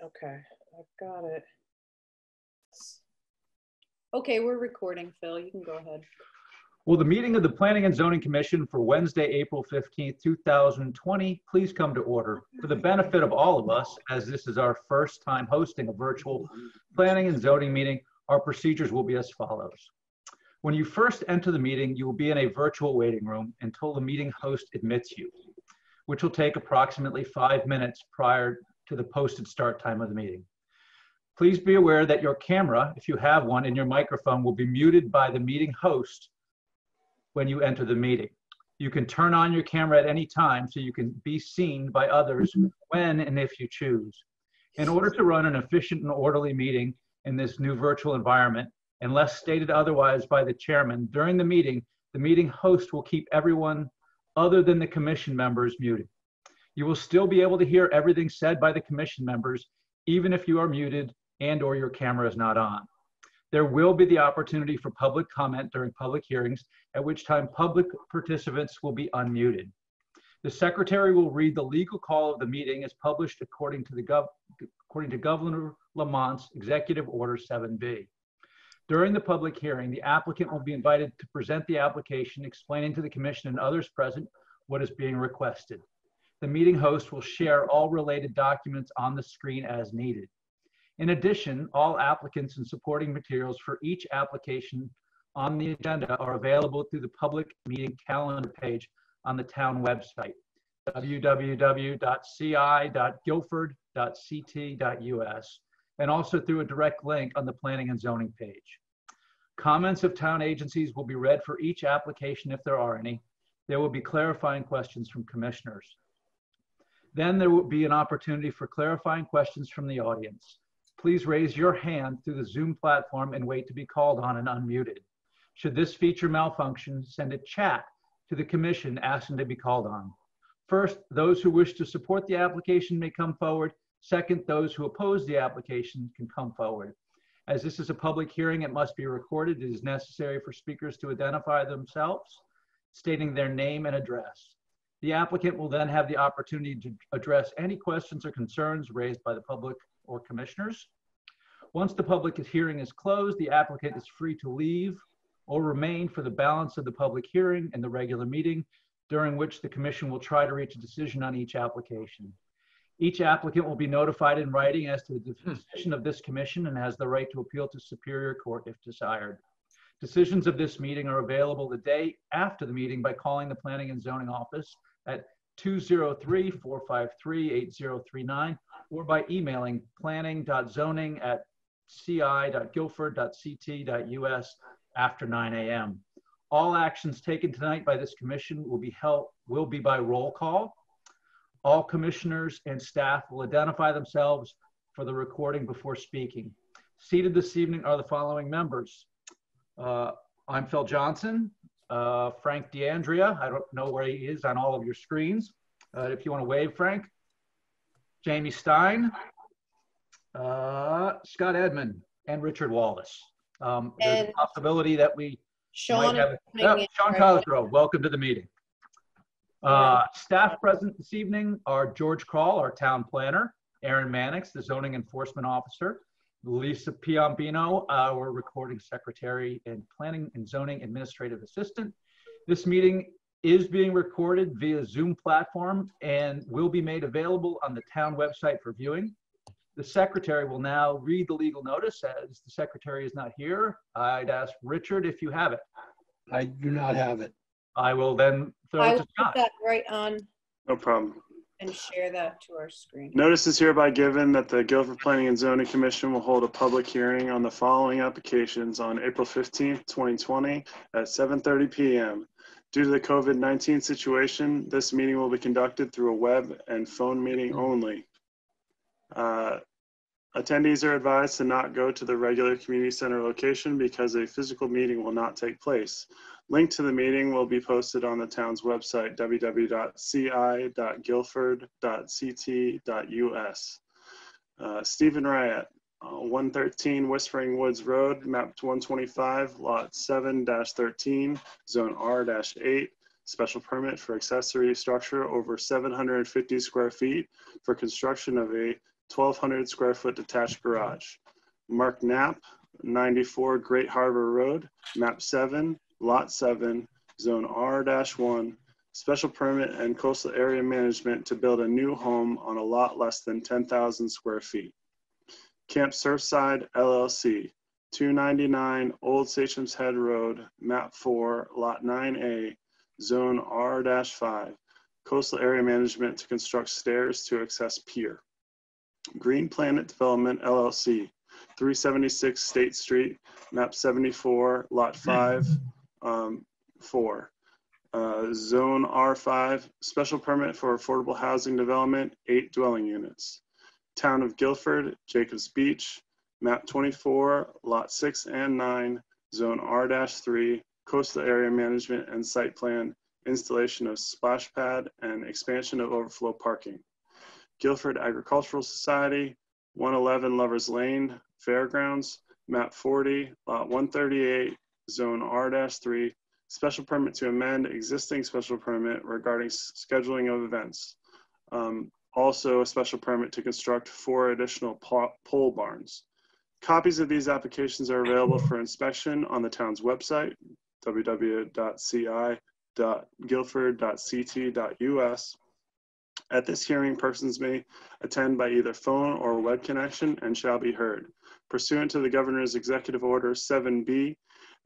Okay, I've got it. Okay, we're recording, Phil. You can go ahead. Will the meeting of the Planning and Zoning Commission for Wednesday, April 15th, 2020, please come to order? For the benefit of all of us, as this is our first time hosting a virtual planning and zoning meeting, our procedures will be as follows. When you first enter the meeting, you will be in a virtual waiting room until the meeting host admits you, which will take approximately 5 minutes prior to the posted start time of the meeting. Please be aware that your camera, if you have one, and your microphone will be muted by the meeting host when you enter the meeting. You can turn on your camera at any time so you can be seen by others when and if you choose. In order to run an efficient and orderly meeting in this new virtual environment, unless stated otherwise by the chairman, during the meeting host will keep everyone other than the commission members muted. You will still be able to hear everything said by the commission members, even if you are muted and or your camera is not on. There will be the opportunity for public comment during public hearings, at which time public participants will be unmuted. The secretary will read the legal call of the meeting as published according to Governor Lamont's Executive Order 7B. During the public hearing, the applicant will be invited to present the application, explaining to the commission and others present what is being requested. The meeting host will share all related documents on the screen as needed. In addition, all applicants and supporting materials for each application on the agenda are available through the public meeting calendar page on the town website, www.ci.guilford.ct.us, and also through a direct link on the Planning and Zoning page. Comments of town agencies will be read for each application if there are any. There will be clarifying questions from commissioners. Then there will be an opportunity for clarifying questions from the audience. Please raise your hand through the Zoom platform and wait to be called on and unmuted. Should this feature malfunction, send a chat to the commission asking to be called on. First, those who wish to support the application may come forward. Second, those who oppose the application can come forward. As this is a public hearing, it must be recorded. It is necessary for speakers to identify themselves, stating their name and address. The applicant will then have the opportunity to address any questions or concerns raised by the public or commissioners. Once the public hearing is closed, the applicant is free to leave or remain for the balance of the public hearing and the regular meeting, during which the commission will try to reach a decision on each application. Each applicant will be notified in writing as to the decision of this commission and has the right to appeal to Superior Court if desired. Decisions of this meeting are available the day after the meeting by calling the Planning and Zoning Office at 203-453-8039 or by emailing planning.zoning@ci.guilford.ct.us after 9 a.m. All actions taken tonight by this commission will be by roll call. All commissioners and staff will identify themselves for the recording before speaking. Seated this evening are the following members. I'm Phil Johnson, Frank DeAndrea. I don't know where he is on all of your screens. If you want to wave, Frank. Jamie Stein, Scott Edmond, and Richard Wallace. There's a possibility that we might have Sean Cosgrove. Welcome to the meeting. Staff present this evening are George Krall, our town planner, Aaron Mannix, the zoning enforcement officer, Lisa Piombino, our recording secretary and planning and zoning administrative assistant. This meeting is being recorded via Zoom platform and will be made available on the town website for viewing. The secretary will now read the legal notice. As the secretary is not here, I'd ask Richard if you have it. I do not have it. I will then throw it to Scott. Put that right on. No problem. And share that to our screen. Notice is hereby given that the Guilford Planning and Zoning Commission will hold a public hearing on the following applications on April 15th, 2020 at 7:30 p.m. Due to the COVID-19 situation, this meeting will be conducted through a web and phone meeting only. Attendees are advised to not go to the regular community center location because a physical meeting will not take place. Link to the meeting will be posted on the town's website, www.ci.guilford.ct.us. Stephen Ryatt, 113 Whispering Woods Road, map 125, lot 7-13, zone R-8, special permit for accessory structure over 750 square feet for construction of a 1,200 square foot detached garage. Mark Knapp, 94 Great Harbor Road, map 7, lot 7, zone R-1, special permit and coastal area management to build a new home on a lot less than 10,000 square feet. Camp Surfside LLC, 299 Old Sachem's Head Road, map 4, lot 9A, zone R-5, coastal area management to construct stairs to access Pier. Green Planet Development LLC, 376 State Street, map 74, lot 5, 4. Zone R5, special permit for affordable housing development, 8 dwelling units. Town of Guilford, Jacobs Beach, map 24, lot 6 and 9, zone R-3, coastal area management and site plan, installation of Splashpad and expansion of overflow parking. Guilford Agricultural Society, 111 Lovers Lane, Fairgrounds, map 40, lot 138, zone R-3, special permit to amend existing special permit regarding scheduling of events. Also a special permit to construct 4 additional pole barns. Copies of these applications are available for inspection on the town's website, www.ci.guilford.ct.us. At this hearing, persons may attend by either phone or web connection and shall be heard. Pursuant to the Governor's Executive Order 7B,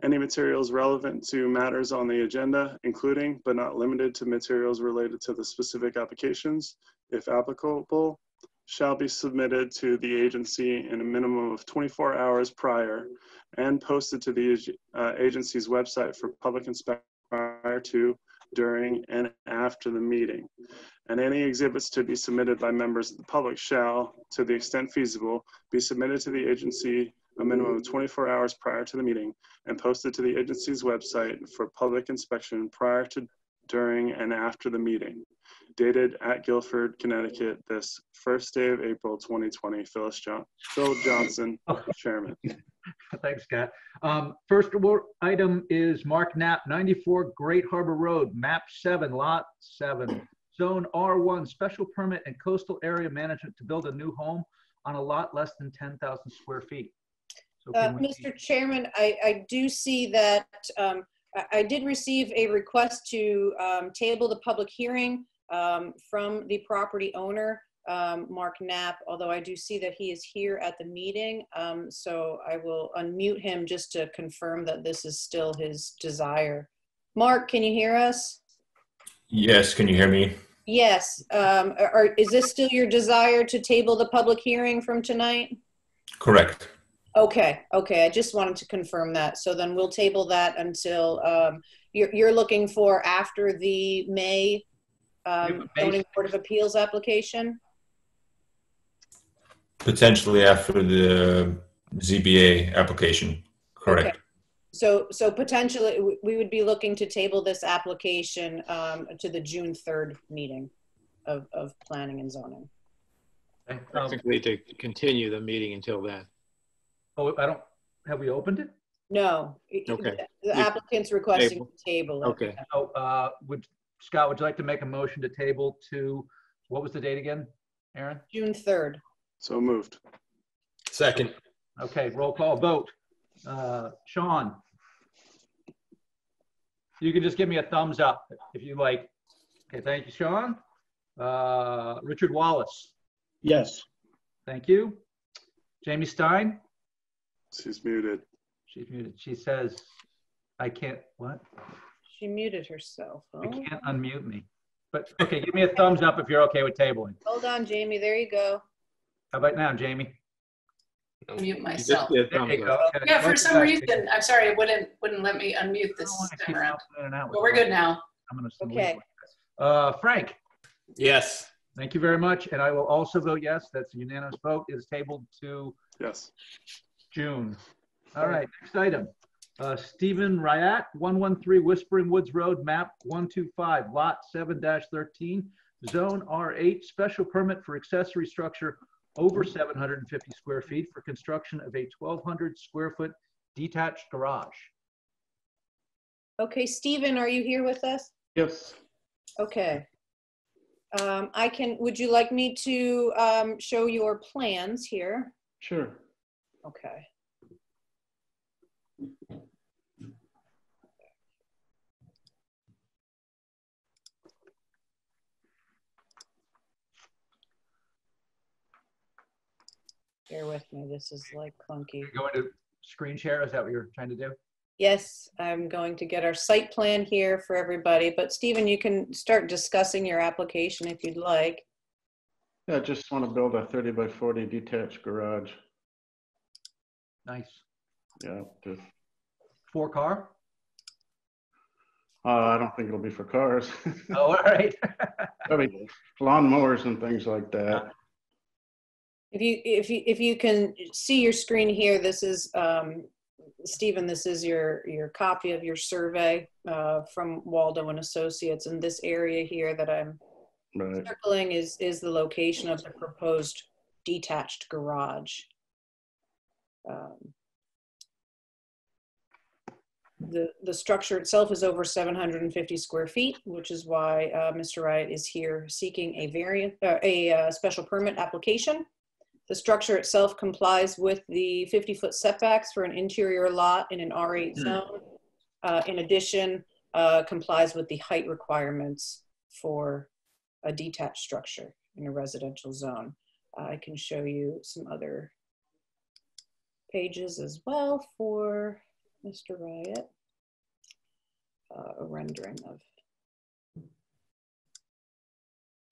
any materials relevant to matters on the agenda, including but not limited to materials related to the specific applications, if applicable, shall be submitted to the agency in a minimum of 24 hours prior and posted to the agency's website for public inspection prior to, during, and after the meeting. And any exhibits to be submitted by members of the public shall, to the extent feasible, be submitted to the agency a minimum of 24 hours prior to the meeting and posted to the agency's website for public inspection prior to, during, and after the meeting. Dated at Guilford, Connecticut, this first day of April 2020. Phil Johnson, Chairman. Thanks, Scott. First item is Mark Knapp, 94 Great Harbor Road, map 7, lot 7, zone R1, special permit and coastal area management to build a new home on a lot less than 10,000 square feet. So Mr. Chairman, I do see that I did receive a request to table the public hearing from the property owner, Mark Knapp, although I do see that he is here at the meeting. So I will unmute him just to confirm that this is still his desire. Mark, can you hear us? Yes, can you hear me? Yes. Is this still your desire to table the public hearing from tonight? Correct. Okay. I just wanted to confirm that. So then we'll table that until you're looking for after the May zoning board of appeals application. Potentially after the ZBA application. Correct. Okay. So potentially we would be looking to table this application to the June 3rd meeting of planning and zoning. Technically to continue the meeting until then. Oh, have we opened it? No. Okay. The applicant's requesting to table it. Okay. Oh, Scott, would you like to make a motion to table to, what was the date again, Aaron? June 3rd. So moved. Second. Okay, roll call vote. Sean, you can just give me a thumbs up if you like. Okay, thank you, Sean. Richard Wallace. Yes. Thank you. Jamie Stein. She's muted. She's muted. She says, I can't, what? She muted herself. Oh. I can't unmute me. But okay, give me a thumbs up if you're okay with tabling. Hold on, Jamie. There you go. How about now, Jamie? Mute myself. There you go. Okay. Yeah, for some reason, I'm sorry, it wouldn't let me unmute this time around. But we're good now. I'm gonna Okay. Frank. Yes. Thank you very much. And I will also vote yes. That's a unanimous vote. It is tabled to Yes. June. All right, next item. Stephen Ryat, 113 Whispering Woods Road, map 125, lot 7-13, zone R8, special permit for accessory structure over 750 square feet for construction of a 1,200 square foot detached garage. Okay, Stephen, are you here with us? Yes. Okay. would you like me to show your plans here? Sure. Okay. Bear with me, this is like clunky. You're going to screen share? Is that what you're trying to do? Yes, I'm going to get our site plan here for everybody, but Stephen, you can start discussing your application if you'd like. Yeah, I just want to build a 30 by 40 detached garage. Nice. Yeah, just, 4-car? I don't think it'll be for cars. Oh, all right. Probably lawnmowers and things like that. If you can see your screen here, this is Stephen. This is your copy of your survey from Waldo and Associates, and this area here that I'm circling is the location of the proposed detached garage. The structure itself is over 750 square feet, which is why Mr. Wright is here seeking a special permit application. The structure itself complies with the 50-foot setbacks for an interior lot in an R8 zone. In addition, complies with the height requirements for a detached structure in a residential zone. I can show you some other pages as well for Mr. Wright. A rendering of.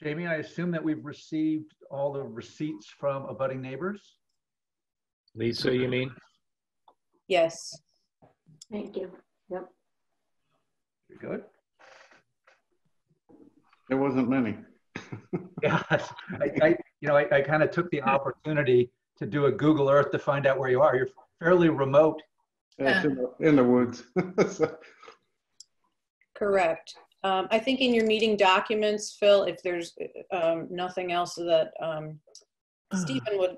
Jamie, I assume that we've received all the receipts from abutting neighbors? Lisa, you mean? Yes. Thank you. Yep. You're good? There wasn't many. Yeah, I kind of took the opportunity to do a Google Earth to find out where you are. You're fairly remote. Yeah, it's in the woods. So, Correct. I think in your meeting documents, Phil, if there's nothing else that Stephen would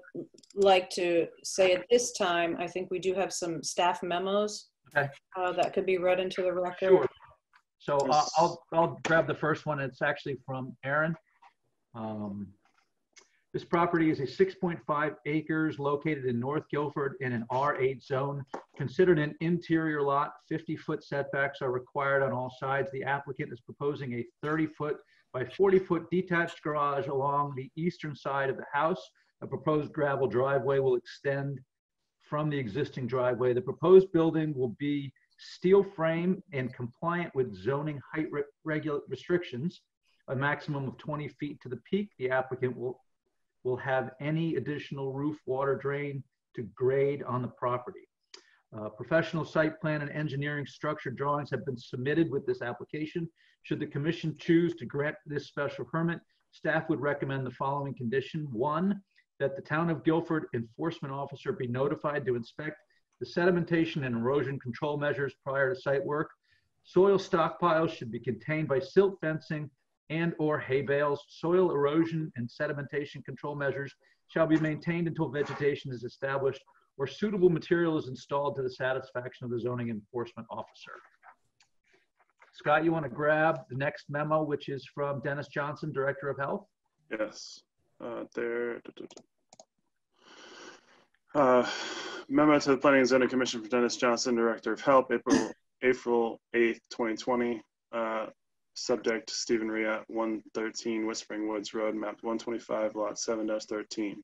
like to say at this time, I think we do have some staff memos that could be read into the record. Sure. So I'll grab the first one. It's actually from Aaron. This property is a 6.5 acres located in North Guilford in an R8 zone. Considered an interior lot, 50-foot setbacks are required on all sides. The applicant is proposing a 30-foot by 40-foot detached garage along the eastern side of the house. A proposed gravel driveway will extend from the existing driveway. The proposed building will be steel frame and compliant with zoning height restrictions, a maximum of 20 feet to the peak. The applicant will have any additional roof water drain to grade on the property. Professional site plan and engineering structure drawings have been submitted with this application. Should the commission choose to grant this special permit, staff would recommend the following condition. 1, that the town of Guilford enforcement officer be notified to inspect the sedimentation and erosion control measures prior to site work. Soil stockpiles should be contained by silt fencing and/or hay bales. Soil erosion and sedimentation control measures shall be maintained until vegetation is established or suitable material is installed to the satisfaction of the zoning enforcement officer. Scott, you want to grab the next memo, which is from Dennis Johnson, Director of Health? Yes. Memo to the Planning and Zoning Commission for Dennis Johnson, Director of Health, April 8th, 2020. Subject Stephen Riat, 113 Whispering Woods Road, map 125, lot 7-13.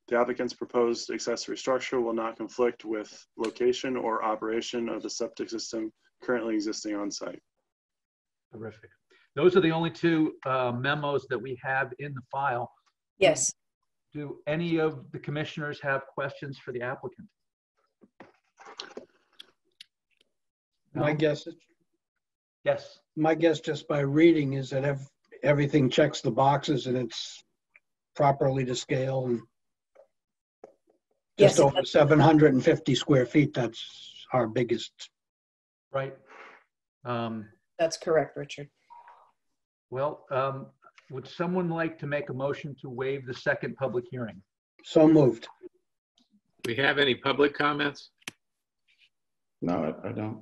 The applicant's proposed accessory structure will not conflict with location or operation of the septic system currently existing on site. Terrific. Those are the only two memos that we have in the file. Yes. Do any of the commissioners have questions for the applicant? No? My guess is, Yes. my guess just by reading is that everything checks the boxes and it's properly to scale and just Yes, over 750 square feet. That's our biggest. Right. that's correct, Richard. Well, would someone like to make a motion to waive the second public hearing? So moved. Do we have any public comments? no, I don't.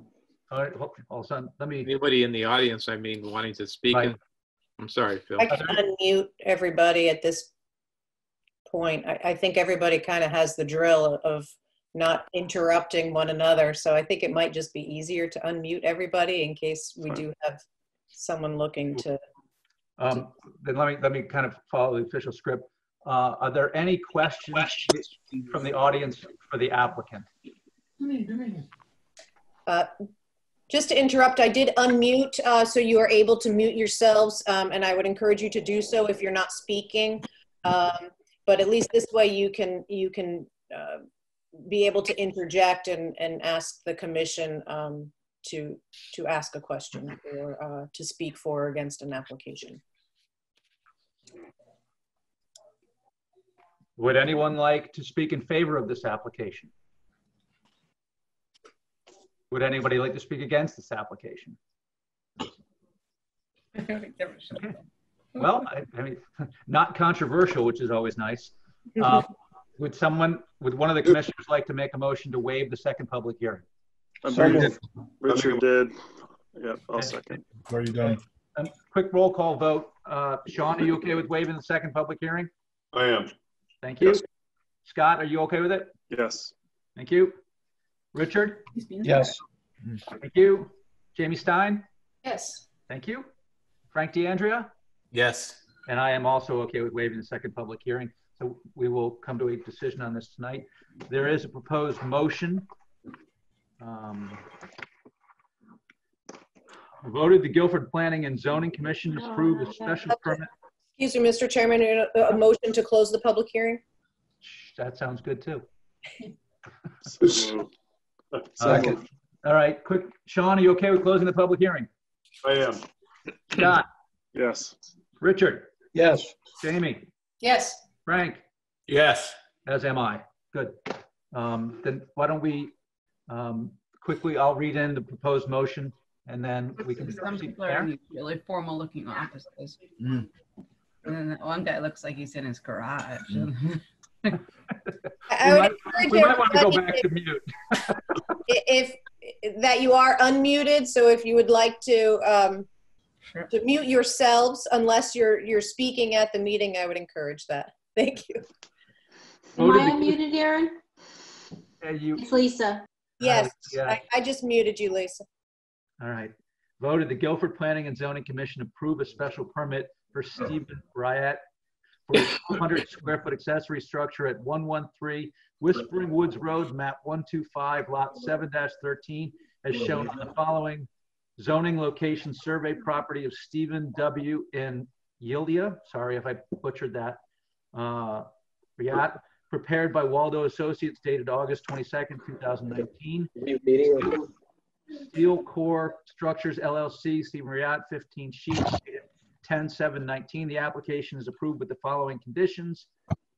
All right, hold on, let me, Anybody in the audience, I mean, wanting to speak? Right. I'm sorry, Phil. I can unmute everybody at this point. I think everybody kind of has the drill of not interrupting one another. So I think it might just be easier to unmute everybody in case we do have someone looking to. Then let me kind of follow the official script. Are there any questions from the audience for the applicant? Just to interrupt, I did unmute, so you are able to mute yourselves, and I would encourage you to do so if you're not speaking. But at least this way you can be able to interject and ask the commission to ask a question or to speak for or against an application. Would anyone like to speak in favor of this application? Would anybody like to speak against this application? Okay. Well, I mean, not controversial, which is always nice. Would one of the commissioners like to make a motion to waive the second public hearing? Richard did. Yep, I'll second. Are you done? Quick roll call vote. Sean, are you okay with waiving the second public hearing? I am. Thank you. Yes. Scott, are you okay with it? Yes. Thank you. Richard? Yes. Thank you. Jamie Stein? Yes. Thank you. Frank DeAndrea? Yes. And I am also okay with waiving the second public hearing. So we will come to a decision on this tonight. There is a proposed motion. Voted the Guilford Planning and Zoning Commission approve a special permit. Excuse me, Mr. Chairman, a motion to close the public hearing? That sounds good too. Second. All right, quick. Sean, are you okay with closing the public hearing? I am. Scott? Yes. Richard? Yes. Jamie? Yes. Frank? Yes. As am I. Good. Then why don't we quickly, I'll read in the proposed motion and then we can Some proceed people are there. in really formal looking offices. And then that one guy looks like he's in his garage. We might want to go back to mute. If that you are unmuted, so if you would like to mute yourselves unless you're speaking at the meeting, I would encourage that. Thank you. Am I unmuted, Aaron? Yeah, It's Lisa. Yes, yeah. I just muted you, Lisa. All right. Voted the Guilford Planning and Zoning Commission approve a special permit for Stephen Bryant for a 200 square foot accessory structure at 113 Whispering Woods Road, map 125, lot 7-13, as shown on the following zoning location survey property of Stephen W. in Yildia. Sorry if I butchered that. Bryant, prepared by Waldo Associates, dated August 22nd, 2019. Steel Core Structures LLC, Stephen Bryant, 15 sheets, 10/7/19. The application is approved with the following conditions.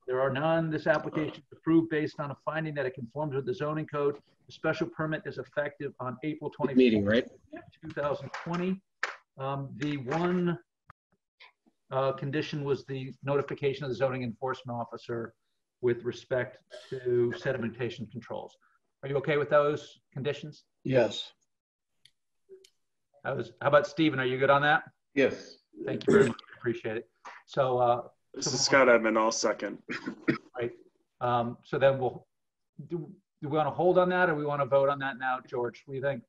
There are none. This application is approved based on a finding that it conforms with the zoning code. The special permit is effective on April 24th, 2020. The one condition was the notification of the zoning enforcement officer with respect to sedimentation controls. Are you okay with those conditions? Yes. How about Stephen? Are you good on that? Yes. Thank you very much. Appreciate it. So, This is Scott Edmond, I'll second. right. So then do we want to hold on that or we want to vote on that now, George? What do you think?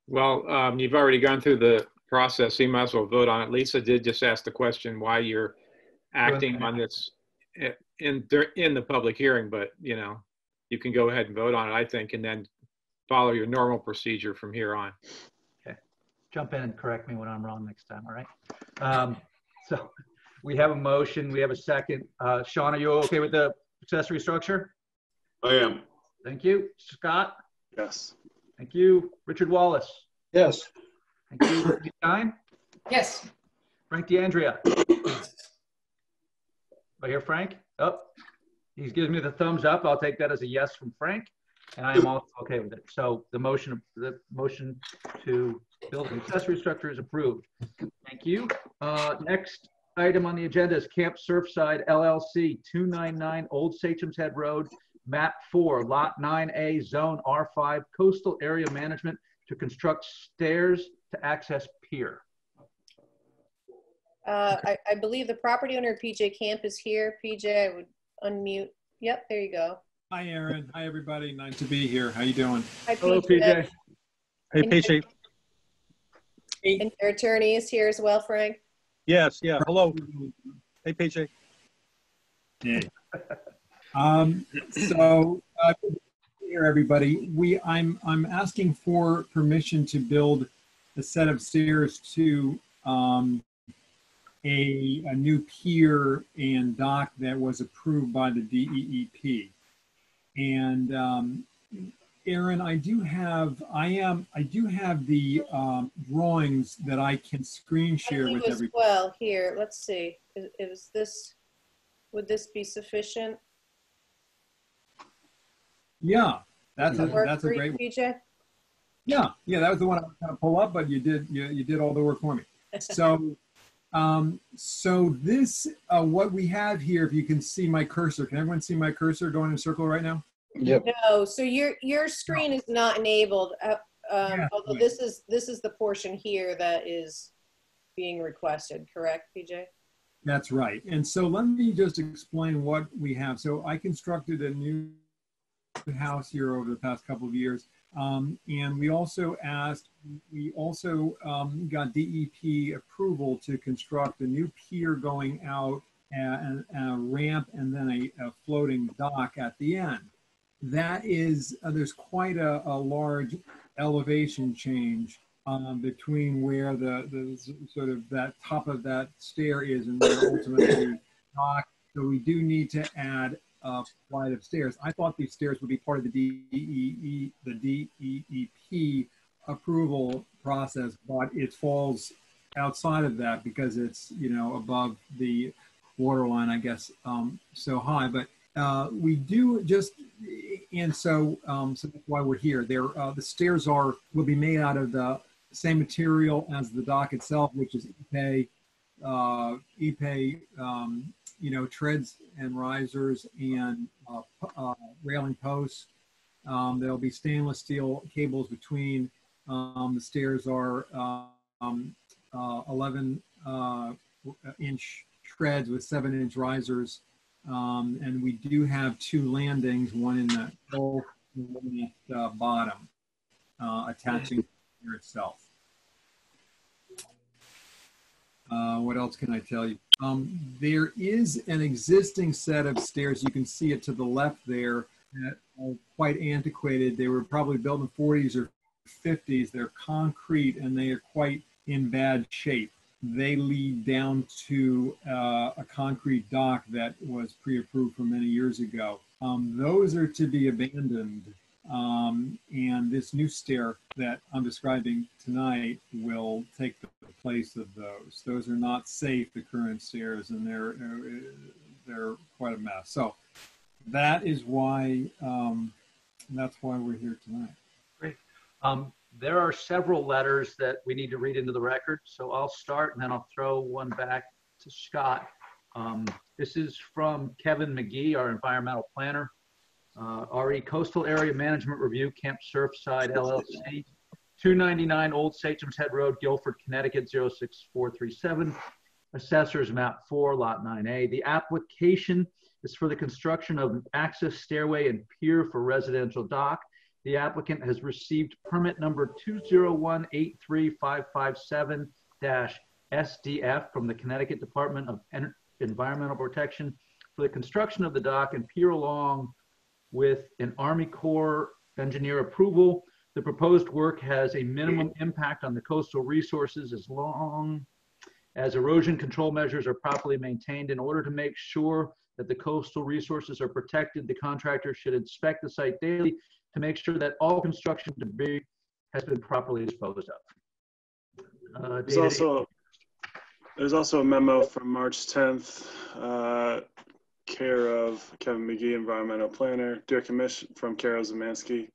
Well, you've already gone through the process, so you might as well vote on it. Lisa did just ask the question why you're acting on this in the public hearing, but you can go ahead and vote on it, I think, and then follow your normal procedure from here on. Okay. Jump in and correct me when I'm wrong next time, all right? So we have a motion, we have a second. Sean, are you okay with the accessory structure? I am. Thank you. Scott? Yes. Thank you. Richard Wallace? Yes. Thank you. Jamie Stein? Yes. Frank DeAndrea? I hear Frank? Oh, he's giving me the thumbs up. I'll take that as a yes from Frank, and I am also okay with it. So the motion to build an accessory structure is approved. Thank you. Next item on the agenda is Camp Surfside LLC, 299 Old Sachem's Head Road, map 4, lot 9A, zone R5, coastal area management to construct stairs to access pier. I believe the property owner, PJ Camp, is here. PJ, I would unmute. Yep, there you go. Hi, Aaron. Hi, everybody. Nice to be here. How you doing? Hi, Hello, PJ. Hey, PJ. And your attorney is here as well, Frank. Yes, yeah. Hello. Hey, PJ. Yeah. So here, everybody. I'm asking for permission to build a set of stairs to a new pier and dock that was approved by the DEEP. And Aaron, I do have the drawings that I can screen share with everybody. Well, here, let's see. Would this be sufficient? Yeah, that's a great one. PJ? Yeah, that was the one I was going to pull up, but you did all the work for me. So, so this what we have here, if you can see my cursor, can everyone see my cursor going in a circle right now? Yep. No, so your screen is not enabled. Although this is the portion here that is being requested, correct, PJ? That's right. And so let me just explain what we have. So I constructed a new house here over the past couple of years. And we also got DEP approval to construct a new pier going out and a ramp and then a floating dock at the end. That is, there's quite a large elevation change between where the sort of that top of that stair is and then ultimately dock. So we do need to add a flight of stairs. I thought these stairs would be part of the DEP approval process, but it falls outside of that because it's, above the water line, I guess, so high. But we do just, and so that's why we're here. The stairs will be made out of the same material as the dock itself, which is Ipe, treads and risers and railing posts. There'll be stainless steel cables between. The stairs are 11-inch treads with 7-inch risers. And we do have 2 landings, one in the middle and one at the bottom, attaching to the pier itself. What else can I tell you? There is an existing set of stairs. You can see it to the left there that are quite antiquated. They were probably built in the 40s or 50s. They're concrete and they are quite in bad shape. They lead down to a concrete dock that was pre-approved from many years ago. Those are to be abandoned. And this new stair that I'm describing tonight will take the place of those. Those are not safe, the current stairs, and they're quite a mess. So that is why we're here tonight. Great. There are several letters that we need to read into the record, so I'll start and then I'll throw one back to Scott. This is from Kevin McGee, our environmental planner. RE Coastal Area Management Review, Camp Surfside LLC, 299 Old Satcham's Head Road, Guilford, Connecticut, 06437. Assessors Map 4, Lot 9A. The application is for the construction of an access stairway and pier for residential dock. The applicant has received permit number 201-83557-SDF from the Connecticut Department of Environmental Protection for the construction of the dock and pier along with an Army Corps engineer approval. The proposed work has a minimum impact on the coastal resources as long as erosion control measures are properly maintained. In order to make sure that the coastal resources are protected, the contractor should inspect the site daily to make sure that all construction debris has been properly disposed of. There's also a memo from March 10th, care of Kevin McGee, environmental planner. Dear Commission, from Carol Zemansky.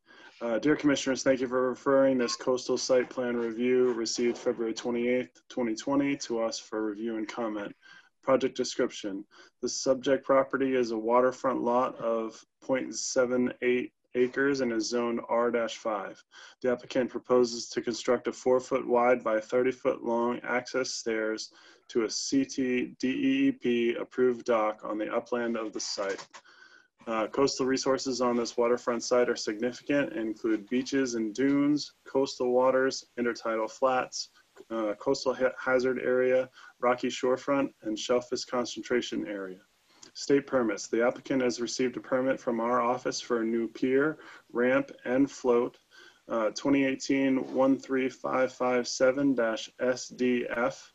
Dear Commissioners, thank you for referring this coastal site plan review received February 28th, 2020 to us for review and comment. Project description. The subject property is a waterfront lot of 0.78 acres and is zone R-5. The applicant proposes to construct a 4-foot wide by 30-foot long access stairs to a CT DEEP approved dock on the upland of the site. Coastal resources on this waterfront site are significant and include beaches and dunes, coastal waters, intertidal flats, coastal hazard area, rocky shorefront, and shellfish concentration area. State permits. The applicant has received a permit from our office for a new pier, ramp, and float, 2018-13557-SDF.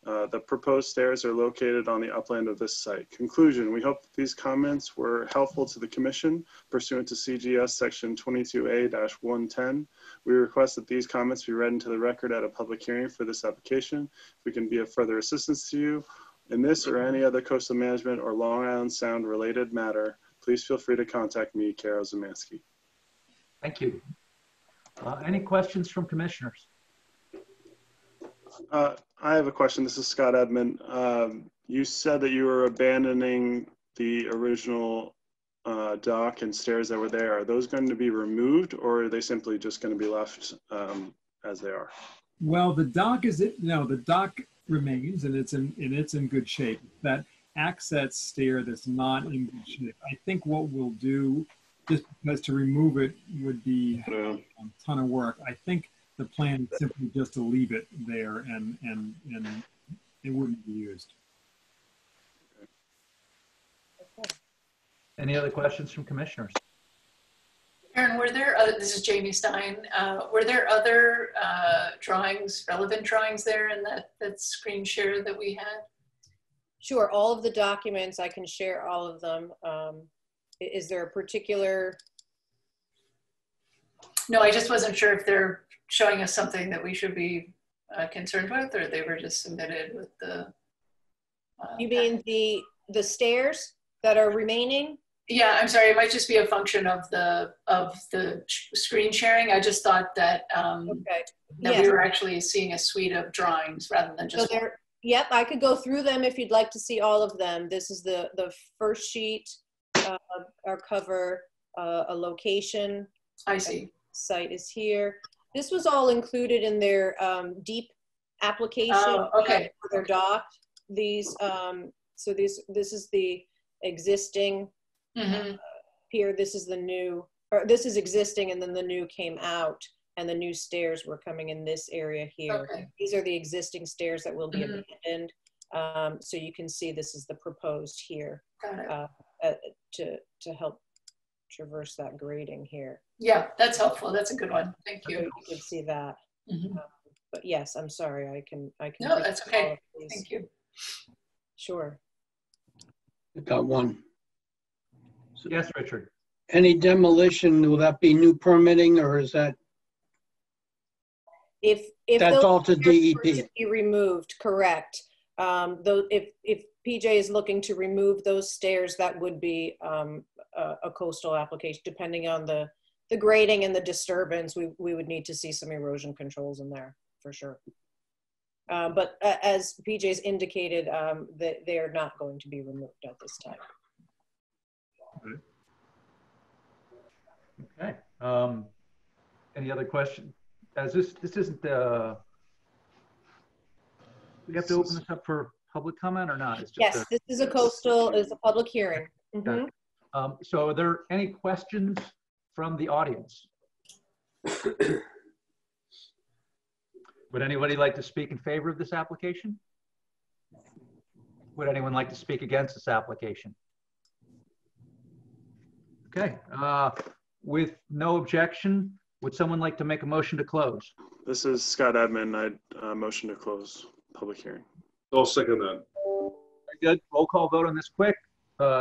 The proposed stairs are located on the upland of this site. Conclusion, we hope that these comments were helpful to the Commission pursuant to CGS Section 22A-110. We request that these comments be read into the record at a public hearing for this application. If we can be of further assistance to you in this or any other coastal management or Long Island Sound related matter, please feel free to contact me, Carol Zamansky. Thank you. Any questions from commissioners? I have a question. This is Scott Edmond. You said that you were abandoning the original dock and stairs that were there. Are those going to be removed, or are they simply just going to be left as they are? Well, the dock the dock remains, and it's in good shape. That access stair that's not in good shape. I think what we'll do, just because to remove it would be a ton of work. I think the plan is simply just to leave it there, and it wouldn't be used. Any other questions from commissioners? Aaron, were there, this is Jamie Stein, were there other drawings, relevant drawings there in that screen share that we had? Sure, all of the documents, I can share all of them. Is there a particular? No, I just wasn't sure if they're showing us something that we should be concerned with, or they were just submitted with the. You mean the stairs that are remaining? Yeah, I'm sorry. It might just be a function of the screen sharing. I just thought that that we were actually seeing a suite of drawings rather than just. So yep, I could go through them if you'd like to see all of them. This is the first sheet, our cover, a location. I see. Site is here. This was all included in their deep application for their dock. These, so this is the existing pier. This is the new, or this is existing, and then the new came out, and the new stairs were coming in this area here. Okay. These are the existing stairs that will be abandoned. So you can see this is the proposed here. Got it. To help traverse that grading here. Yeah, that's helpful. That's a good one. Thank you. You can see that. But yes, I'm sorry. I can. No, that's okay. Thank you. Sure. I got one. Yes, Richard. Any demolition, will that be new permitting, or is that? If that's those all to DEP. were to be removed, correct. Though if PJ is looking to remove those stairs, that would be a coastal application, depending on the grading and the disturbance. We would need to see some erosion controls in there for sure. But as PJ's indicated, that they are not going to be removed at this time. Okay. Any other questions? As this isn't we have to open this up for public comment or not? It's just yes, this is a public hearing. So are there any questions from the audience? Would anybody like to speak in favor of this application? Would anyone like to speak against this application? Okay, with no objection, would someone like to make a motion to close? This is Scott Edmond. I motion to close public hearing. I'll second that. Very good. Roll call vote on this quick.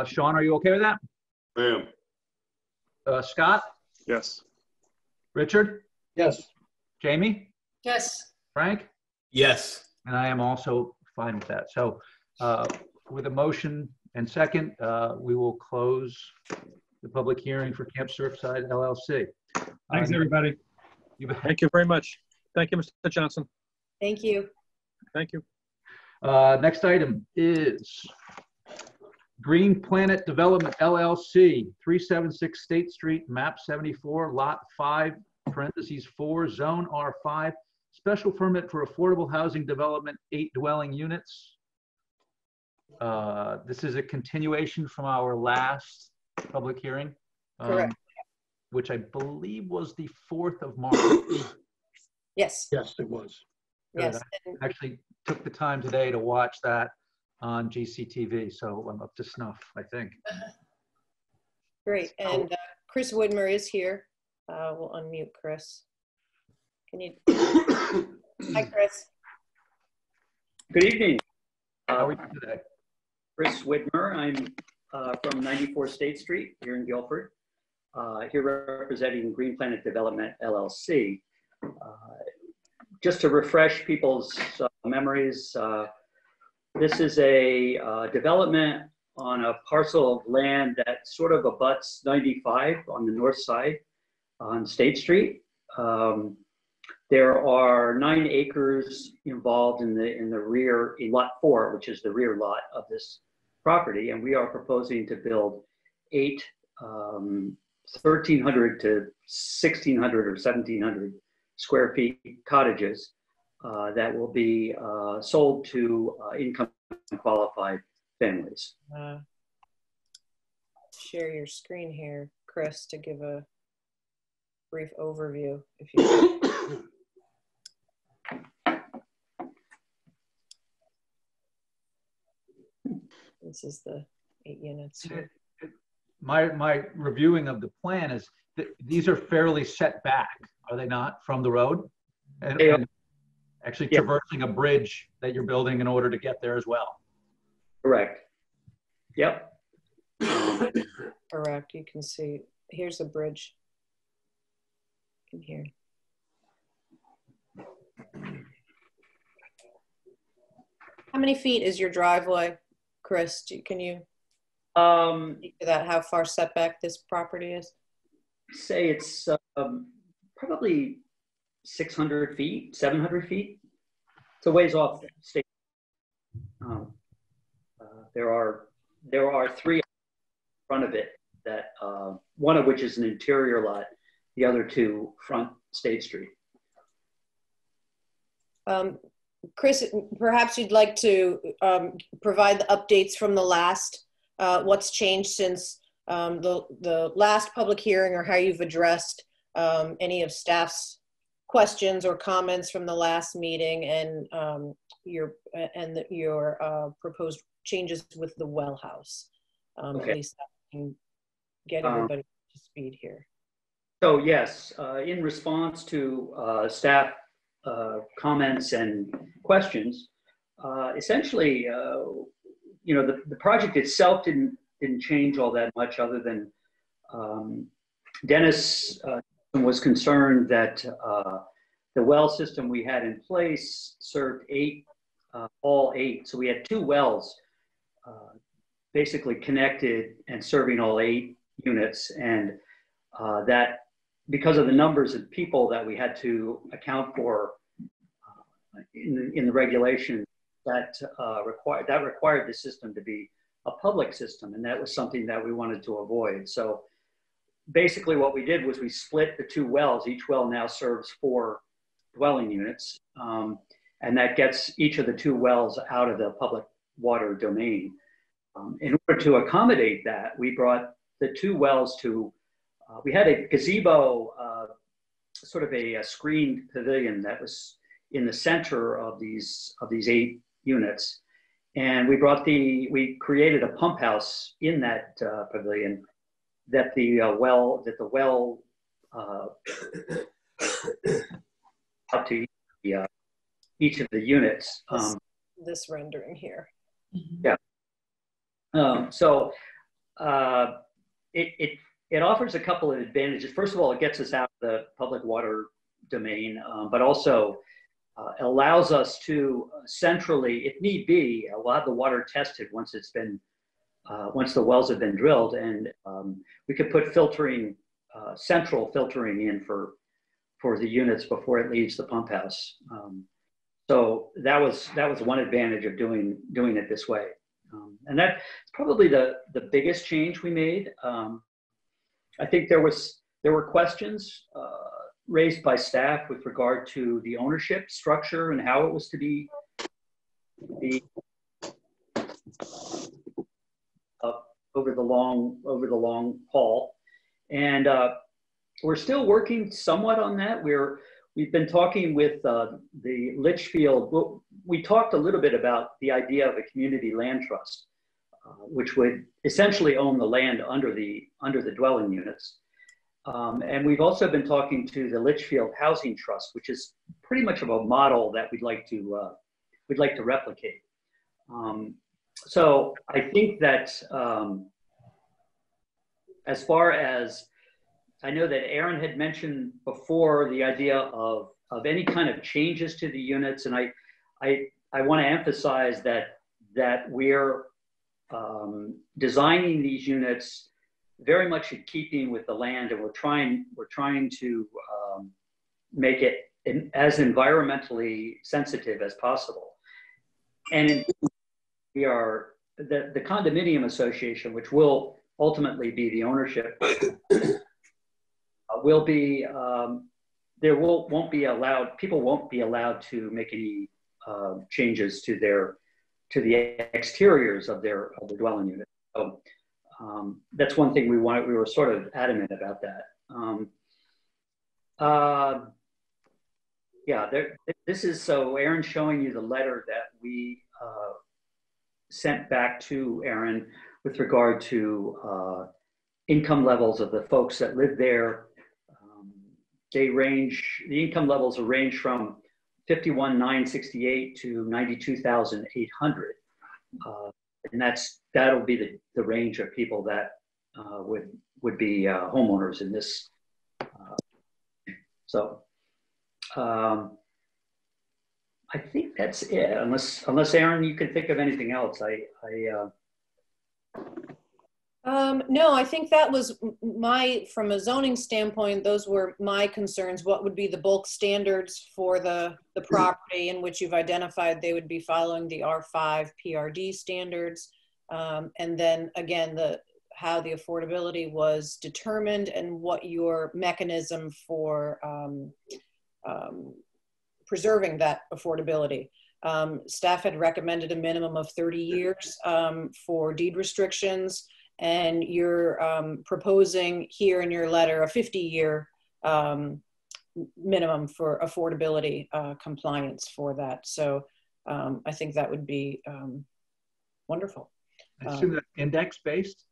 Sean, are you okay with that? I am. Scott? Yes. Richard? Yes. Jamie? Yes. Frank? Yes. And I am also fine with that. So with a motion and second, we will close the public hearing for Camp Surfside LLC. Thanks, everybody. Thank you very much. Thank you, Mr. Johnson. Thank you. Thank you. Next item is Green Planet Development LLC, 376 State Street, map 74, lot 5, parentheses 4, zone R5. Special permit for affordable housing development, 8 dwelling units. This is a continuation from our last public hearing. Correct. Which I believe was the 4th of March. Yes. Yes, it was. Yes. I actually took the time today to watch that on GCTV, so I'm up to snuff, I think. Great. And Chris Widmer is here. We'll unmute Chris. Can you? Hi, Chris. Good evening. How are you today? Chris Widmer. I'm from 94 State Street here in Guilford. Here representing Green Planet Development LLC. Just to refresh people's memories, this is a development on a parcel of land that sort of abuts 95 on the north side on State Street. There are 9 acres involved in the rear, in lot 4, which is the rear lot of this property, and we are proposing to build 8 1,300 to 1,600 or 1,700 square feet cottages that will be sold to income qualified families. Share your screen here, Chris, to give a brief overview, if you could. This is the 8 units here. My reviewing of the plan is that these are fairly set back, are they not, from the road? And actually traversing a bridge that you're building in order to get there as well. Correct. Yep. Correct. You can see, here's a bridge in here. How many feet is your driveway, Chris? Can you speak to that, how far setback this property is? Say it's probably 600 feet, 700 feet. It's a ways off the state. There are 3 in front of it that one of which is an interior lot, the other 2 front State Street. Chris, perhaps you'd like to provide the updates from the last, what's changed since the last public hearing, or how you've addressed any of staff's questions or comments from the last meeting, and your proposed changes with the well house. Okay. At least that can get everybody to speed here. So yes, in response to staff comments and questions, essentially, you know, the project itself didn't change all that much, other than Dennis was concerned that the well system we had in place served all 8. So we had 2 wells basically connected and serving all 8 units, and that, because of the numbers of people that we had to account for in the regulation, that required the system to be a public system, and that was something that we wanted to avoid. So basically what we did was we split the 2 wells. Each well now serves 4 dwelling units, and that gets each of the 2 wells out of the public water domain. In order to accommodate that, we brought the 2 wells to, we had a gazebo, sort of a screened pavilion that was in the center of these 8 units. And we created a pump house in that pavilion that the well up to each of the units. This rendering here. Yeah. So it offers a couple of advantages. First of all, it gets us out of the public water domain, but also allows us to centrally, if need be, we'll have the water tested once it's been, once the wells have been drilled, and we could put filtering, central filtering in for the units before it leaves the pump house. So that was one advantage of doing it this way. And that's probably the biggest change we made. I think there were questions raised by staff with regard to the ownership structure and how it was to be over the long haul. And we're still working somewhat on that. We've been talking with the Litchfield. We talked a little bit about the idea of a community land trust, which would essentially own the land under the dwelling units. And we've also been talking to the Litchfield Housing Trust, which is pretty much of a model that we'd like to replicate. So I think that as far as I know that Aaron had mentioned before the idea of any kind of changes to the units, and I want to emphasize that we're designing these units very much in keeping with the land, and we're trying to make it as environmentally sensitive as possible. And we are the condominium association, which will ultimately be the ownership, will be people won't be allowed to make any changes to the exteriors of the dwelling unit. So that's one thing we were sort of adamant about that. This is, so Aaron's showing you the letter that we sent back to Aaron with regard to income levels of the folks that live there. The income levels range from 51,968 to 92,800. And that'll be the range of people that would be homeowners in this. I think that's it, unless Aaron, you can think of anything else. No, I think that was from a zoning standpoint, those were my concerns. What would be the bulk standards for the property in which you've identified they would be following the R5 PRD standards? And then again, how the affordability was determined and what your mechanism for preserving that affordability. Staff had recommended a minimum of 30 years for deed restrictions, and you're proposing here in your letter a 50-year minimum for affordability compliance for that. So I think that would be wonderful. I assume that's index-based?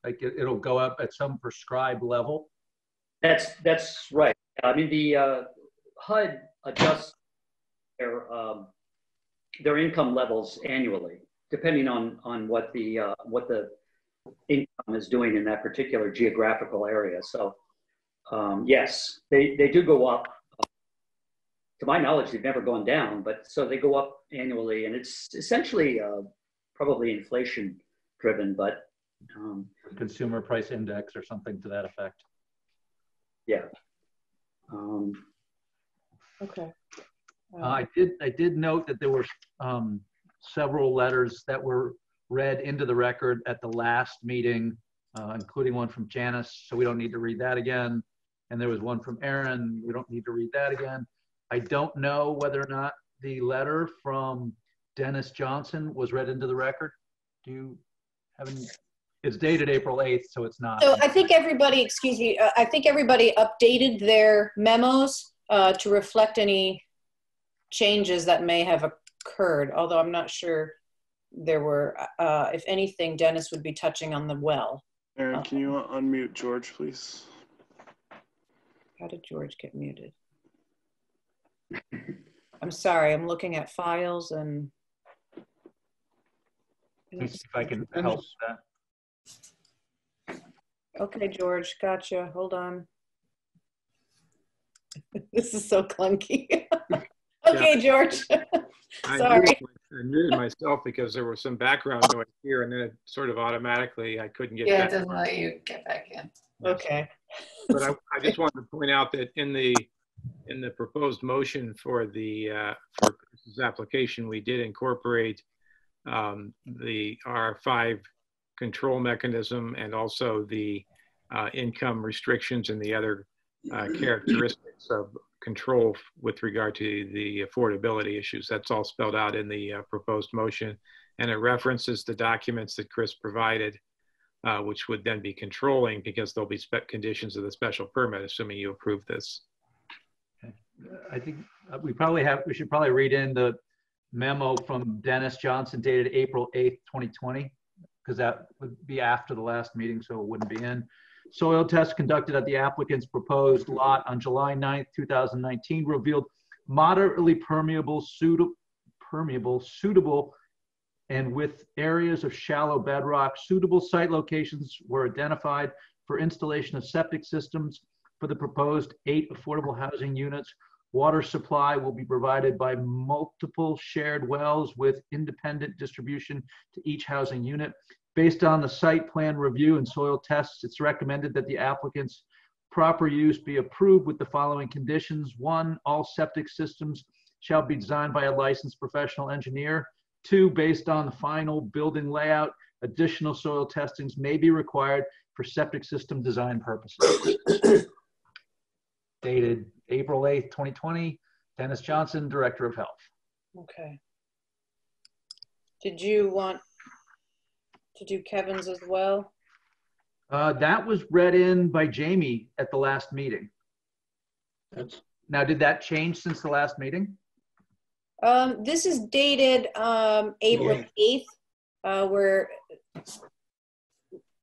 Like it'll go up at some prescribed level? That's right. I mean, the HUD adjusts their income levels annually, depending on what the income is doing in that particular geographical area. So yes, they do go up. To my knowledge, they've never gone down, but so they go up annually, and it's essentially probably inflation driven, but consumer price index or something to that effect. Yeah. Okay. I did note that there were several letters that were read into the record at the last meeting, including one from Janice, so we don't need to read that again. And there was one from Aaron, we don't need to read that again. I don't know whether or not the letter from Dennis Johnson was read into the record. Do you have any? It's dated April 8th, so it's not. So I think everybody, excuse me, I think everybody updated their memos to reflect any changes that may have occurred, although I'm not sure there were, if anything, Dennis would be touching on the well. Aaron, can you unmute George, please? How did George get muted? I'm sorry, I'm looking at files and. Let's see if I can help that. Okay, George, gotcha. Hold on. This is so clunky. Okay, George. Sorry. I muted myself because there was some background noise here, and then it sort of automatically, I couldn't get back. Yeah, it doesn't let you get back in. Okay. But I just wanted to point out that in the proposed motion for the for Chris's application, we did incorporate the R5 control mechanism and also the income restrictions and the other characteristics of control with regard to the affordability issues. That's all spelled out in the proposed motion, and it references the documents that Chris provided, which would then be controlling because there'll be conditions of the special permit, assuming you approve this. Okay. I think we should probably read in the memo from Dennis Johnson dated April 8th, 2020, because that would be after the last meeting, so it wouldn't be in. Soil tests conducted at the applicant's proposed lot on July 9th, 2019 revealed moderately permeable, suitable, and with areas of shallow bedrock. Suitable site locations were identified for installation of septic systems for the proposed 8 affordable housing units. Water supply will be provided by multiple shared wells with independent distribution to each housing unit. Based on the site plan review and soil tests, it's recommended that the applicant's proper use be approved with the following conditions. 1, all septic systems shall be designed by a licensed professional engineer. 2, based on the final building layout, additional soil testings may be required for septic system design purposes. Dated April 8th, 2020, Dennis Johnson, Director of Health. Okay. Did you want to do Kevin's as well? That was read in by Jamie at the last meeting. Now, did that change since the last meeting? This is dated April 8th,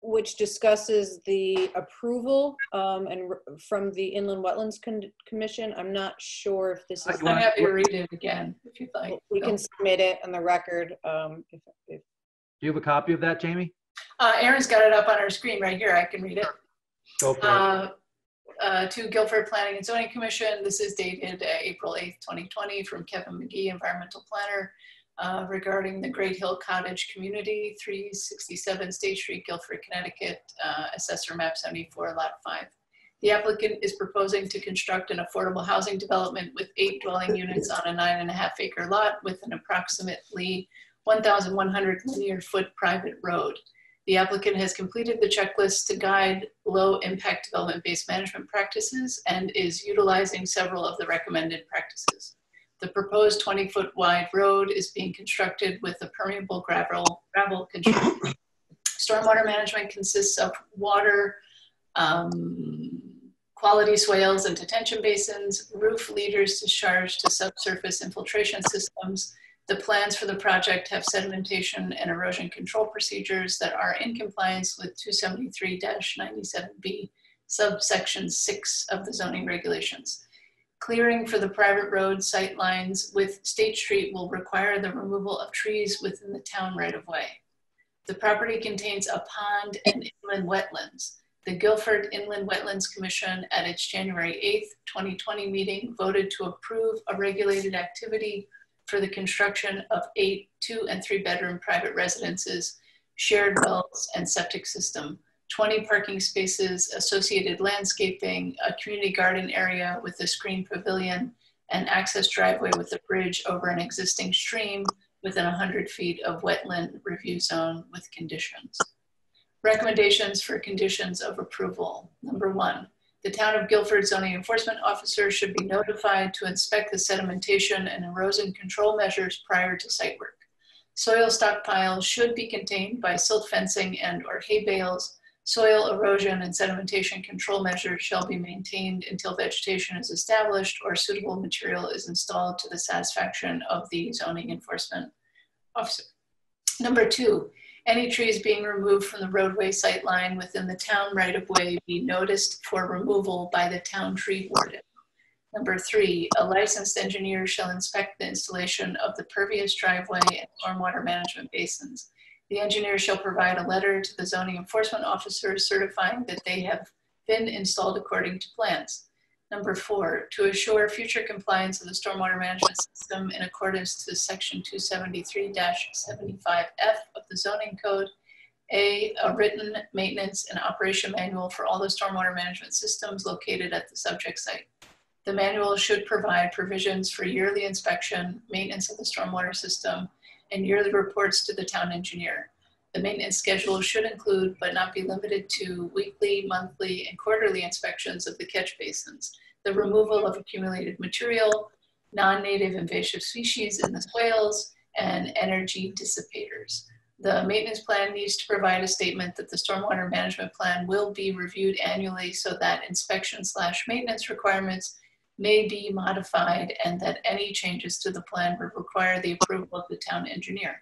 which discusses the approval and from the Inland Wetlands Commission. I'm not sure if this is. I'm happy to read it again if you'd like. We can submit it on the record. If Do you have a copy of that, Jamie? Erin's got it up on her screen right here. I can read it. Go for it. To Guilford Planning and Zoning Commission. This is dated April 8th, 2020 from Kevin McGee, Environmental Planner, regarding the Great Hill Cottage Community, 367 State Street, Guilford, Connecticut, Assessor Map 74, Lot 5. The applicant is proposing to construct an affordable housing development with 8 dwelling units on a 9.5-acre lot with an approximately 1,100 linear foot private road. The applicant has completed the checklist to guide low-impact development-based management practices and is utilizing several of the recommended practices. The proposed 20-foot wide road is being constructed with a permeable gravel construction. Stormwater management consists of water, quality swales and detention basins, roof leaders discharge to subsurface infiltration systems. The plans for the project have sedimentation and erosion control procedures that are in compliance with 273-97B, subsection 6 of the zoning regulations. Clearing for the private road sight lines with State Street will require the removal of trees within the town right-of-way. The property contains a pond and inland wetlands. The Guilford Inland Wetlands Commission at its January 8th, 2020 meeting voted to approve a regulated activity for the construction of 8 2- and 3-bedroom private residences, shared wells and septic system, 20 parking spaces, associated landscaping, a community garden area with a screened pavilion, and access driveway with a bridge over an existing stream within 100 feet of wetland review zone with conditions. Recommendations for conditions of approval. Number 1, the Town of Guilford zoning enforcement officer should be notified to inspect the sedimentation and erosion control measures prior to site work. Soil stockpiles should be contained by silt fencing and or hay bales. Soil erosion and sedimentation control measures shall be maintained until vegetation is established or suitable material is installed to the satisfaction of the zoning enforcement officer. Number 2, any trees being removed from the roadway sight line within the town right-of-way be noticed for removal by the town tree warden. Number 3, a licensed engineer shall inspect the installation of the pervious driveway and stormwater management basins. The engineer shall provide a letter to the zoning enforcement officer certifying that they have been installed according to plans. Number 4, to assure future compliance of the stormwater management system in accordance to section 273-75F of the zoning code, a written maintenance and operation manual for all the stormwater management systems located at the subject site. The manual should provide provisions for yearly inspection, maintenance of the stormwater system, and yearly reports to the town engineer. The maintenance schedule should include, but not be limited to, weekly, monthly, and quarterly inspections of the catch basins, the removal of accumulated material, non-native invasive species in the swales, and energy dissipators. The maintenance plan needs to provide a statement that the stormwater management plan will be reviewed annually so that inspection/maintenance requirements may be modified and that any changes to the plan will require the approval of the town engineer.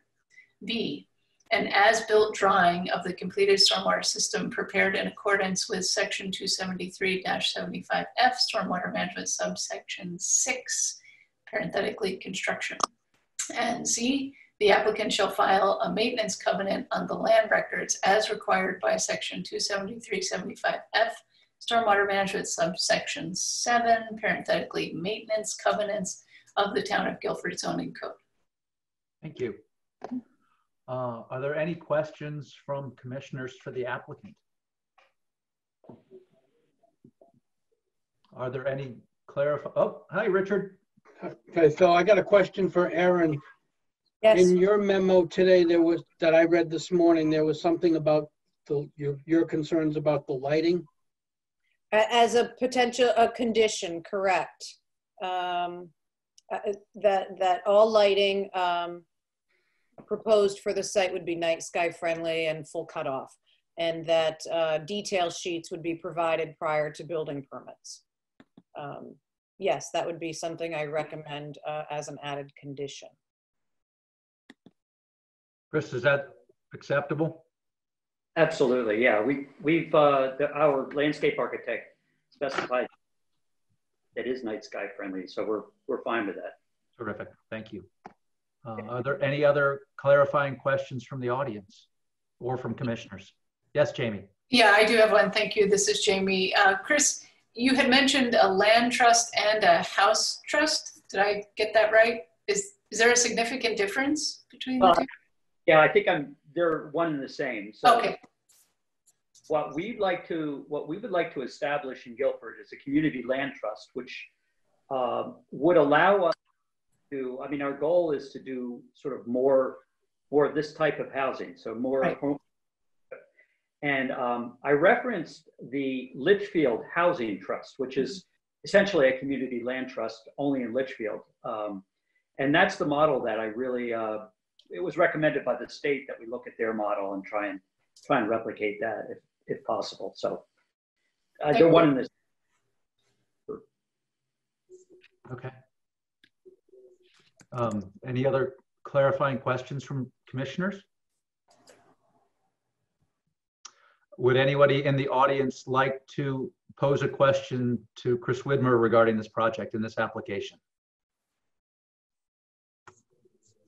B, an as-built drawing of the completed stormwater system prepared in accordance with section 273-75F stormwater management subsection 6, parenthetically construction. And C, the applicant shall file a maintenance covenant on the land records as required by section 273-75F stormwater management subsection 7, parenthetically maintenance covenants of the town of Guilford zoning code. Thank you. Are there any questions from commissioners for the applicant? Are there any oh, hi, Richard. Okay, so I got a question for Aaron. Yes. In your memo today, that I read this morning, there was something about your concerns about the lighting. As a potential condition, correct. That all lighting proposed for the site would be night sky friendly and full cutoff, and that detail sheets would be provided prior to building permits. Yes, that would be something I recommend as an added condition. Chris, is that acceptable? Absolutely, yeah. Our landscape architect specified that is night sky friendly, so we're fine with that. Terrific, thank you. Are there any other clarifying questions from the audience or from commissioners? Yes, Jamie. Yeah, I do have one. Thank you. This is Jamie. Chris, you had mentioned a land trust and a house trust. Did I get that right? Is there a significant difference between the two? Yeah, I think they're one and the same. So okay. What we would like to establish in Guilford is a community land trust, which would allow us to, I mean, our goal is to do sort of more of this type of housing, so more right. home. And I referenced the Litchfield Housing Trust, which is essentially a community land trust only in Litchfield. And that's the model that I really, it was recommended by the state that we look at their model and try and replicate that if possible. So they're one in this. Okay. Any other clarifying questions from commissioners? Would anybody in the audience like to pose a question to Chris Widmer regarding this project and this application?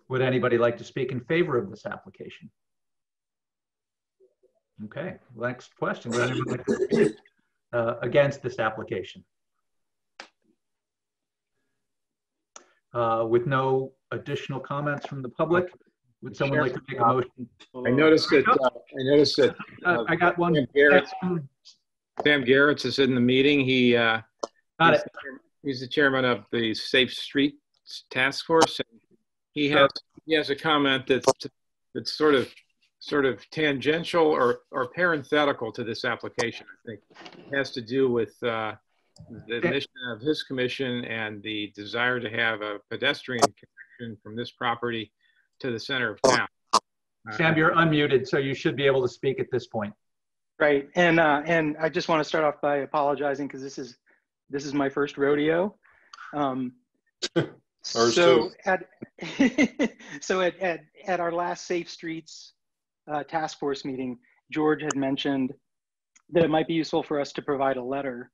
Would anybody like to speak in favor of this application? Okay, next question. Would anyone like to speak against this application? With no additional comments from the public, would someone like to make a motion? I noticed that. I got one. Sam Garrett's is in the meeting. Got it. He's the chairman of the Safe Streets Task Force. And he has a comment that's sort of tangential or parenthetical to this application. I think it has to do with the mission of his commission and the desire to have a pedestrian connection from this property to the center of town. Sam, you're unmuted, so you should be able to speak at this point. Right, and I just want to start off by apologizing because this is my first rodeo. So at our last Safe Streets Task Force meeting, George had mentioned that it might be useful for us to provide a letter.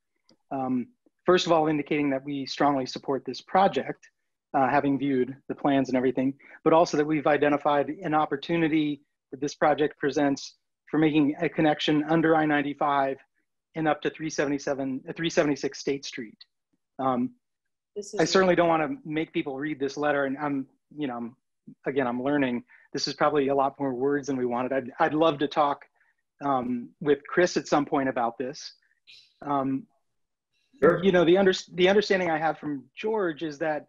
First of all, indicating that we strongly support this project, having viewed the plans and everything, but also that we've identified an opportunity that this project presents for making a connection under I-95 and up to 376 State Street. I certainly don't want to make people read this letter, and I'm learning. This is probably a lot more words than we wanted. I'd love to talk with Chris at some point about this. Sure. You know, the understanding I have from George is that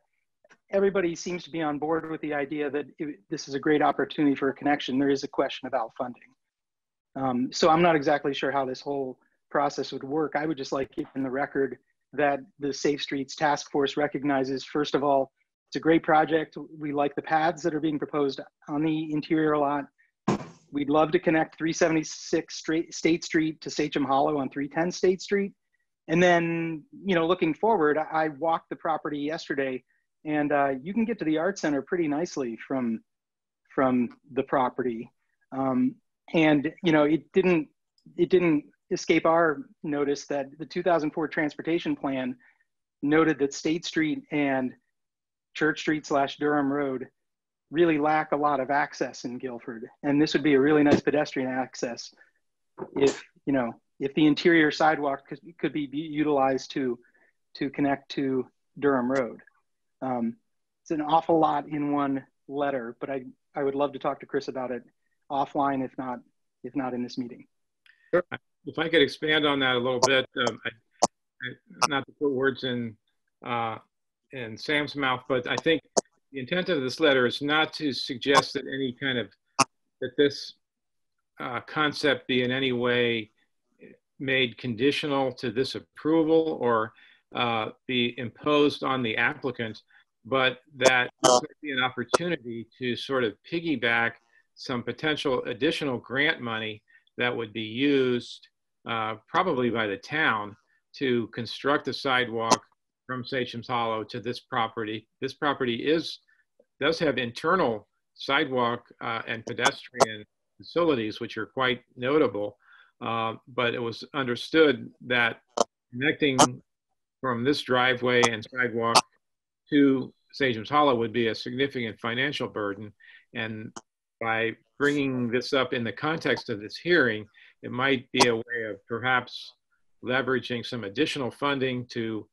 everybody seems to be on board with the idea that this is a great opportunity for a connection. There is a question about funding. So I'm not exactly sure how this whole process would work. I would just like it in the record that the Safe Streets Task Force recognizes, first of all, it's a great project. We like the paths that are being proposed on the interior lot. We'd love to connect 376 State Street to Sachem Hollow on 310 State Street. And then, looking forward, I walked the property yesterday, and you can get to the Art Center pretty nicely from the property. And it didn't escape our notice that the 2004 transportation plan noted that State Street and Church Street / Durham Road really lack a lot of access in Guilford. And this would be a really nice pedestrian access if the interior sidewalk could be utilized to connect to Durham Road. It's an awful lot in one letter, but I would love to talk to Chris about it offline, if not in this meeting. Sure. If I could expand on that a little bit, not to put words in Sam's mouth, but I think the intent of this letter is not to suggest that this concept be in any way made conditional to this approval or be imposed on the applicant, but that there could be an opportunity to sort of piggyback some potential additional grant money that would be used probably by the town to construct a sidewalk from Sachem's Hollow to this property. This property does have internal sidewalk and pedestrian facilities, which are quite notable. But it was understood that connecting from this driveway and sidewalk to Sachem's Hollow would be a significant financial burden. And by bringing this up in the context of this hearing, it might be a way of perhaps leveraging some additional funding to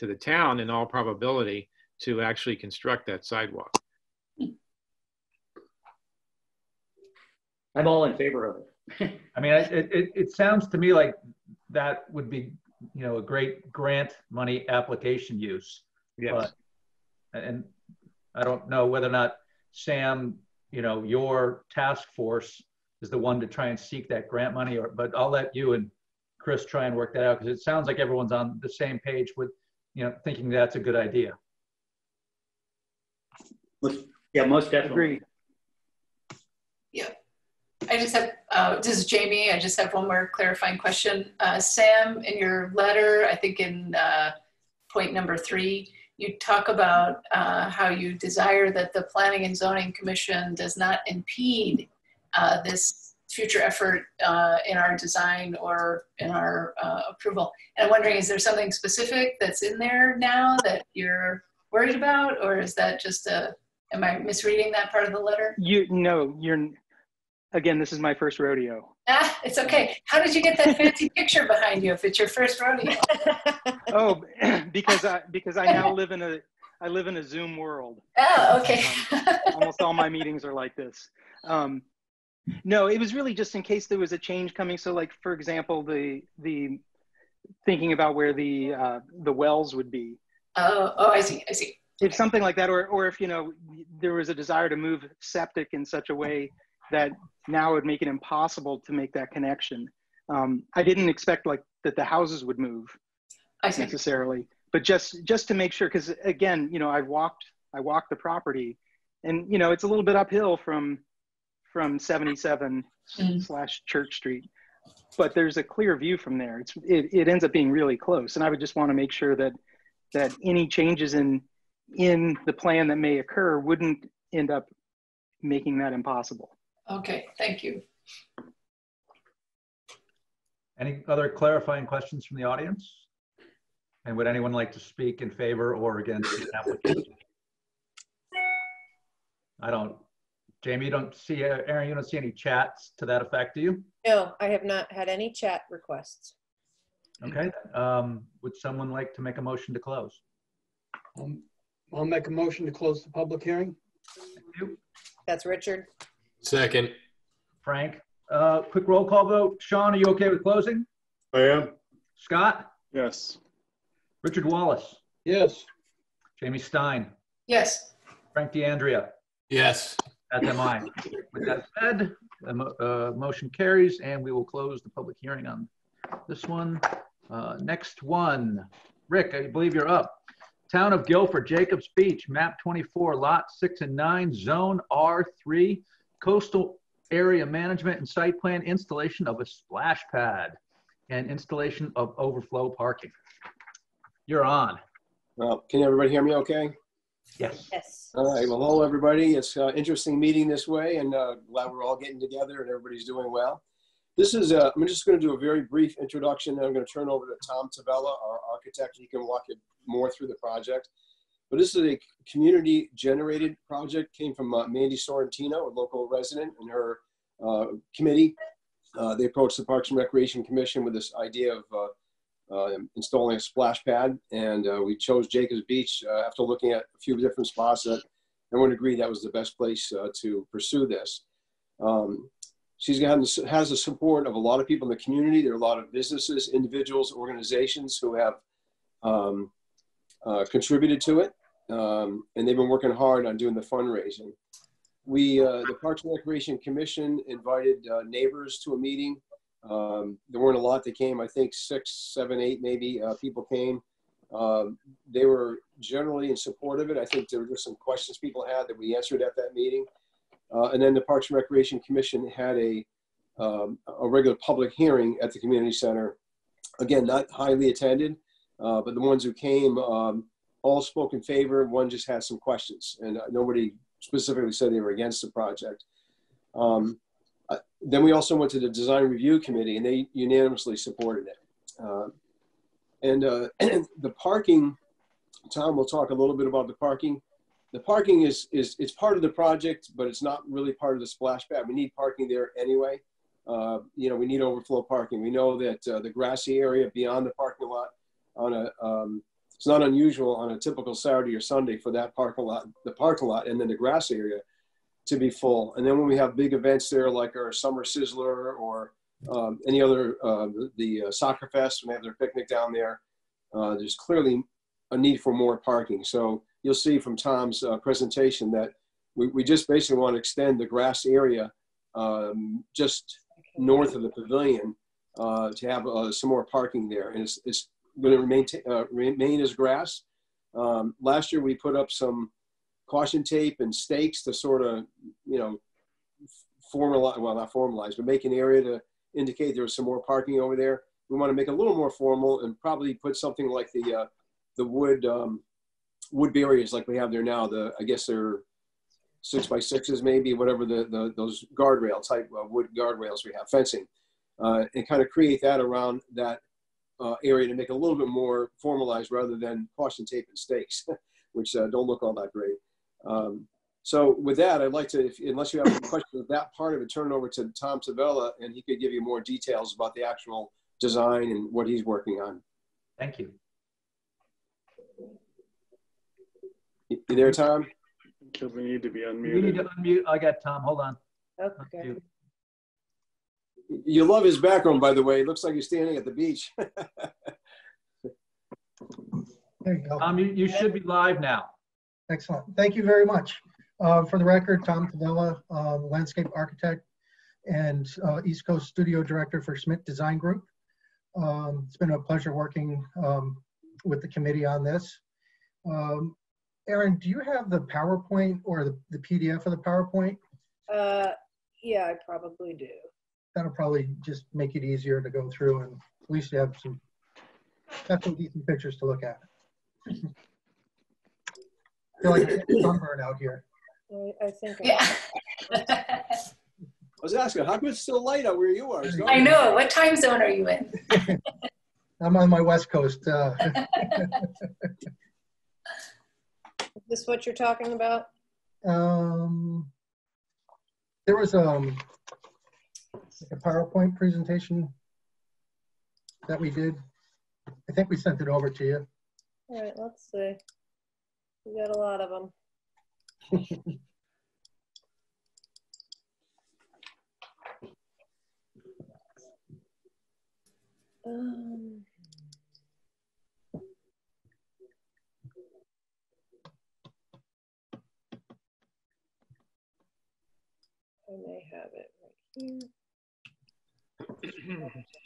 the town, in all probability, to actually construct that sidewalk. I'm all in favor of it. I mean, it sounds to me like that would be, a great grant money application use. Yes. And I don't know whether or not Sam, your task force is the one to try and seek that grant money, but I'll let you and Chris try and work that out, because it sounds like everyone's on the same page with, thinking that's a good idea. Yeah, most definitely. Agreed. Yeah. I just have, this is Jamie. I just have one more clarifying question. Sam, in your letter, I think in point number 3, you talk about how you desire that the Planning and Zoning Commission does not impede this future effort in our design or in our approval. And I'm wondering, is there something specific that's in there now that you're worried about, or is that just am I misreading that part of the letter? Again, this is my first rodeo. It's okay. How did you get that fancy picture behind you if it's your first rodeo? Oh, because I now live in a Zoom world. Oh, okay. Almost all my meetings are like this. No, it was really just in case there was a change coming. So, like, for example, the thinking about where the wells would be. Oh, I see. If something like that, or if there was a desire to move septic in such a way that now would make it impossible to make that connection. I didn't expect that the houses would move necessarily, but just to make sure, because again, I walked the property, and it's a little bit uphill from 77 / Church Street, but there's a clear view from there. It ends up being really close, and I would just want to make sure that any changes in the plan that may occur wouldn't end up making that impossible. Okay, thank you. Any other clarifying questions from the audience? And would anyone like to speak in favor or against the application? I don't. Jamie, you don't see, Aaron, you don't see any chats to that effect, do you? No, I have not had any chat requests. Okay. Would someone like to make a motion to close? I'll make a motion to close the public hearing. Thank you. That's Richard. Second. Frank. Quick roll call vote. Sean, are you okay with closing? I am. Scott? Yes. Richard Wallace? Yes. Jamie Stein? Yes. Frank DeAndrea. Yes. As am I. With that said, the motion carries, and we will close the public hearing on this one. Next one, Rick, I believe you're up. Town of Guilford, Jacobs Beach, map 24, lot 6 and 9, zone R3, coastal area management and site plan, installation of a splash pad and installation of overflow parking. You're on. Well, can everybody hear me okay? Yes. Yes. All right. Well, hello, everybody. It's an interesting meeting this way, and glad we're all getting together and everybody's doing well. This is, I'm just going to do a very brief introduction, and I'm going to turn over to Tom Tavella, our architect. He can walk you more through the project. But this is a community-generated project. Came from Mandy Sorrentino, a local resident, and her committee. They approached the Parks and Recreation Commission with this idea of installing a splash pad, and we chose Jacobs Beach after looking at a few different spots that everyone agreed that was the best place to pursue this. Has the support of a lot of people in the community. There are a lot of businesses, individuals, organizations who have contributed to it, and they've been working hard on doing the fundraising. The Parks and Recreation Commission invited neighbors to a meeting. There weren't a lot that came. I think 6, 7, 8 maybe people came. They were generally in support of it. I think there were just some questions people had that we answered at that meeting. And then the Parks and Recreation Commission had a regular public hearing at the community center. Again, not highly attended, but the ones who came all spoke in favor. One just had some questions, and nobody specifically said they were against the project. Then we also went to the Design Review Committee, and they unanimously supported it. The parking, Tom will talk a little bit about the parking. The parking it's part of the project, but it's not really part of the splash pad. We need parking there anyway. You know, we need overflow parking. We know that the grassy area beyond the parking lot it's not unusual on a typical Saturday or Sunday for that the parking lot, and then the grass area to be full. And then when we have big events there, like our Summer Sizzler or any other, the Soccer Fest, when they have their picnic down there, there's clearly a need for more parking. So you'll see from Tom's presentation that we just basically want to extend the grass area just north of the pavilion to have some more parking there. And it's going to remain as grass. Last year we put up some caution tape and stakes to sort of, you know, formalize, well, not formalize, but make an area to indicate there was some more parking over there. We want to make it a little more formal and probably put something like the wood barriers like we have there now. I guess they're 6x6s maybe, whatever those guardrail type wood guardrails we have, fencing, and kind of create that around that area to make it a little bit more formalized rather than caution tape and stakes, which don't look all that great. So with that, I'd like to, unless you have any questions of that part of it, turn it over to Tom Tavella, and he could give you more details about the actual design and what he's working on. Thank you. You there, Tom? We need to be unmuted. You need to unmute. I got Tom. Hold on. Okay. You love his background, by the way. It looks like he's standing at the beach. There you go. Tom, you should be live now. Excellent. Thank you very much. For the record, Tom Tavella, landscape architect and East Coast studio director for Schmidt Design Group. It's been a pleasure working with the committee on this. Aaron, do you have the PowerPoint or the PDF of the PowerPoint? Yeah, I probably do. That'll probably just make it easier to go through, and at least you have some decent pictures to look at. I feel like it's sunburn out here. I think. Yeah. I was asking, how come it's still light out where you are? I know. What time zone are you in? I'm on my West Coast. Is this what you're talking about? There was like a PowerPoint presentation that we did. I think we sent it over to you. All right, let's see. We got a lot of them. may have it right here.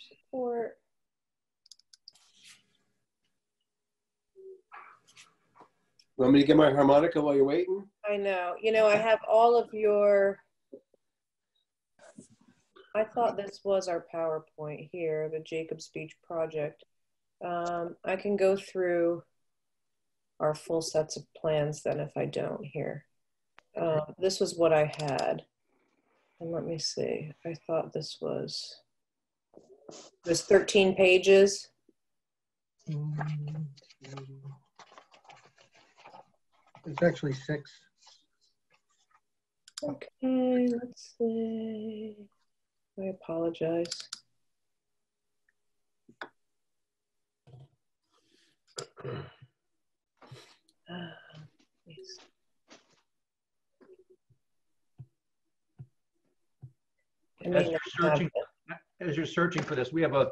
Support. Want me to get my harmonica while you're waiting? I know. You know, I have all of your, I thought this was our PowerPoint here, the Jacob's Beach project. I can go through our full sets of plans then if I don't here. This was what I had. And let me see, I thought this was, it was 13 pages. It's actually 6. Okay, let's see. I apologize. As you're searching for this, we have a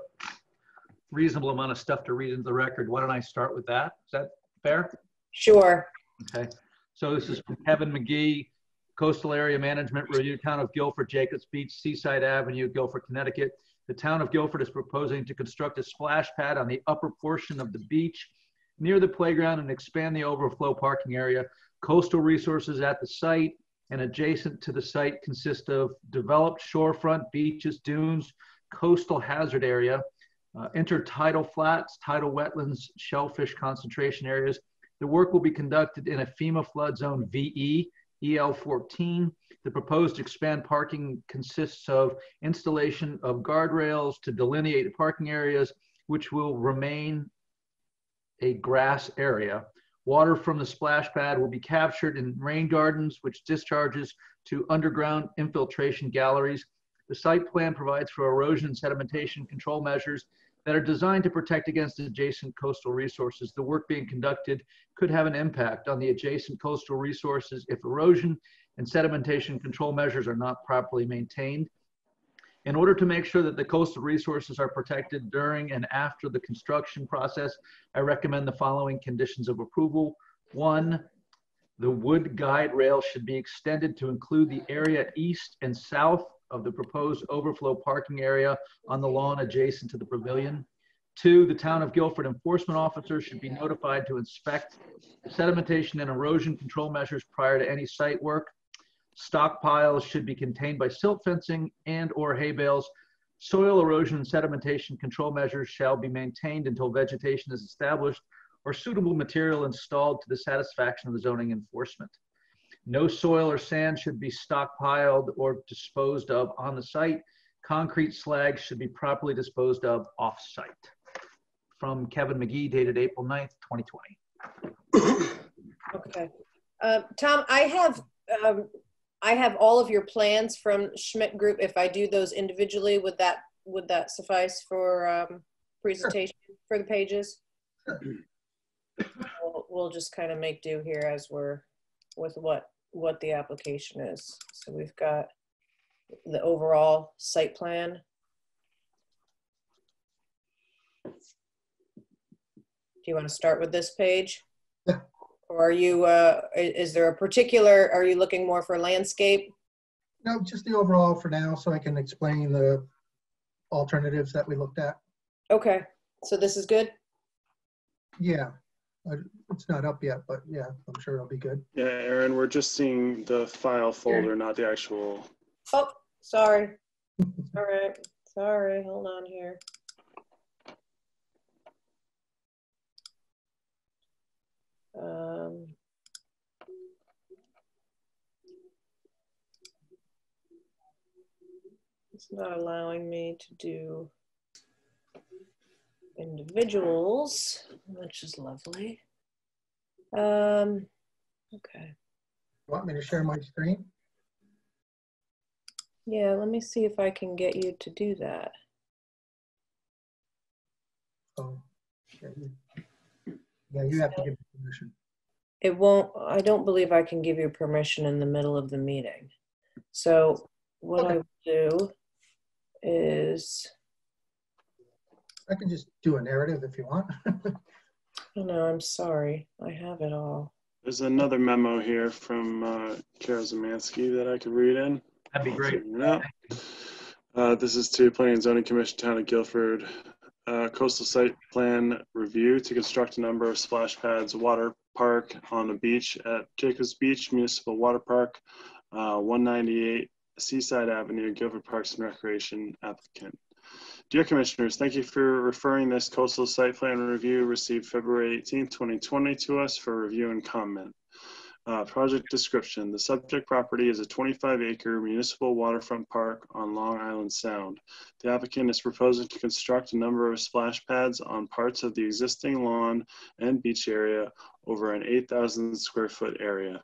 reasonable amount of stuff to read into the record. Why don't I start with that? Is that fair? Sure. Okay. So this is from Kevin McGee, Coastal Area Management Review, Town of Guilford, Jacobs Beach, Seaside Avenue, Guilford, Connecticut. The Town of Guilford is proposing to construct a splash pad on the upper portion of the beach near the playground and expand the overflow parking area. Coastal resources at the site and adjacent to the site consist of developed shorefront, beaches, dunes, coastal hazard area, intertidal flats, tidal wetlands, shellfish concentration areas. The work will be conducted in a FEMA flood zone VE, EL14. The proposed expand parking consists of installation of guardrails to delineate parking areas, which will remain a grass area. Water from the splash pad will be captured in rain gardens, which discharges to underground infiltration galleries. The site plan provides for erosion and sedimentation control measures that are designed to protect against adjacent coastal resources. The work being conducted could have an impact on the adjacent coastal resources if erosion and sedimentation control measures are not properly maintained. In order to make sure that the coastal resources are protected during and after the construction process, I recommend the following conditions of approval. 1, the wood guide rail should be extended to include the area east and south of the proposed overflow parking area on the lawn adjacent to the pavilion. 2, the Town of Guilford enforcement officer should be notified to inspect sedimentation and erosion control measures prior to any site work. Stockpiles should be contained by silt fencing and or hay bales. Soil erosion and sedimentation control measures shall be maintained until vegetation is established or suitable material installed to the satisfaction of the zoning enforcement. No soil or sand should be stockpiled or disposed of on the site. Concrete slags should be properly disposed of off-site. From Kevin McGee, dated April 9th, 2020. Okay. Tom, I have all of your plans from Schmidt Group. If I do those individually, would that suffice for presentation for the pages? We'll just kind of make do here as we're with what the application is. So we've got the overall site plan. Do you want to start with this page? Or are you, is there a particular, are you looking more for landscape? No, just the overall for now, so I can explain the alternatives that we looked at. Okay, so this is good? Yeah, it's not up yet, but yeah, I'm sure it'll be good. Yeah, Aaron, we're just seeing the file folder, not the actual. Oh, sorry. All right, sorry, hold on here. It's not allowing me to do individuals, which is lovely. Okay. You want me to share my screen? Yeah, let me see if I can get you to do that. Oh, yeah, you have to give me permission. It won't, I don't believe I can give you permission in the middle of the meeting. So what I will do is, I can just do a narrative if you want. oh no, I'm sorry. I have it all. There's another memo here from Kara Zemansky that I could read in. That'd be great. This is to Planning and Zoning Commission, Town of Guilford. Coastal site plan review to construct a number of splash pads, water park on the beach at Jacobs Beach Municipal Water Park, 198 Seaside Avenue, Guilford Parks and Recreation applicant. Dear Commissioners, thank you for referring this coastal site plan review received February 18th, 2020 to us for review and comment. Project description. The subject property is a 25-acre municipal waterfront park on Long Island Sound. The applicant is proposing to construct a number of splash pads on parts of the existing lawn and beach area over an 8,000 square foot area.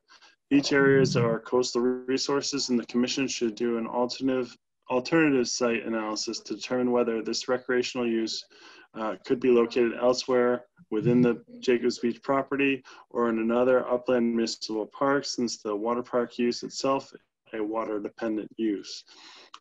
Beach areas are coastal resources, and the Commission should do an alternative site analysis to determine whether this recreational use could be located elsewhere within the Jacobs Beach property or in another upland municipal park, since the water park use itself a water dependent use,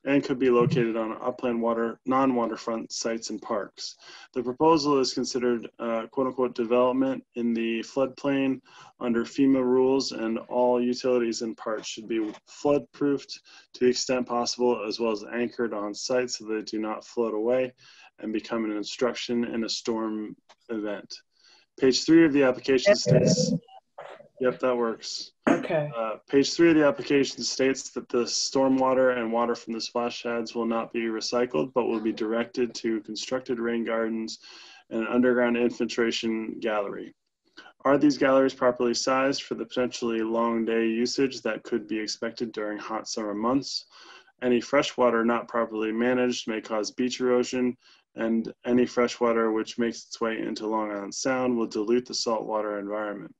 and could be located on upland non-waterfront sites and parks. The proposal is considered quote unquote development in the floodplain under FEMA rules, and all utilities and parts should be flood proofed to the extent possible, as well as anchored on site so they do not float away and become an obstruction in a storm event. Page 3 of the application states, yep, that works. Okay. Page 3 of the application states that the stormwater and water from the splash pads will not be recycled, but will be directed to constructed rain gardens and an underground infiltration gallery. Are these galleries properly sized for the potentially long day usage that could be expected during hot summer months? Any fresh water not properly managed may cause beach erosion, and any fresh water which makes its way into Long Island Sound will dilute the saltwater environment,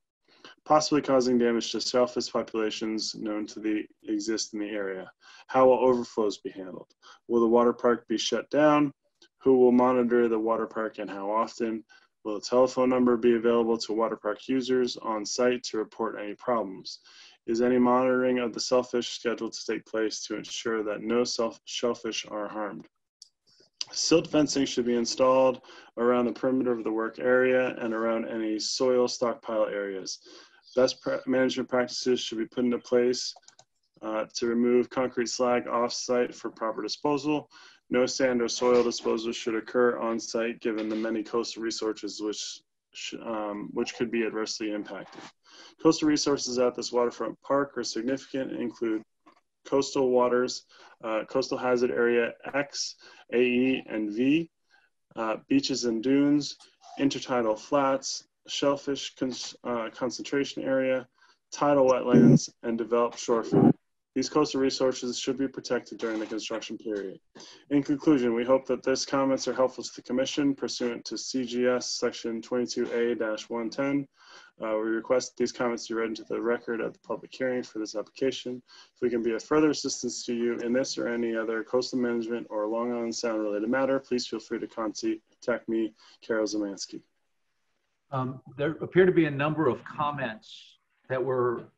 possibly causing damage to shellfish populations known to exist in the area. How will overflows be handled? Will the water park be shut down? Who will monitor the water park and how often? Will a telephone number be available to water park users on site to report any problems? Is any monitoring of the shellfish scheduled to take place to ensure that no shellfish are harmed? Silt fencing should be installed around the perimeter of the work area and around any soil stockpile areas. Best management practices should be put into place to remove concrete slag off-site for proper disposal. No sand or soil disposal should occur on-site given the many coastal resources which could be adversely impacted. Coastal resources at this waterfront park are significant and include coastal waters, coastal hazard area X, AE, and V, beaches and dunes, intertidal flats, shellfish concentration area, tidal wetlands, and developed shorefront. These coastal resources should be protected during the construction period. In conclusion, we hope that these comments are helpful to the Commission pursuant to CGS Section 22A-110. We request these comments be read into the record at the public hearing for this application. If we can be of further assistance to you in this or any other coastal management or Long Island Sound related matter, please feel free to contact me, Carol Zemansky. There appear to be a number of comments that were,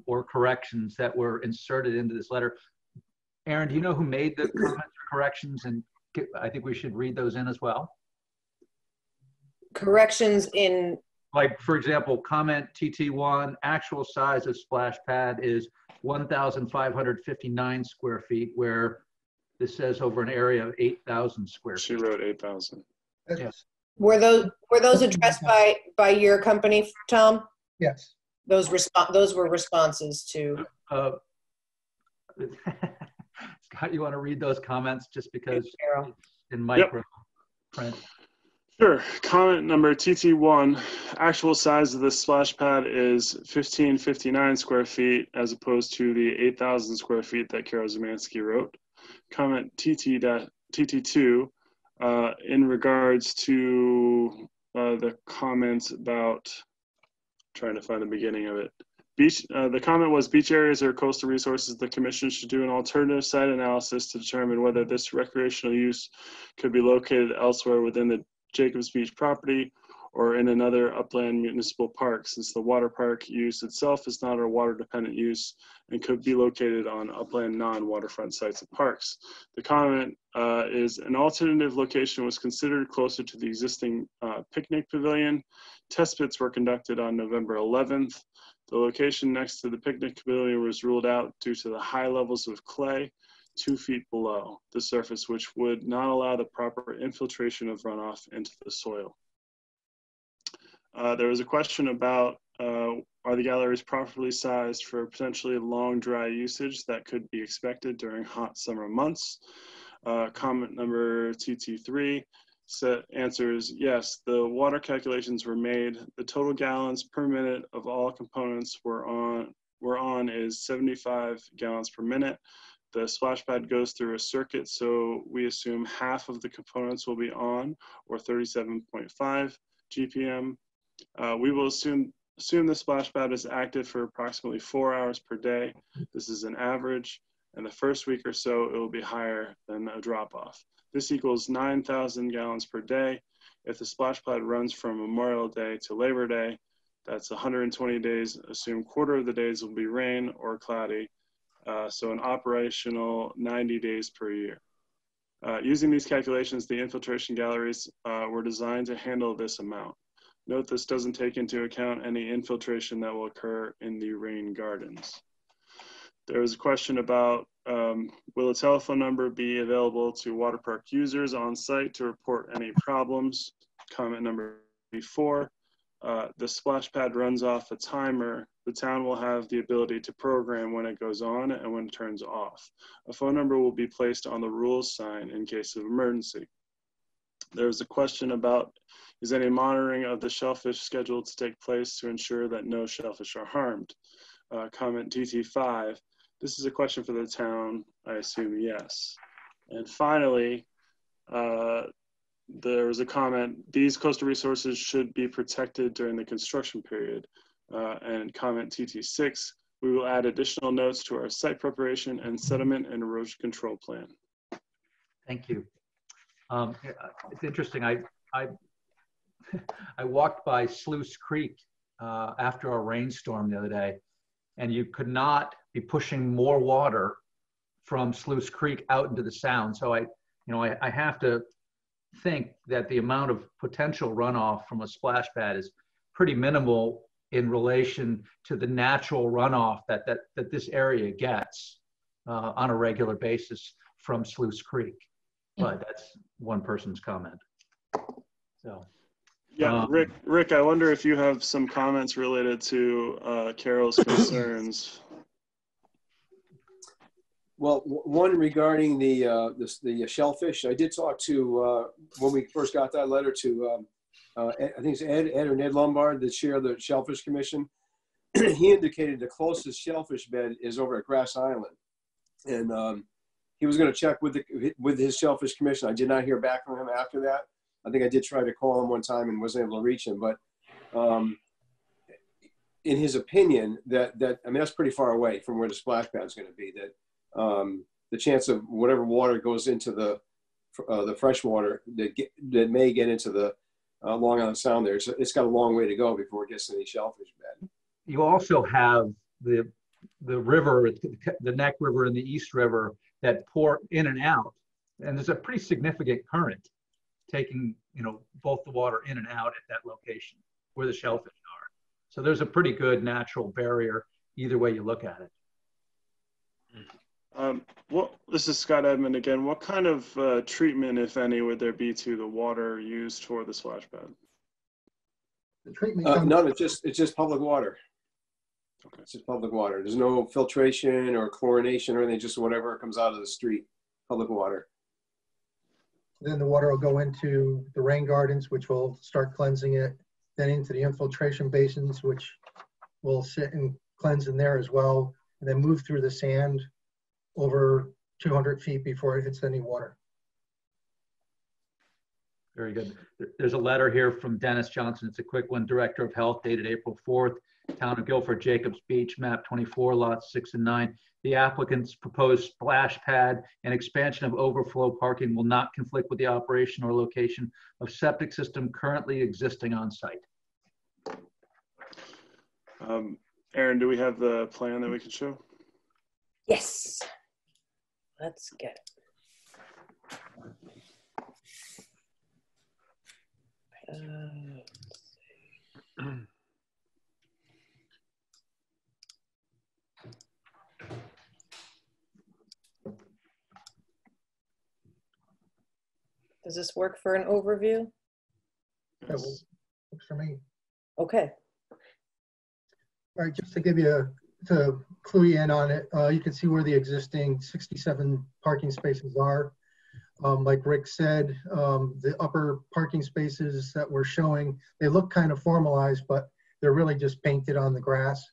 or corrections that were inserted into this letter. Aaron, do you know who made the comments or corrections? And I think we should read those in as well. Corrections in? Like, for example, comment TT1, actual size of splash pad is 1,559 square feet, where this says over an area of 8,000 square feet. She wrote 8,000. Yes. Were those addressed by your company, Tom? Yes. Those were responses to. Scott, you want to read those comments just because it's in micro print? Sure. Comment number TT1, actual size of the splash pad is 1,559 square feet as opposed to the 8,000 square feet that Carol Zemansky wrote. Comment TT2, in regards to the comments about, trying to find the beginning of it. The comment was, beach areas are coastal resources. The Commission should do an alternative site analysis to determine whether this recreational use could be located elsewhere within the Jacobs Beach property or in another upland municipal park, since the water park use itself is not a water dependent use and could be located on upland non-waterfront sites of parks. The comment is an alternative location was considered closer to the existing picnic pavilion. Test pits were conducted on November 11th. The location next to the picnic pavilion was ruled out due to the high levels of clay 2 feet below the surface, which would not allow the proper infiltration of runoff into the soil. There was a question about are the galleries properly sized for potentially long dry usage that could be expected during hot summer months? Comment number TT3 answers yes, the water calculations were made. The total gallons per minute of all components we're on is 75 gallons per minute. The splash pad goes through a circuit, so we assume half of the components will be on, or 37.5 GPM. We will assume the splash pad is active for approximately 4 hours per day. This is an average, and the first week or so, it will be higher than a drop-off. This equals 9,000 gallons per day. If the splash pad runs from Memorial Day to Labor Day, that's 120 days. Assume quarter of the days will be rain or cloudy. So an operational 90 days per year. Using these calculations, the infiltration galleries were designed to handle this amount. Note this doesn't take into account any infiltration that will occur in the rain gardens. There was a question about will a telephone number be available to water park users on site to report any problems? Comment number 4. The splash pad runs off a timer. The town will have the ability to program when it goes on and when it turns off. A phone number will be placed on the rules sign in case of emergency. There was a question about is any monitoring of the shellfish scheduled to take place to ensure that no shellfish are harmed? Comment TT5. This is a question for the town. I assume yes. And finally, there was a comment, these coastal resources should be protected during the construction period. And comment TT6, we will add additional notes to our site preparation and sediment and erosion control plan. Thank you. It's interesting. I walked by Sluice Creek after a rainstorm the other day, and you could not be pushing more water from Sluice Creek out into the Sound. So I have to think that the amount of potential runoff from a splash pad is pretty minimal in relation to the natural runoff that this area gets on a regular basis from Sluice Creek. But that's one person's comment. So, yeah, Rick, I wonder if you have some comments related to Carol's concerns. Well, one regarding the shellfish. I did talk to when we first got that letter to I think it's Ed or Ned Lombard, the chair of the Shellfish Commission. He indicated the closest shellfish bed is over at Grass Island, and he was going to check with his Shellfish Commission. I did not hear back from him after that. I think I did try to call him one time and wasn't able to reach him, but in his opinion, I mean that's pretty far away from where the splash pad is going to be. That the chance of whatever water goes into the fresh water that may get into the Long Island Sound there, it's got a long way to go before it gets to the shellfish bed. You also have the river, the Neck River and the East River that pour in and out, and there's a pretty significant current taking both the water in and out at that location where the shellfish are. So there's a pretty good natural barrier either way you look at it. This is Scott Edmond again. What kind of treatment, if any, would there be to the water used for the splash pad? The treatment none. It's just public water. Okay. It's just public water. There's no filtration or chlorination or anything. Just whatever comes out of the street, public water. Then the water will go into the rain gardens, which will start cleansing it. Then into the infiltration basins, which will sit and cleanse in there as well. And then move through the sand over 200 feet before it hits any water. Very good. There's a letter here from Dennis Johnson. It's a quick one. Director of Health, dated April 4th. Town of Guilford, Jacobs Beach, map 24, lots 6 and 9. The applicant's proposed splash pad and expansion of overflow parking will not conflict with the operation or location of septic system currently existing on site. Aaron, do we have the plan that we can show? Yes. Let's get it. Does this work for an overview? That works for me. Okay. All right, just to give you to clue you in on it, you can see where the existing 67 parking spaces are. Like Rick said, the upper parking spaces that we're showing, they look kind of formalized, but they're really just painted on the grass.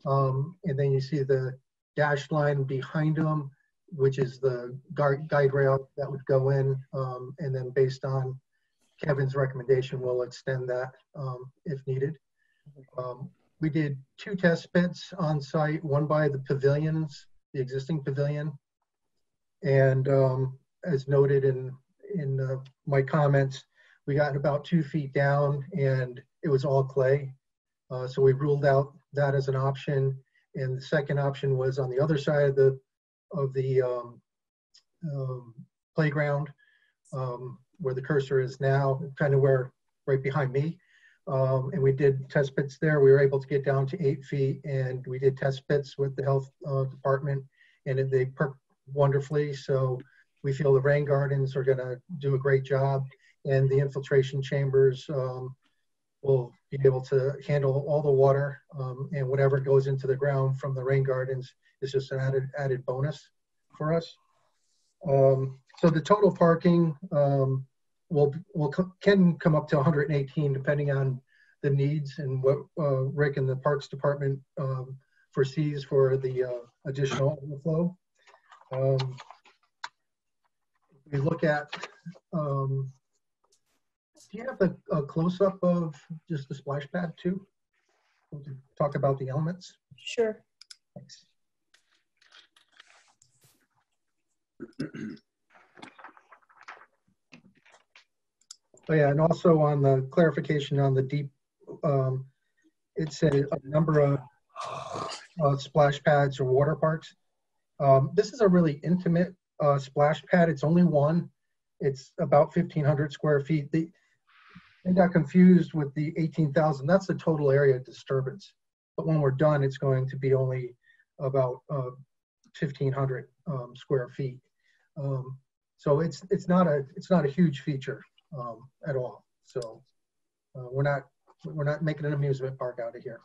And then you see the dashed line behind them, which is the guide rail that would go in. And then based on Kevin's recommendation, we'll extend that if needed. We did 2 test pits on site, one by the pavilions, the existing pavilion. And as noted in my comments, we got about 2 feet down and it was all clay. So we ruled out that as an option. And the second option was on the other side of the playground, where the cursor is now, kind of where right behind me. And we did test pits there. We were able to get down to 8 feet, and we did test pits with the health department, and they perked wonderfully. So we feel the rain gardens are going to do a great job, and the infiltration chambers will be able to handle all the water, and whatever goes into the ground from the rain gardens is just an added bonus for us. So the total parking can come up to 118 depending on the needs and what Rick and the Parks Department foresees for the additional overflow. We look at, do you have a close-up of just the splash pad too? To talk about the elements? Sure. Thanks. Oh yeah, and also on the clarification on the deep, it said a number of splash pads or water parks. This is a really intimate splash pad. It's only one. It's about 1,500 square feet. They got confused with the 18,000. That's the total area disturbance. But when we're done, it's going to be only about 1,500 square feet. So it's not a huge feature at all. So we're not making an amusement park out of here.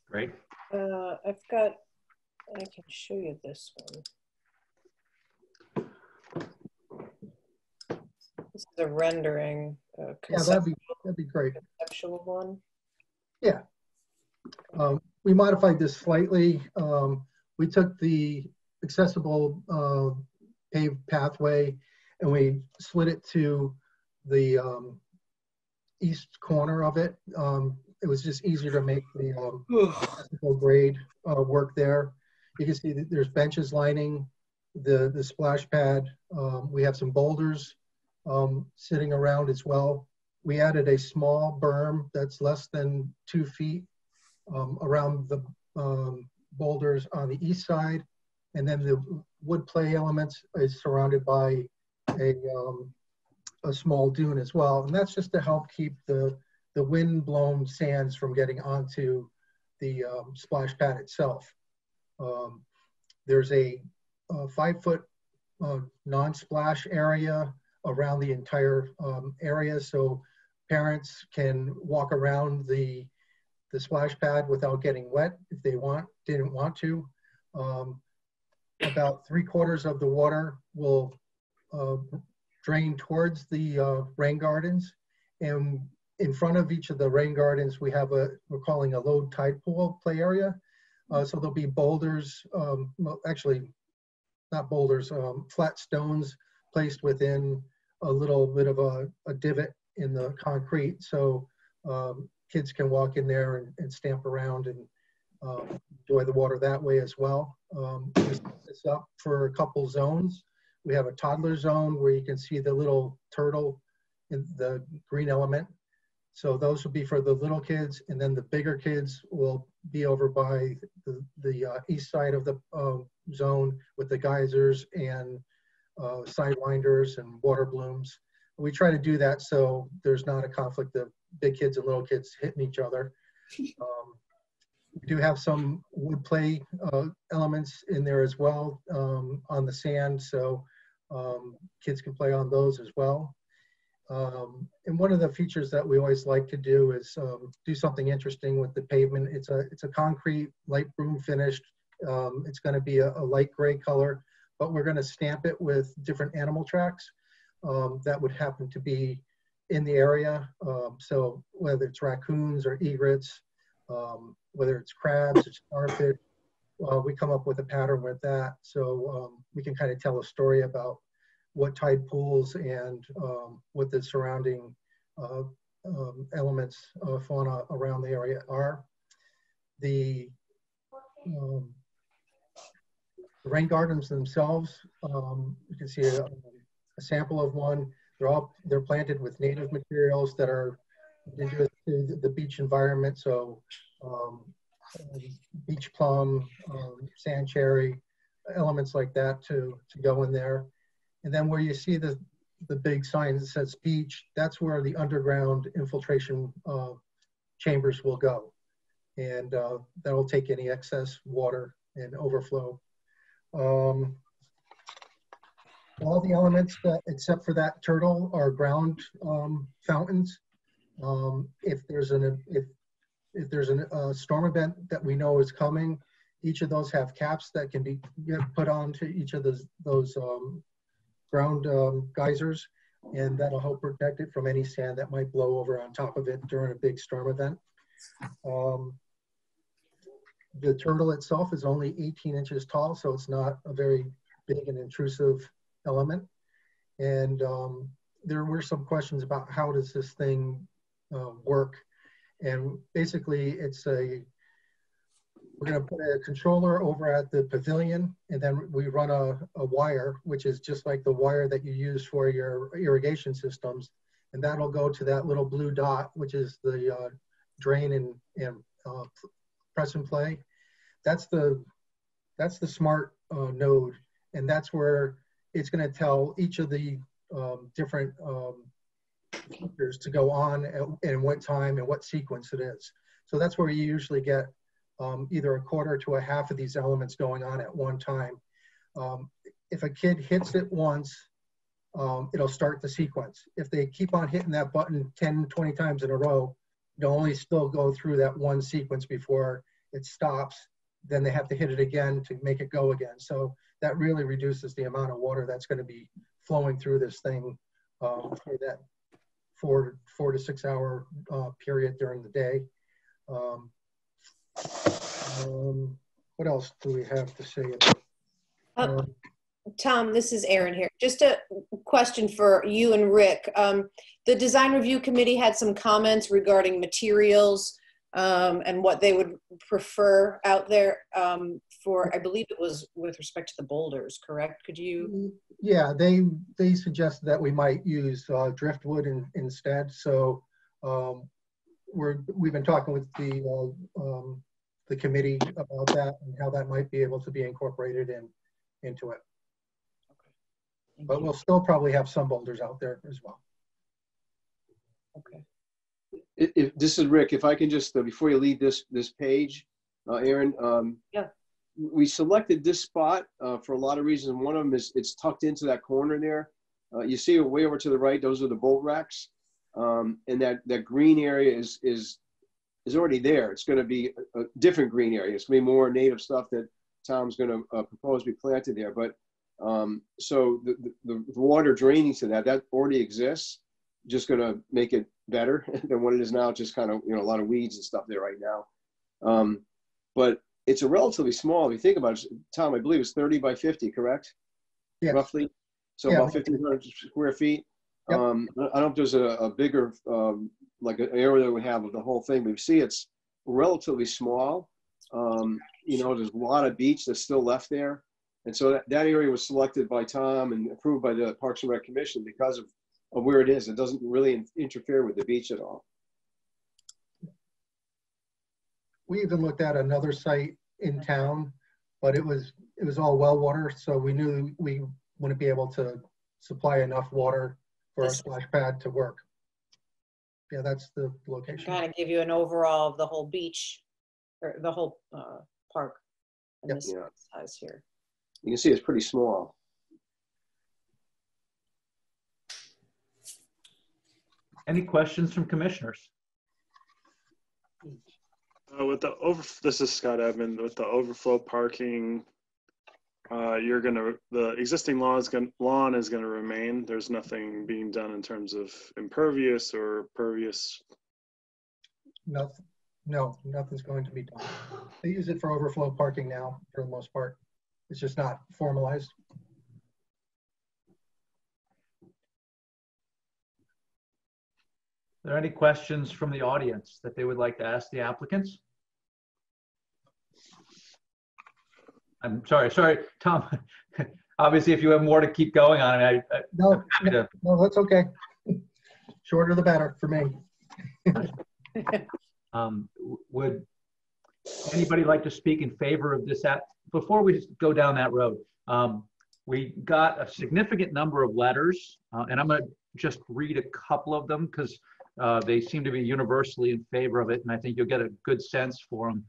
Great. I can show you this one. This is a rendering. Yeah, that'd be great. Conceptual one. Yeah. We modified this slightly. We took the accessible paved pathway and we slid it to the east corner of it. It was just easier to make the accessible grade work there. You can see that there's benches lining the splash pad. We have some boulders sitting around as well. We added a small berm that's less than 2 feet around the boulders on the east side. And then the wood play elements is surrounded by a small dune as well. And that's just to help keep the wind-blown sands from getting onto the splash pad itself. There's a 5-foot non-splash area around the entire area, so parents can walk around the splash pad without getting wet if they didn't want to. About 3/4 of the water will drain towards the rain gardens, and in front of each of the rain gardens we have we're calling a low tide pool play area. So there'll be boulders, well, actually not boulders, flat stones placed within a little bit of a divot in the concrete, so kids can walk in there and stamp around and enjoy the water that way as well. We set this up for a couple zones. We have a toddler zone where you can see the little turtle in the green element. So those will be for the little kids, and then the bigger kids will be over by the east side of the zone with the geysers and sidewinders and water blooms. We try to do that so there's not a conflict of big kids and little kids hitting each other. We do have some wood play elements in there as well on the sand, so kids can play on those as well. And one of the features that we always like to do is do something interesting with the pavement. It's a concrete light broom finished. It's going to be a light gray color, but we're going to stamp it with different animal tracks that would happen to be in the area. So whether it's raccoons or egrets, whether it's crabs or starfish, we come up with a pattern with that. So we can kind of tell a story about what tide pools and what the surrounding elements of fauna around the area are. The rain gardens themselves, you can see a sample of one. They're planted with native materials that are indigenous to the beach environment. So beach plum, sand cherry, elements like that to go in there. And then where you see the big sign that says beach, that's where the underground infiltration chambers will go. And that'll take any excess water and overflow. All the elements except for that turtle are ground fountains. If there's a storm event that we know is coming, each of those have caps that can be put onto each of those ground geysers, and that'll help protect it from any sand that might blow over on top of it during a big storm event. The turtle itself is only 18 inches tall, so it's not a very big and intrusive element. And there were some questions about how does this thing work. And basically we're going to put a controller over at the pavilion, and then we run a wire, which is just like the wire that you use for your irrigation systems. And that'll go to that little blue dot, which is the drain and press and play. That's the smart node. And that's where it's going to tell each of the different features to go on and what time and what sequence it is. So that's where you usually get either a quarter to a half of these elements going on at one time. If a kid hits it once, it'll start the sequence. If they keep on hitting that button 10, 20 times in a row, they'll only still go through that one sequence before it stops. Then they have to hit it again to make it go again. So that really reduces the amount of water that's going to be flowing through this thing for that 4 to 6 hour period during the day. What else do we have to say about Tom, this is Erin here. Just a question for you and Rick. The design review committee had some comments regarding materials and what they would prefer out there for, I believe it was with respect to the boulders, correct? Could you? Yeah, they suggested that we might use driftwood instead. So we've been talking with the committee about that and how that might be able to be incorporated into it. Okay. But we'll still probably have some boulders out there as well. Okay. This is Rick. If I can just, before you leave this page, Erin, yeah. We selected this spot for a lot of reasons. One of them is it's tucked into that corner there. You see it way over to the right. Those are the bolt racks, and that green area is already there. It's going to be a different green area. It's going to be more native stuff that Tom's going to propose be planted there. But so the water draining to that already exists. Just going to make it better than what it is now. Just kind of, a lot of weeds and stuff there right now. But it's a relatively small, if you think about it, Tom, I believe it's 30 by 50, correct? Yeah. Roughly. So yeah, about 1,500 square feet. Yep. I don't know if there's a bigger, like an area that we have of the whole thing. We see it's relatively small. You know, there's a lot of beach that's still left there. And so that area was selected by Tom and approved by the Parks and Rec Commission because of where it is. It doesn't really interfere with the beach at all. We even looked at another site in town, but it was all well water, so we knew we wouldn't be able to supply enough water for our splash pad to work. Yeah, that's the location. Kind of give you an overall of the whole beach, or the whole park. And this size here. You can see it's pretty small. Any questions from commissioners? This is Scott Edmond. With the overflow parking, the existing lawn is gonna remain. There's nothing being done in terms of impervious or pervious. Nothing. No, nothing's going to be done. They use it for overflow parking now, for the most part. It's just not formalized. Are there any questions from the audience that they would like to ask the applicants? I'm sorry, Tom. Obviously, if you have more to keep going on, no, that's okay. Shorter the better for me. Would anybody like to speak in favor of this app? Before we go down that road, we got a significant number of letters, and I'm going to just read a couple of them because they seem to be universally in favor of it, and I think you'll get a good sense for them.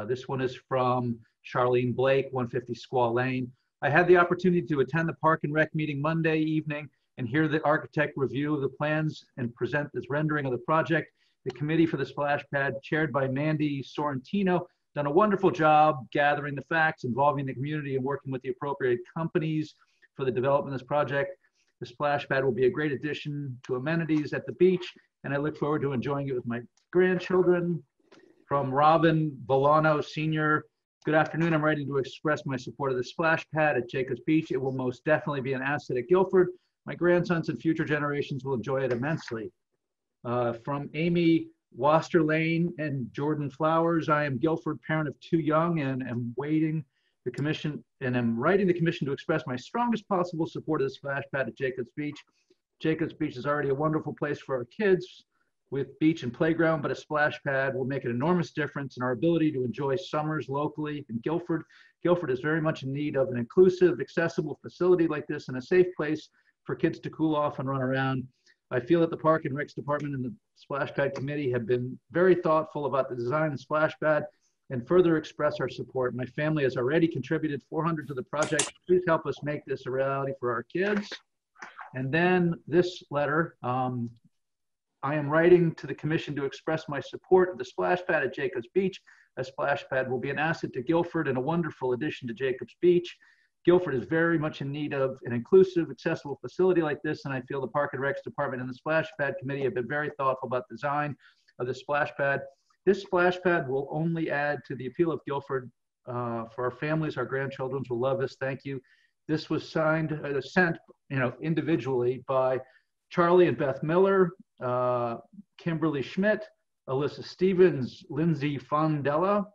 This one is from Charlene Blake, 150 Squaw Lane. I had the opportunity to attend the Park and Rec meeting Monday evening and hear the architect review the plans and present this rendering of the project. The committee for the splash pad, chaired by Mandy Sorrentino, done a wonderful job gathering the facts, involving the community, and working with the appropriate companies for the development of this project. The splash pad will be a great addition to amenities at the beach, and I look forward to enjoying it with my grandchildren. From Robin Volano Sr., good afternoon. I'm ready to express my support of the splash pad at Jacobs Beach. It will most definitely be an asset at Guilford. My grandsons and future generations will enjoy it immensely. From Amy Wasterlane and Jordan Flowers, I am Guilford, parent of 2 young, and am waiting the commission, and I'm writing the commission to express my strongest possible support of the splash pad at Jacobs Beach. Jacobs Beach is already a wonderful place for our kids with beach and playground, but a splash pad will make an enormous difference in our ability to enjoy summers locally in Guilford. Guilford is very much in need of an inclusive, accessible facility like this and a safe place for kids to cool off and run around. I feel that the Park and Recs Department and the Splash Pad Committee have been very thoughtful about the design of the splash pad and further express our support. My family has already contributed $400 to the project. Please help us make this a reality for our kids. And then this letter, I am writing to the commission to express my support of the splash pad at Jacobs Beach. A splash pad will be an asset to Guilford and a wonderful addition to Jacobs Beach. Guilford is very much in need of an inclusive, accessible facility like this, and I feel the Park and Recs Department and the Splash Pad Committee have been very thoughtful about the design of the splash pad. This splash pad will only add to the appeal of Guilford for our families. Our grandchildren will love this. Thank you. This was sent individually by Charlie and Beth Miller, Kimberly Schmidt, Alyssa Stevens, Lindsay Fondella,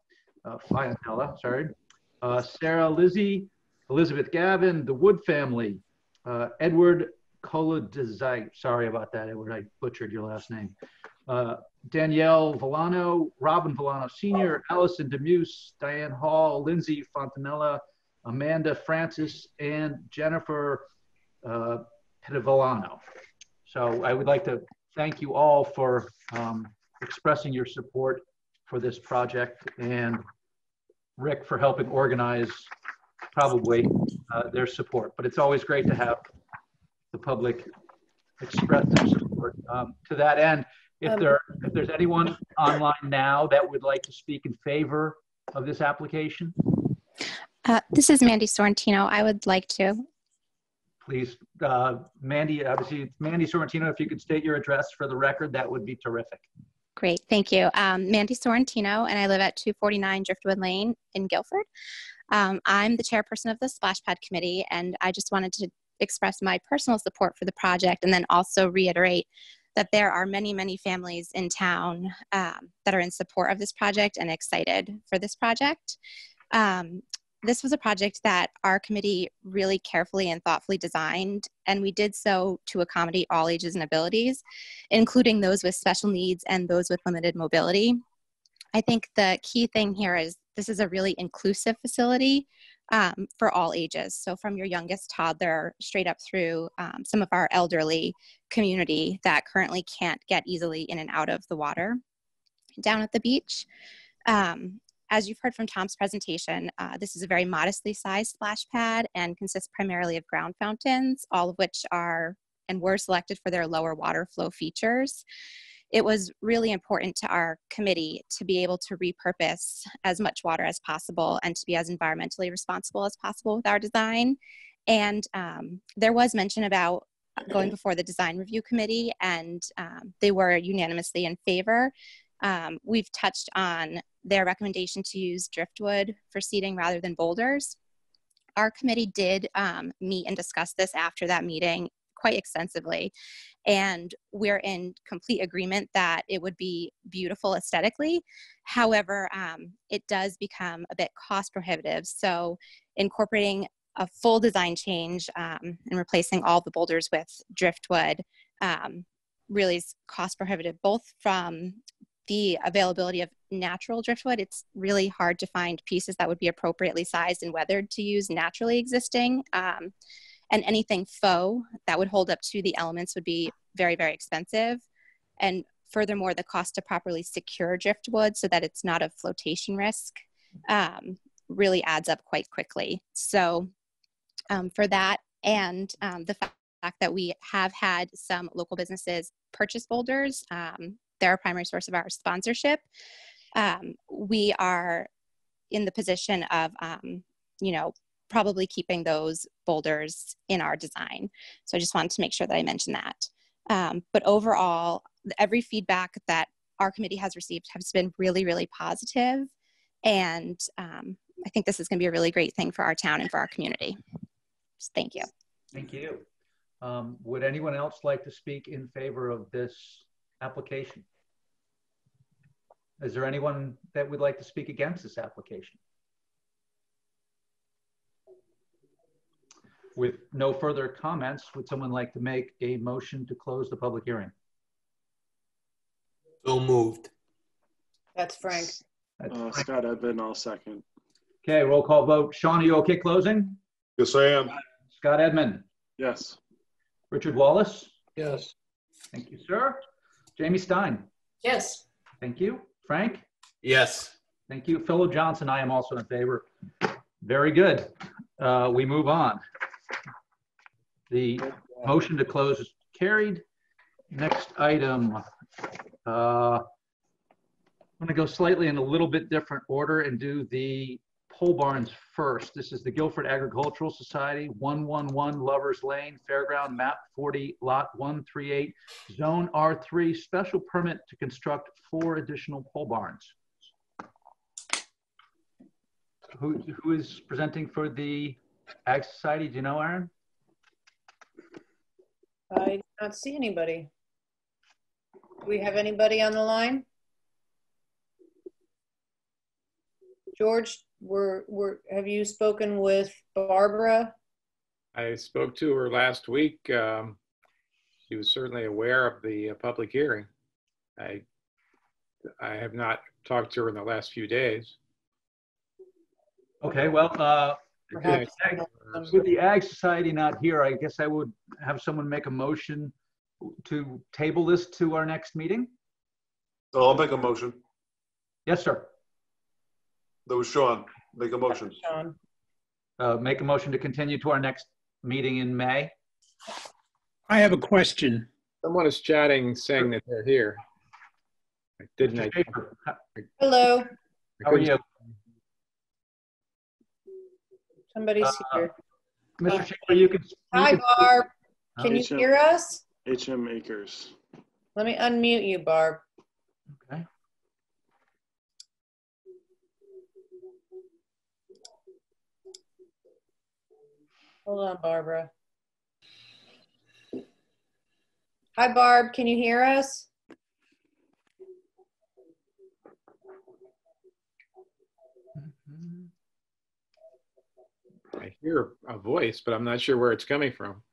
Sarah Lizzie, Elizabeth Gavin, the Wood family, Edward Colodizite, sorry about that, Edward, I butchered your last name. Danielle Volano, Robin Volano Sr., Allison Demuse, Diane Hall, Lindsay Fontanella, Amanda Francis, and Jennifer Petavolano. So I would like to thank you all for expressing your support for this project, and Rick for helping organize probably their support. But it's always great to have the public express their support. To that end, if there's anyone online now that would like to speak in favor of this application. This is Mandy Sorrentino. I would like to. Please, Mandy, obviously it's Mandy Sorrentino. If you could state your address for the record, that would be terrific. Great, thank you. Mandy Sorrentino, and I live at 249 Driftwood Lane in Guilford. I'm the chairperson of the Splashpad Committee, and I just wanted to express my personal support for the project and then also reiterate that there are many, many families in town that are in support of this project and excited for this project. This was a project that our committee really carefully and thoughtfully designed, and we did so to accommodate all ages and abilities, including those with special needs and those with limited mobility. I think the key thing here is this is a really inclusive facility for all ages. So from your youngest toddler straight up through some of our elderly community that currently can't get easily in and out of the water down at the beach. As you've heard from Tom's presentation, this is a very modestly sized splash pad and consists primarily of ground fountains, all of which are and were selected for their lower water flow features. It was really important to our committee to be able to repurpose as much water as possible and to be as environmentally responsible as possible with our design. And there was mention about going before the design review committee, and they were unanimously in favor. We've touched on their recommendation to use driftwood for seating rather than boulders. Our committee did meet and discuss this after that meeting quite extensively, and we're in complete agreement that it would be beautiful aesthetically. However, it does become a bit cost prohibitive. So incorporating a full design change and replacing all the boulders with driftwood really is cost prohibitive, both from the availability of natural driftwood. It's really hard to find pieces that would be appropriately sized and weathered to use naturally existing. And anything faux that would hold up to the elements would be very, very expensive. And furthermore, the cost to properly secure driftwood so that it's not a flotation risk really adds up quite quickly. So for that, and the fact that we have had some local businesses purchase boulders, they're a primary source of our sponsorship. We are in the position of, probably keeping those boulders in our design. So I just wanted to make sure that I mentioned that. But overall, every feedback that our committee has received has been really, really positive. And I think this is going to be a really great thing for our town and for our community. Just thank you. Thank you. Would anyone else like to speak in favor of this application? Is there anyone that would like to speak against this application? With no further comments, would someone like to make a motion to close the public hearing? So moved. That's Frank. Scott Edmund, I'll second. Okay, roll call vote. Sean, are you okay closing? Yes, I am. Scott Edmund? Yes. Richard Wallace? Yes. Thank you, sir. Jamie Stein? Yes. Thank you. Frank? Yes. Thank you. Philip Johnson, I am also in favor. Very good. We move on. The motion to close is carried. Next item. I'm going to go slightly in a little bit different order and do the pole barns first. This is the Guilford Agricultural Society, 111 Lovers Lane, Fairground, map 40, lot 138, zone R3, special permit to construct 4 additional pole barns. Who is presenting for the Ag Society? Do you know, Aaron? I do not see anybody. Do we have anybody on the line? George, have you spoken with Barbara? I spoke to her last week. She was certainly aware of the public hearing. I have not talked to her in the last few days. Okay, well, with the Ag Society not here, I guess I would have someone make a motion to table this to our next meeting. So I'll make a motion. Yes, sir. That was Sean. Make a motion. Sean. Make a motion to continue to our next meeting in May. I have a question. Someone is chatting saying that they're here. Didn't I? Hello. How are you? Somebody's here. Mr. Chair, you can. Hi, Barb. Can you hear us? HM Acres. Let me unmute you, Barb. Okay. Hold on, Barbara. Hi, Barb. Can you hear us? I hear a voice, but I'm not sure where it's coming from.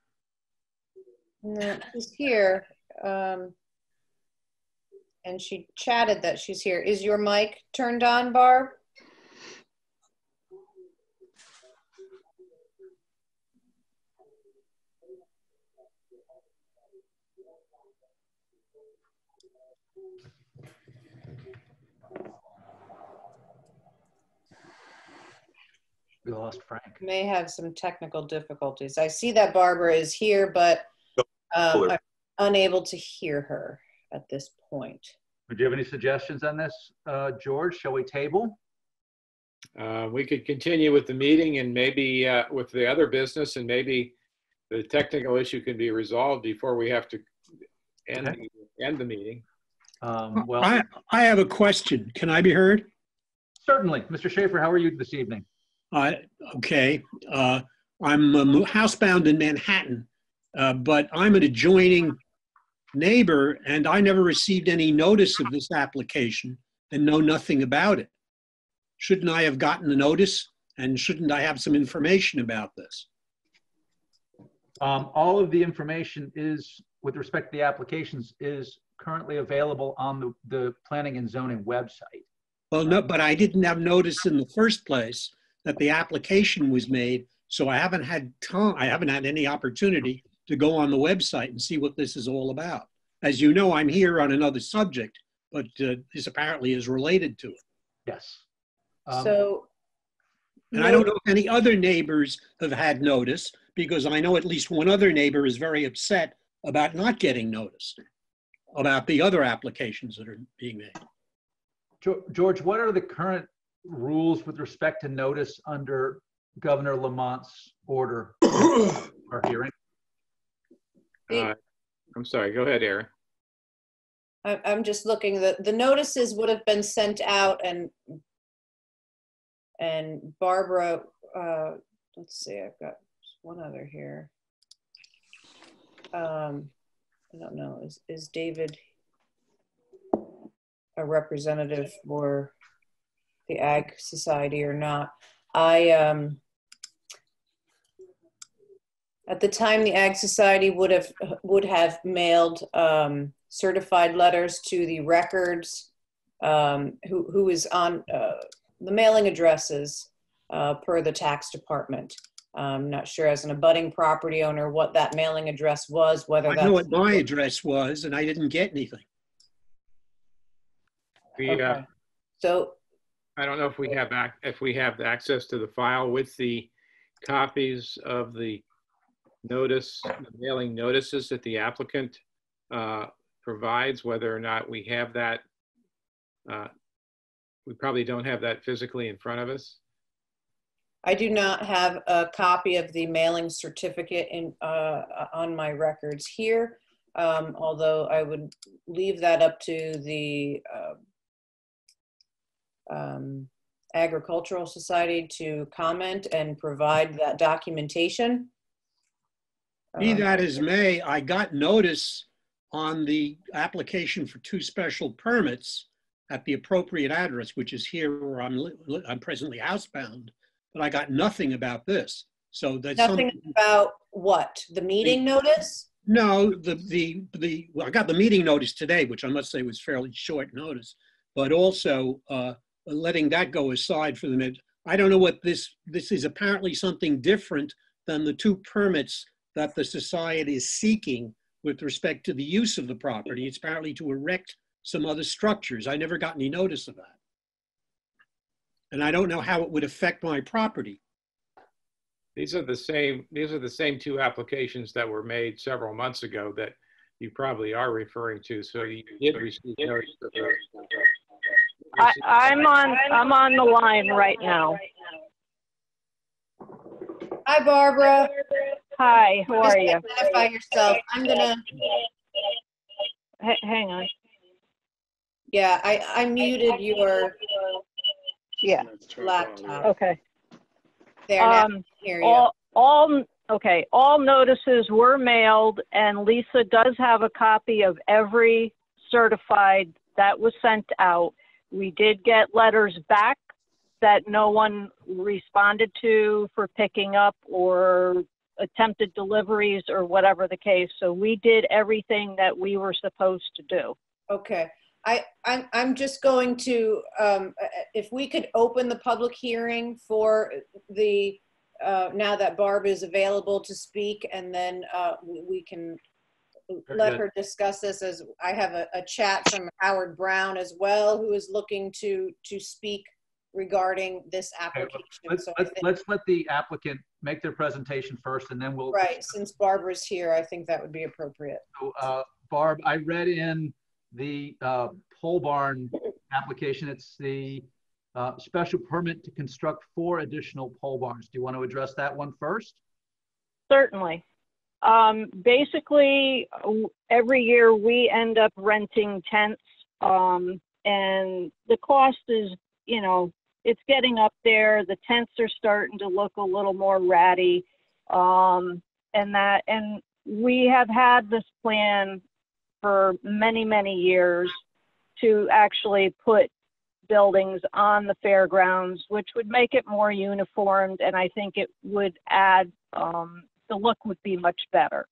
No, she's here. And she chatted that she's here. Is your mic turned on, Barb? We lost Frank. May have some technical difficulties. I see that Barbara is here, but I'm unable to hear her at this point. Would you have any suggestions on this, George? Shall we table? We could continue with the meeting and maybe with the other business, and maybe the technical issue can be resolved before we have to end, Okay. end the meeting. Well, I have a question. Can I be heard? Certainly. Mr. Schaefer, how are you this evening? Okay. I'm housebound in Manhattan, but I'm an adjoining neighbor, and I never received any notice of this application and know nothing about it. Shouldn't I have gotten the notice, and shouldn't I have some information about this? All of the information is, with respect to the applications, is currently available on the Planning and Zoning website. Well, no, but I didn't have notice in the first place that the application was made, so I haven't had time, I haven't had any opportunity to go on the website and see what this is all about. As you know, I'm here on another subject, but this apparently is related to it. Yes. And I don't know if any other neighbors have had notice, because I know at least one other neighbor is very upset about not getting notice about the other applications that are being made. George, what are the current rules with respect to notice under Governor Lamont's order or hearing? I'm sorry, go ahead, Aaron. I'm just looking, the notices would have been sent out, and Barbara, let's see, I've got one other here. I don't know, is David a representative for the Ag Society or not? At the time, the Ag Society would have mailed certified letters to the records, who is on the mailing addresses per the tax department. I'm not sure, as an abutting property owner, what that mailing address was, whether that's— I know what my address was, and I didn't get anything. Okay. So I don't know if we have access to the file with the copies of the notice, the mailing notices that the applicant provides, whether or not we have that. We probably don't have that physically in front of us. I do not have a copy of the mailing certificate on my records here, although I would leave that up to the Agricultural Society to comment and provide that documentation. Be that as may, I got notice on the application for 2 special permits at the appropriate address, which is here where I'm presently housebound, but I got nothing about this. So that's nothing about what? The meeting notice? No, well, I got the meeting notice today, which I must say was fairly short notice, but also letting that go aside for the minute. I don't know what this is. Apparently something different than the 2 permits that the society is seeking with respect to the use of the property. It's apparently to erect some other structures. I never got any notice of that. And I don't know how it would affect my property. These are the same 2 applications that were made several months ago that you probably are referring to. So you did receive notice of those. I'm on the line right now. Hi, Barbara. Hi, how are you? Identify yourself. I'm gonna. Hang on. Yeah, I muted your laptop. Okay. There, now I can hear you. All Okay, all notices were mailed, and Lisa does have a copy of every certified that was sent out. We did get letters back that no one responded to for picking up or attempted deliveries or whatever the case. So we did everything that we were supposed to do. Okay. I'm just going to, if we could open the public hearing for the, now that Barb is available to speak, and then we can let her discuss this, as I have a chat from Howard Brown as well, who is looking to speak regarding this application. Okay, let's let the applicant make their presentation first, and then we'll. Right, since Barbara's here, I think that would be appropriate. So, Barb, I read in the pole barn application. It's the special permit to construct 4 additional pole barns. Do you want to address that one first? Certainly. Basically, every year we end up renting tents, and the cost is, you know, it's getting up there. The tents are starting to look a little more ratty, and we have had this plan for many, many years to actually put buildings on the fairgrounds, which would make it more uniformed, and I think it would add, the look would be much better.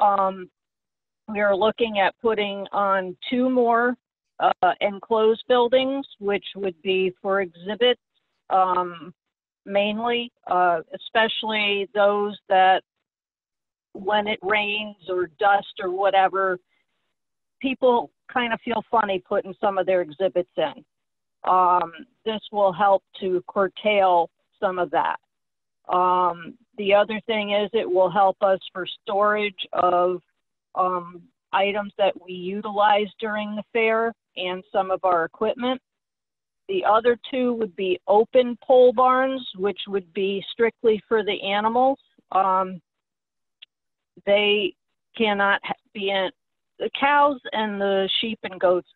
We are looking at putting on 2 more enclosed buildings, which would be for exhibits, mainly, especially those that when it rains or dust or whatever, people kind of feel funny putting some of their exhibits in. This will help to curtail some of that. The other thing is it will help us for storage of items that we utilize during the fair and some of our equipment. The other 2 would be open pole barns, which would be strictly for the animals. They cannot be in, the cows and the sheep and goats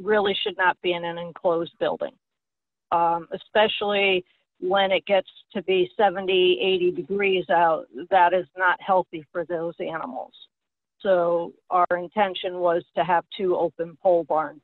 really should not be in an enclosed building, especially when it gets to be 70, 80 degrees out. That is not healthy for those animals. So our intention was to have 2 open pole barns.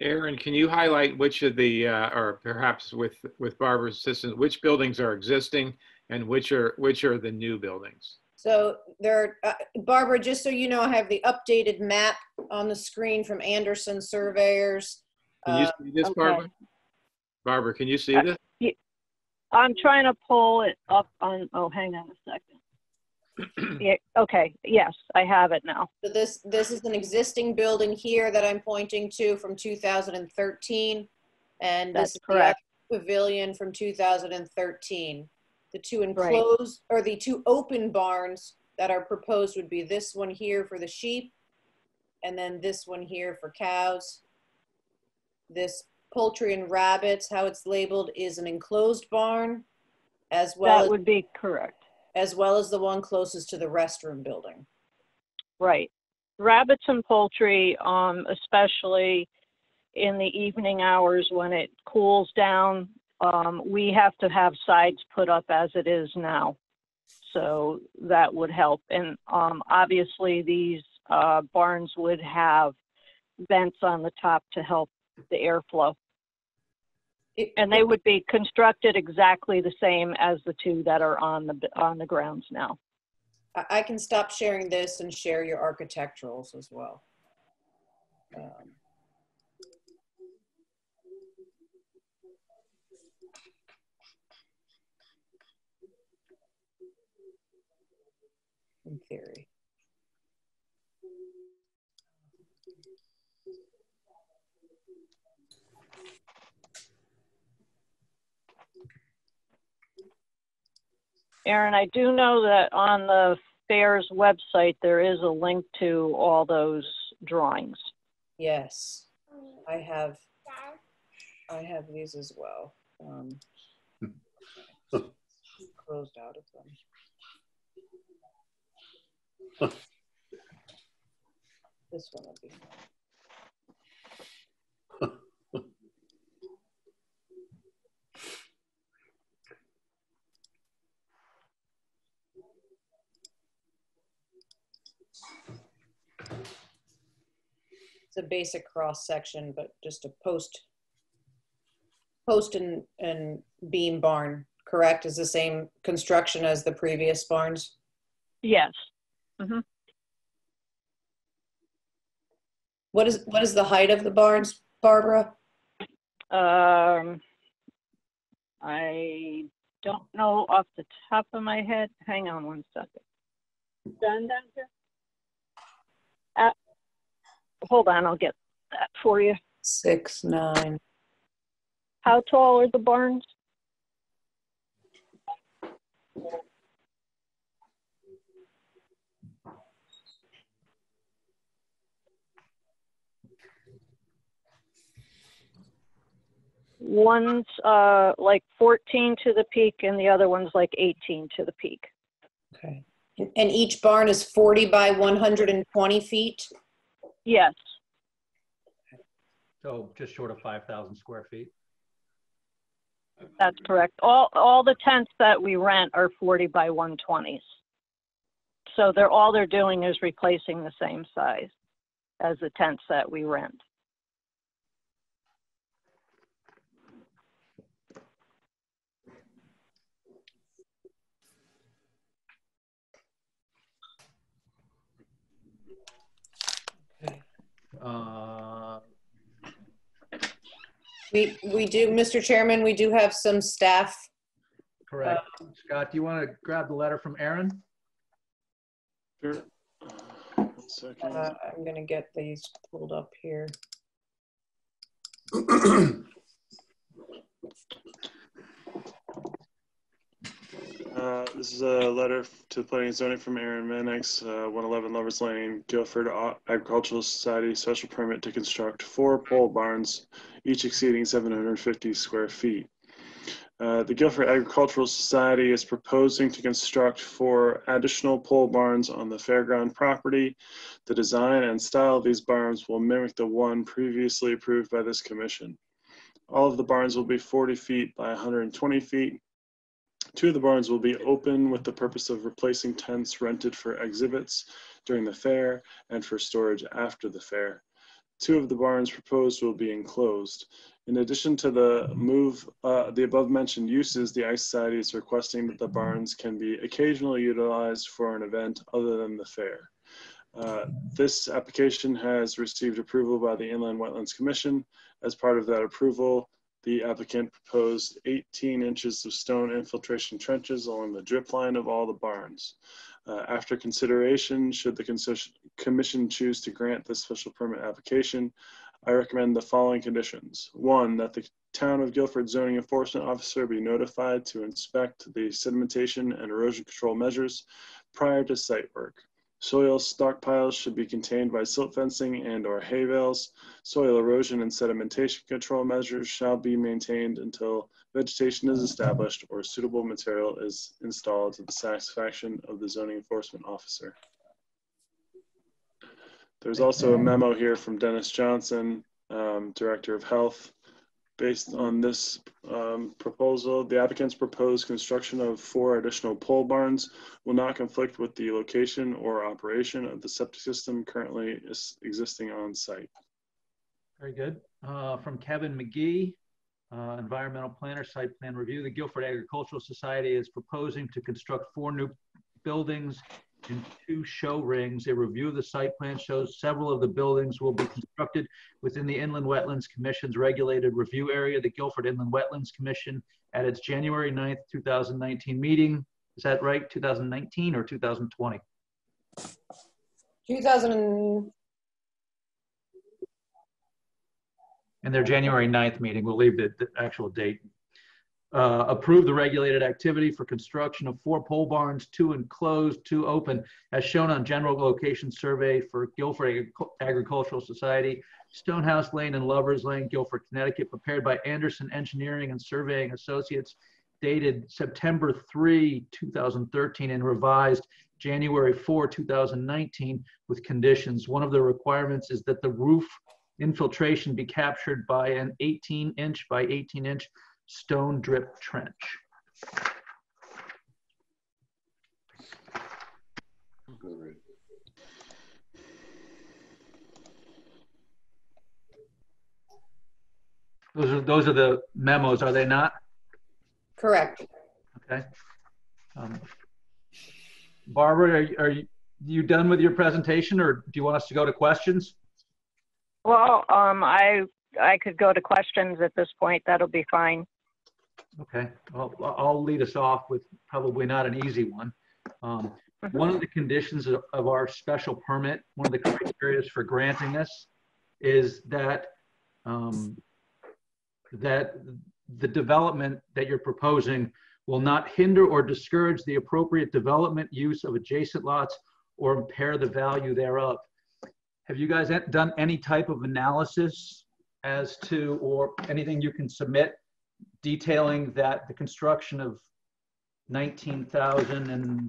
Aaron, can you highlight which of the, or perhaps with Barbara's assistance, which buildings are existing and which are the new buildings? So there, Barbara, just so you know, I have the updated map on the screen from Anderson Surveyors. Can you see this, Barbara? Okay. Barbara, can you see this? I'm trying to pull it up on, oh, hang on a second. Yeah, okay, yes, I have it now. So this is an existing building here that I'm pointing to from 2013. And That's this is correct. the pavilion from 2013. The 2 enclosed, or the 2 open barns that are proposed would be this one here for the sheep, and then this one here for cows. This poultry and rabbits, how it's labeled, is an enclosed barn, as well That would be correct. As well as the one closest to the restroom building. Right. Rabbits and poultry, especially in the evening hours when it cools down, we have to have sides put up as it is now. So that would help. And obviously these barns would have vents on the top to help the airflow. And they would be constructed exactly the same as the 2 that are on the grounds now. I can stop sharing this and share your architecturals as well. In theory. Aaron, I do know that on the fair's website, there is a link to all those drawings. Yes, I have these as well. Closed out of them. This one will be fine. the basic cross section, but just a post and beam barn, correct? Is the same construction as the previous barns? Yes. Mm-hmm. What is the height of the barns, Barbara? I don't know off the top of my head. Hang on one second. Done down here? Hold on, I'll get that for you. 6, 9. How tall are the barns? One's like 14 to the peak and the other one's like 18 to the peak. Okay. And each barn is 40 by 120 feet? Yes. So just short of 5,000 square feet. That's correct. All the tents that we rent are 40 by 120s. So all they're doing is replacing the same size as the tents that we rent. We do, Mr. Chairman, we do have some staff. Correct. Scott, do you want to grab the letter from Aaron? Sure. 1 second. I'm going to get these pulled up here. This is a letter to the Planning and Zoning from Aaron Mannix, 111 Lovers Lane, Guilford Agricultural Society, special permit to construct 4 pole barns, each exceeding 750 square feet. The Guilford Agricultural Society is proposing to construct 4 additional pole barns on the fairground property. The design and style of these barns will mimic the one previously approved by this commission. All of the barns will be 40 feet by 120 feet. 2 of the barns will be open with the purpose of replacing tents rented for exhibits during the fair and for storage after the fair. 2 of the barns proposed will be enclosed. In addition to the above mentioned uses, the Ice Society is requesting that the barns can be occasionally utilized for an event other than the fair. This application has received approval by the Inland Wetlands Commission. As part of that approval, the applicant proposed 18 inches of stone infiltration trenches along the drip line of all the barns. After consideration, should the commission choose to grant this special permit application, I recommend the following conditions. 1, that the Town of Guilford Zoning Enforcement Officer be notified to inspect the sedimentation and erosion control measures prior to site work. Soil stockpiles should be contained by silt fencing and/or hay bales. Soil erosion and sedimentation control measures shall be maintained until vegetation is established or suitable material is installed to the satisfaction of the zoning enforcement officer. There's also a memo here from Dennis Johnson, Director of Health. Based on this proposal, the applicant's proposed construction of 4 additional pole barns will not conflict with the location or operation of the septic system currently existing on site. Very good. From Kevin McGee, Environmental Planner, Site Plan Review. The Guilford Agricultural Society is proposing to construct 4 new buildings and 2 show rings. A review of the site plan shows several of the buildings will be constructed within the Inland Wetlands Commission's regulated review area. The Guilford Inland Wetlands Commission at its January 9th, 2019 meeting. Is that right? 2019 or 2020? 2000. And their January 9th meeting, we'll leave the actual date. Approve the regulated activity for construction of 4 pole barns, 2 enclosed, 2 open, as shown on general location survey for Guilford Agricultural Society, Stonehouse Lane and Lovers Lane, Guilford, Connecticut, prepared by Anderson Engineering and Surveying Associates, dated September 3, 2013, and revised January 4, 2019, with conditions. One of the requirements is that the roof infiltration be captured by an 18-inch by 18-inch stone drip trench. Those are the memos, are they not? Correct. Okay. Barbara, are you done with your presentation, or do you want us to go to questions? Well, I could go to questions at this point. That'll be fine. Okay, well, I'll lead us off with probably not an easy one. One of the conditions of our special permit, one of the criteria for granting this, is that that the development that you're proposing will not hinder or discourage the appropriate development use of adjacent lots or impair the value thereof. Have you guys done any type of analysis as to, or anything you can submit detailing that the construction of 19,000 and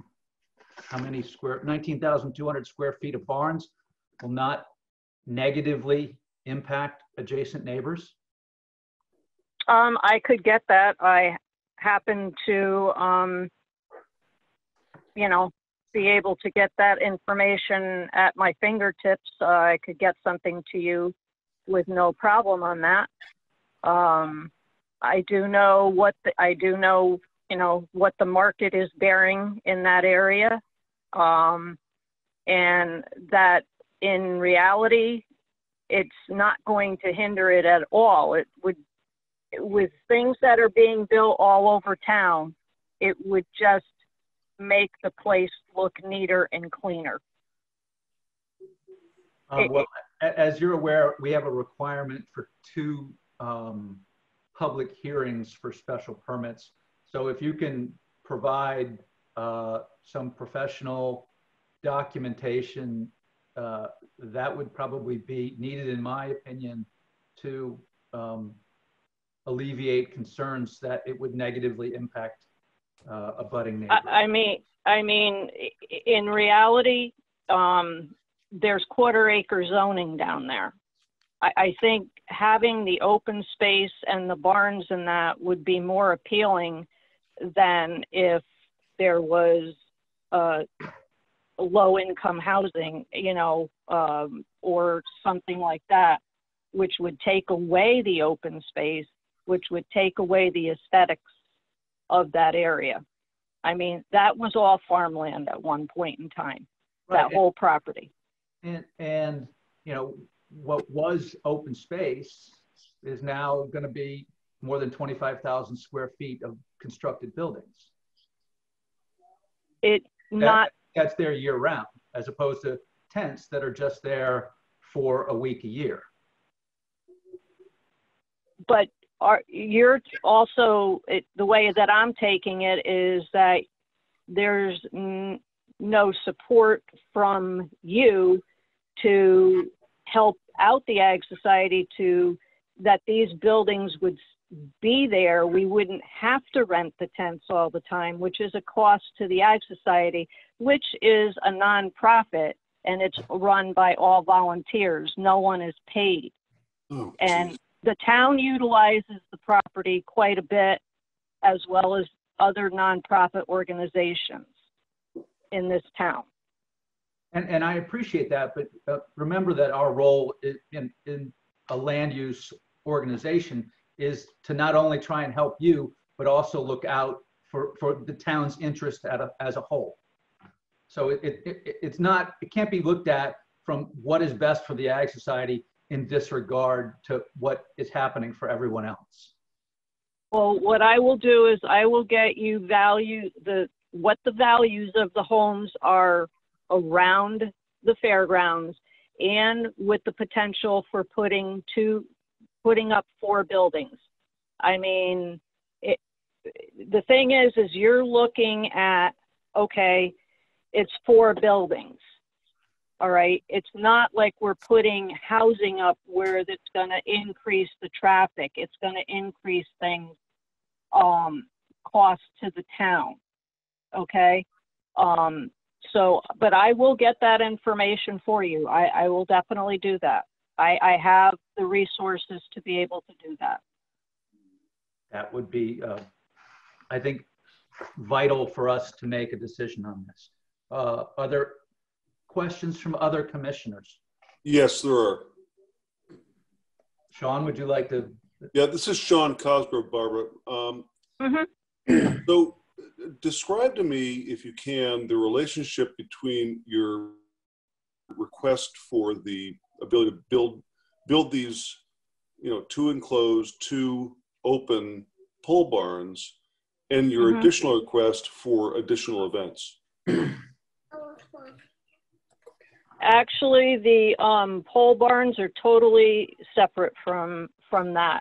how many 19,200 square feet of barns will not negatively impact adjacent neighbors? I could get that. I happen to, you know, be able to get that information at my fingertips. I could get something to you with no problem on that. I do know what you know, what the market is bearing in that area. And that in reality, it's not going to hinder it at all. It would, with things that are being built all over town, it would just make the place look neater and cleaner. Well, as you're aware, we have a requirement for 2 public hearings for special permits. So if you can provide some professional documentation, that would probably be needed, in my opinion, to alleviate concerns that it would negatively impact abutting neighbors. I mean, in reality, there's quarter-acre zoning down there. I think having the open space and the barns and that would be more appealing than if there was low-income housing, you know, or something like that, which would take away the open space, which would take away the aesthetics of that area. I mean, that was all farmland at one point in time, right. That whole property. And you know, what was open space is now going to be more than 25,000 square feet of constructed buildings. That's there year round, as opposed to tents that are just there for a week a year. But you're also, the way that I'm taking it is that there's no support from you to help out the Ag Society to that these buildings would be there. We wouldn't have to rent the tents all the time, which is a cost to the Ag Society, which is a nonprofit, and it's run by all volunteers. No one is paid. Oh, and the town utilizes the property quite a bit, as well as other nonprofit organizations in this town. And I appreciate that, but remember that our role in a land use organization is to not only try and help you, but also look out for the town's interest as a whole. So it can't be looked at from what is best for the Ag Society in disregard to what is happening for everyone else. Well, what I will do is I will get you what the values of the homes are around the fairgrounds, and with the potential for putting up 4 buildings. I mean, the thing is you're looking at, okay, it's 4 buildings. All right. It's not like we're putting housing up where that's going to increase the traffic. It's going to increase things, cost to the town. Okay. So, but I will get that information for you. I will definitely do that. I have the resources to be able to do that. That would be, I think, vital for us to make a decision on this. Are there questions from other commissioners? Yes, there are. Sean, would you like to Yeah, this is Sean Cosgrove, Barbara. So describe to me, if you can, the relationship between your request for the ability to build these, you know, 2 enclosed, 2 open pole barns, and your additional request for additional events. Actually, the pole barns are totally separate from that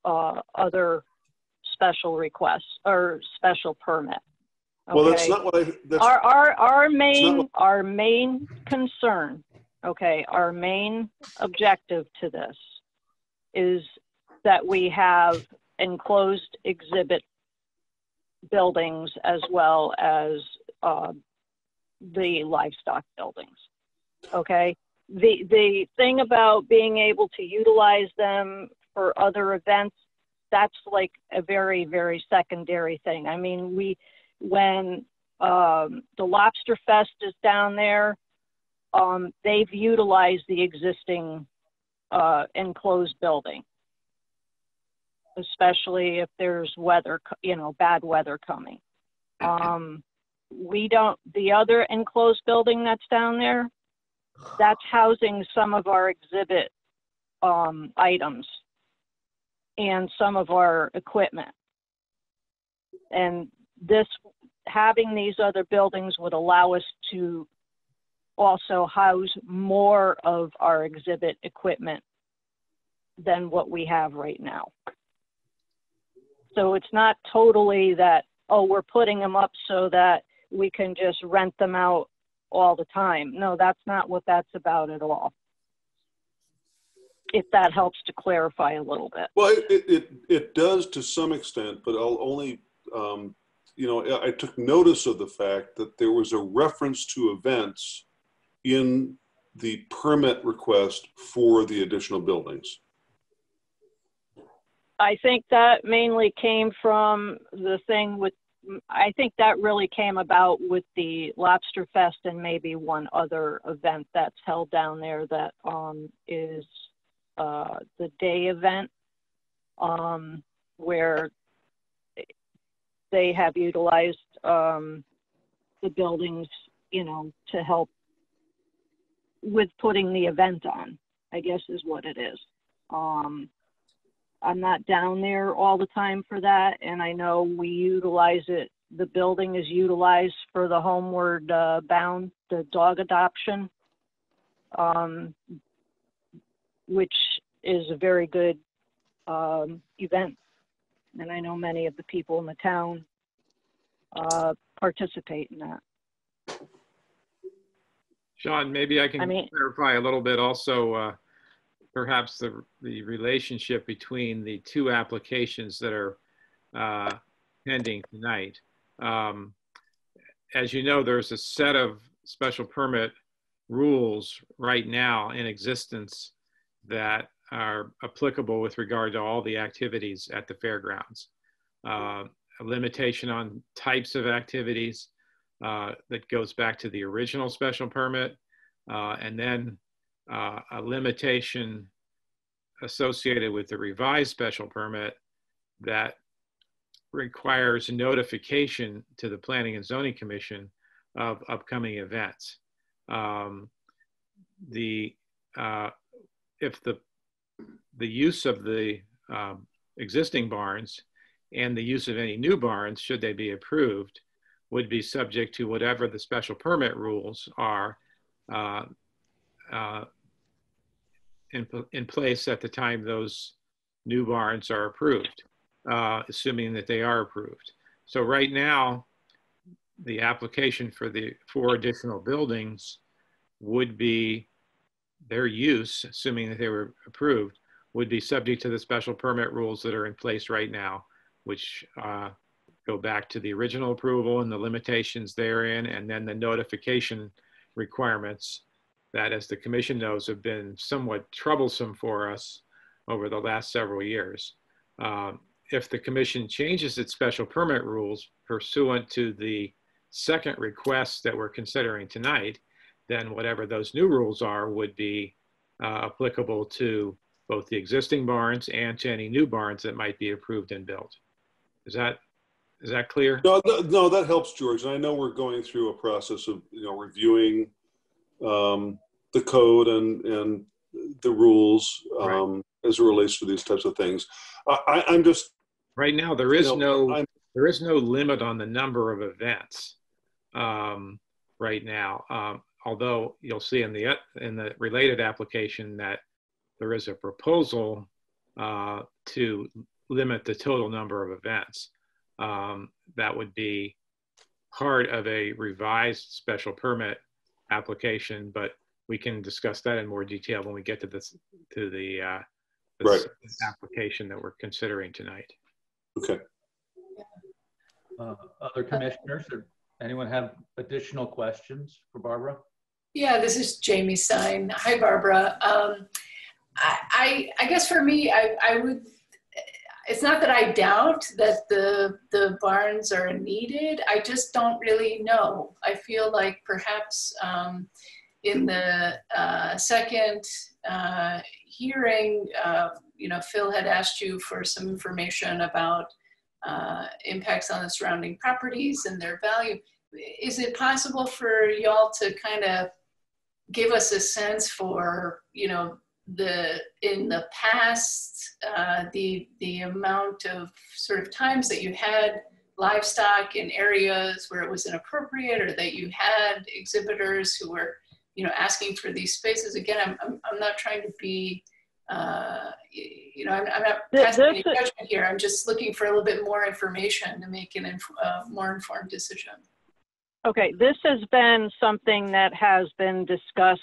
other special request or special permit. Okay? Well, that's not what I. That's, our main concern. Okay, our main objective to this is that we have enclosed exhibit buildings as well as the livestock buildings. Okay, the thing about being able to utilize them for other events, that's like a very, very secondary thing. I mean, when the Lobster Fest is down there, they've utilized the existing enclosed building, especially if there's weather, you know, bad weather coming. The other enclosed building that's down there, that's housing some of our exhibit items and some of our equipment. And having these other buildings would allow us to also house more of our exhibit equipment than what we have right now. So it's not totally that, oh, we're putting them up so that we can just rent them out all the time. No, that's not what that's about at all. If that helps to clarify a little bit. well, it does to some extent, but I'll only, you know, I took notice of the fact that there was a reference to events in the permit request for the additional buildings. I think that mainly came from the thing with, I think that really came about with the Lobster Fest and maybe one other event that's held down there that is the day event, where they have utilized the buildings, you know, to help with putting the event on, I guess is what it is. I'm not down there all the time for that, and I know we utilize it. The building is utilized for the Homeward Bound, the dog adoption, which is a very good event. And I know many of the people in the town participate in that. Sean, maybe I can clarify a little bit also, perhaps the relationship between the 2 applications that are pending tonight. As you know, there's a set of special permit rules right now in existence that are applicable with regard to all the activities at the fairgrounds. A limitation on types of activities that goes back to the original special permit, and then a limitation associated with the revised special permit that requires notification to the Planning and Zoning Commission of upcoming events. If the use of the existing barns and the use of any new barns, should they be approved, would be subject to whatever the special permit rules are in place at the time those new barns are approved, assuming that they are approved. So right now, the application for the 4 additional buildings would be, their use, assuming that they were approved, would be subject to the special permit rules that are in place right now, which go back to the original approval and the limitations therein, and then the notification requirements that, as the commission knows, have been somewhat troublesome for us over the last several years. If the commission changes its special permit rules pursuant to the second request that we're considering tonight, then whatever those new rules are would be applicable to both the existing barns and to any new barns that might be approved and built. Is that clear? No, that helps, George. And I know we're going through a process of reviewing the code and the rules as it relates to these types of things. I'm just right now there is no limit on the number of events right now. Although you'll see in the related application that there is a proposal to limit the total number of events. That would be part of a revised special permit application, but we can discuss that in more detail when we get to this application that we're considering tonight. Okay. Other commissioners, or anyone have additional questions for Barbara? Yeah, this is Jamie Stein. Hi, Barbara. I guess for me, I would, it's not that I doubt that the barns are needed. I just don't really know. I feel like perhaps in the second hearing, Phil had asked you for some information about impacts on the surrounding properties and their value. Is it possible for y'all to kind of give us a sense for, in the past, the amount of sort of times that you had livestock in areas where it was inappropriate, or that you had exhibitors who were, asking for these spaces? Again, I'm not trying to be, I'm not passing any judgment here. I'm just looking for a little bit more information to make an more informed decision. Okay, this has been something that has been discussed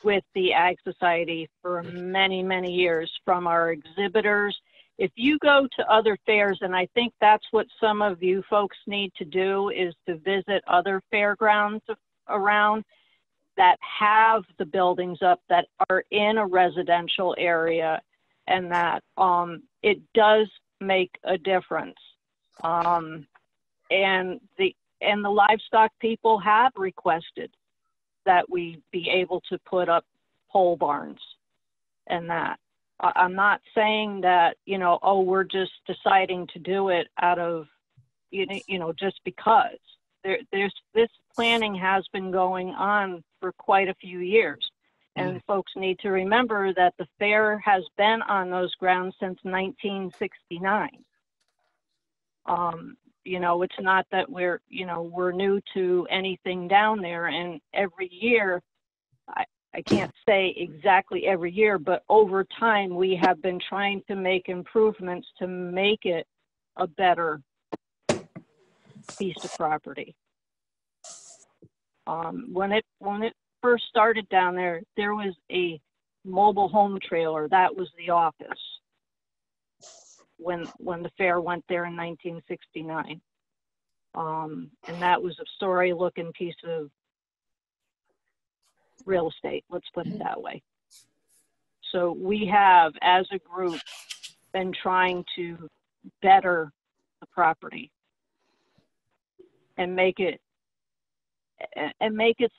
with the Ag Society for many, many years from our exhibitors. If you go to other fairs, and I think that's what some of you folks need to do, is to visit other fairgrounds around that have the buildings up that are in a residential area, and that it does make a difference. And the livestock people have requested that we be able to put up pole barns and that. I'm not saying that, we're just deciding to do it out of, just because. This planning has been going on for quite a few years. And folks need to remember that the fair has been on those grounds since 1969. It's not that we're new to anything down there. And every year, I can't say exactly every year, but over time, we have been trying to make improvements to make it a better piece of property. When it first started down there, there was a mobile home trailer. That was the office when the fair went there in 1969. And that was a sorry looking piece of real estate, let's put it that way. So we have, as a group, been trying to better the property and make it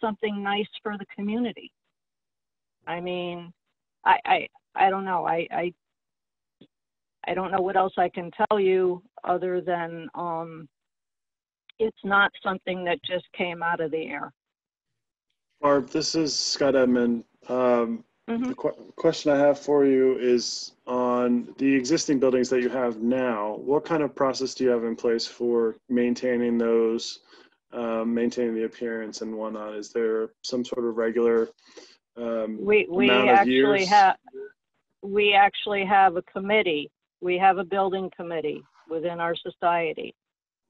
something nice for the community. I mean, I don't know. I don't know what else I can tell you other than it's not something that just came out of the air. Barb, this is Scott Edmond. The question I have for you is on the existing buildings that you have now. What kind of process do you have in place for maintaining those, maintaining the appearance and whatnot? Is there some sort of regular we actually have a committee. We have a building committee within our society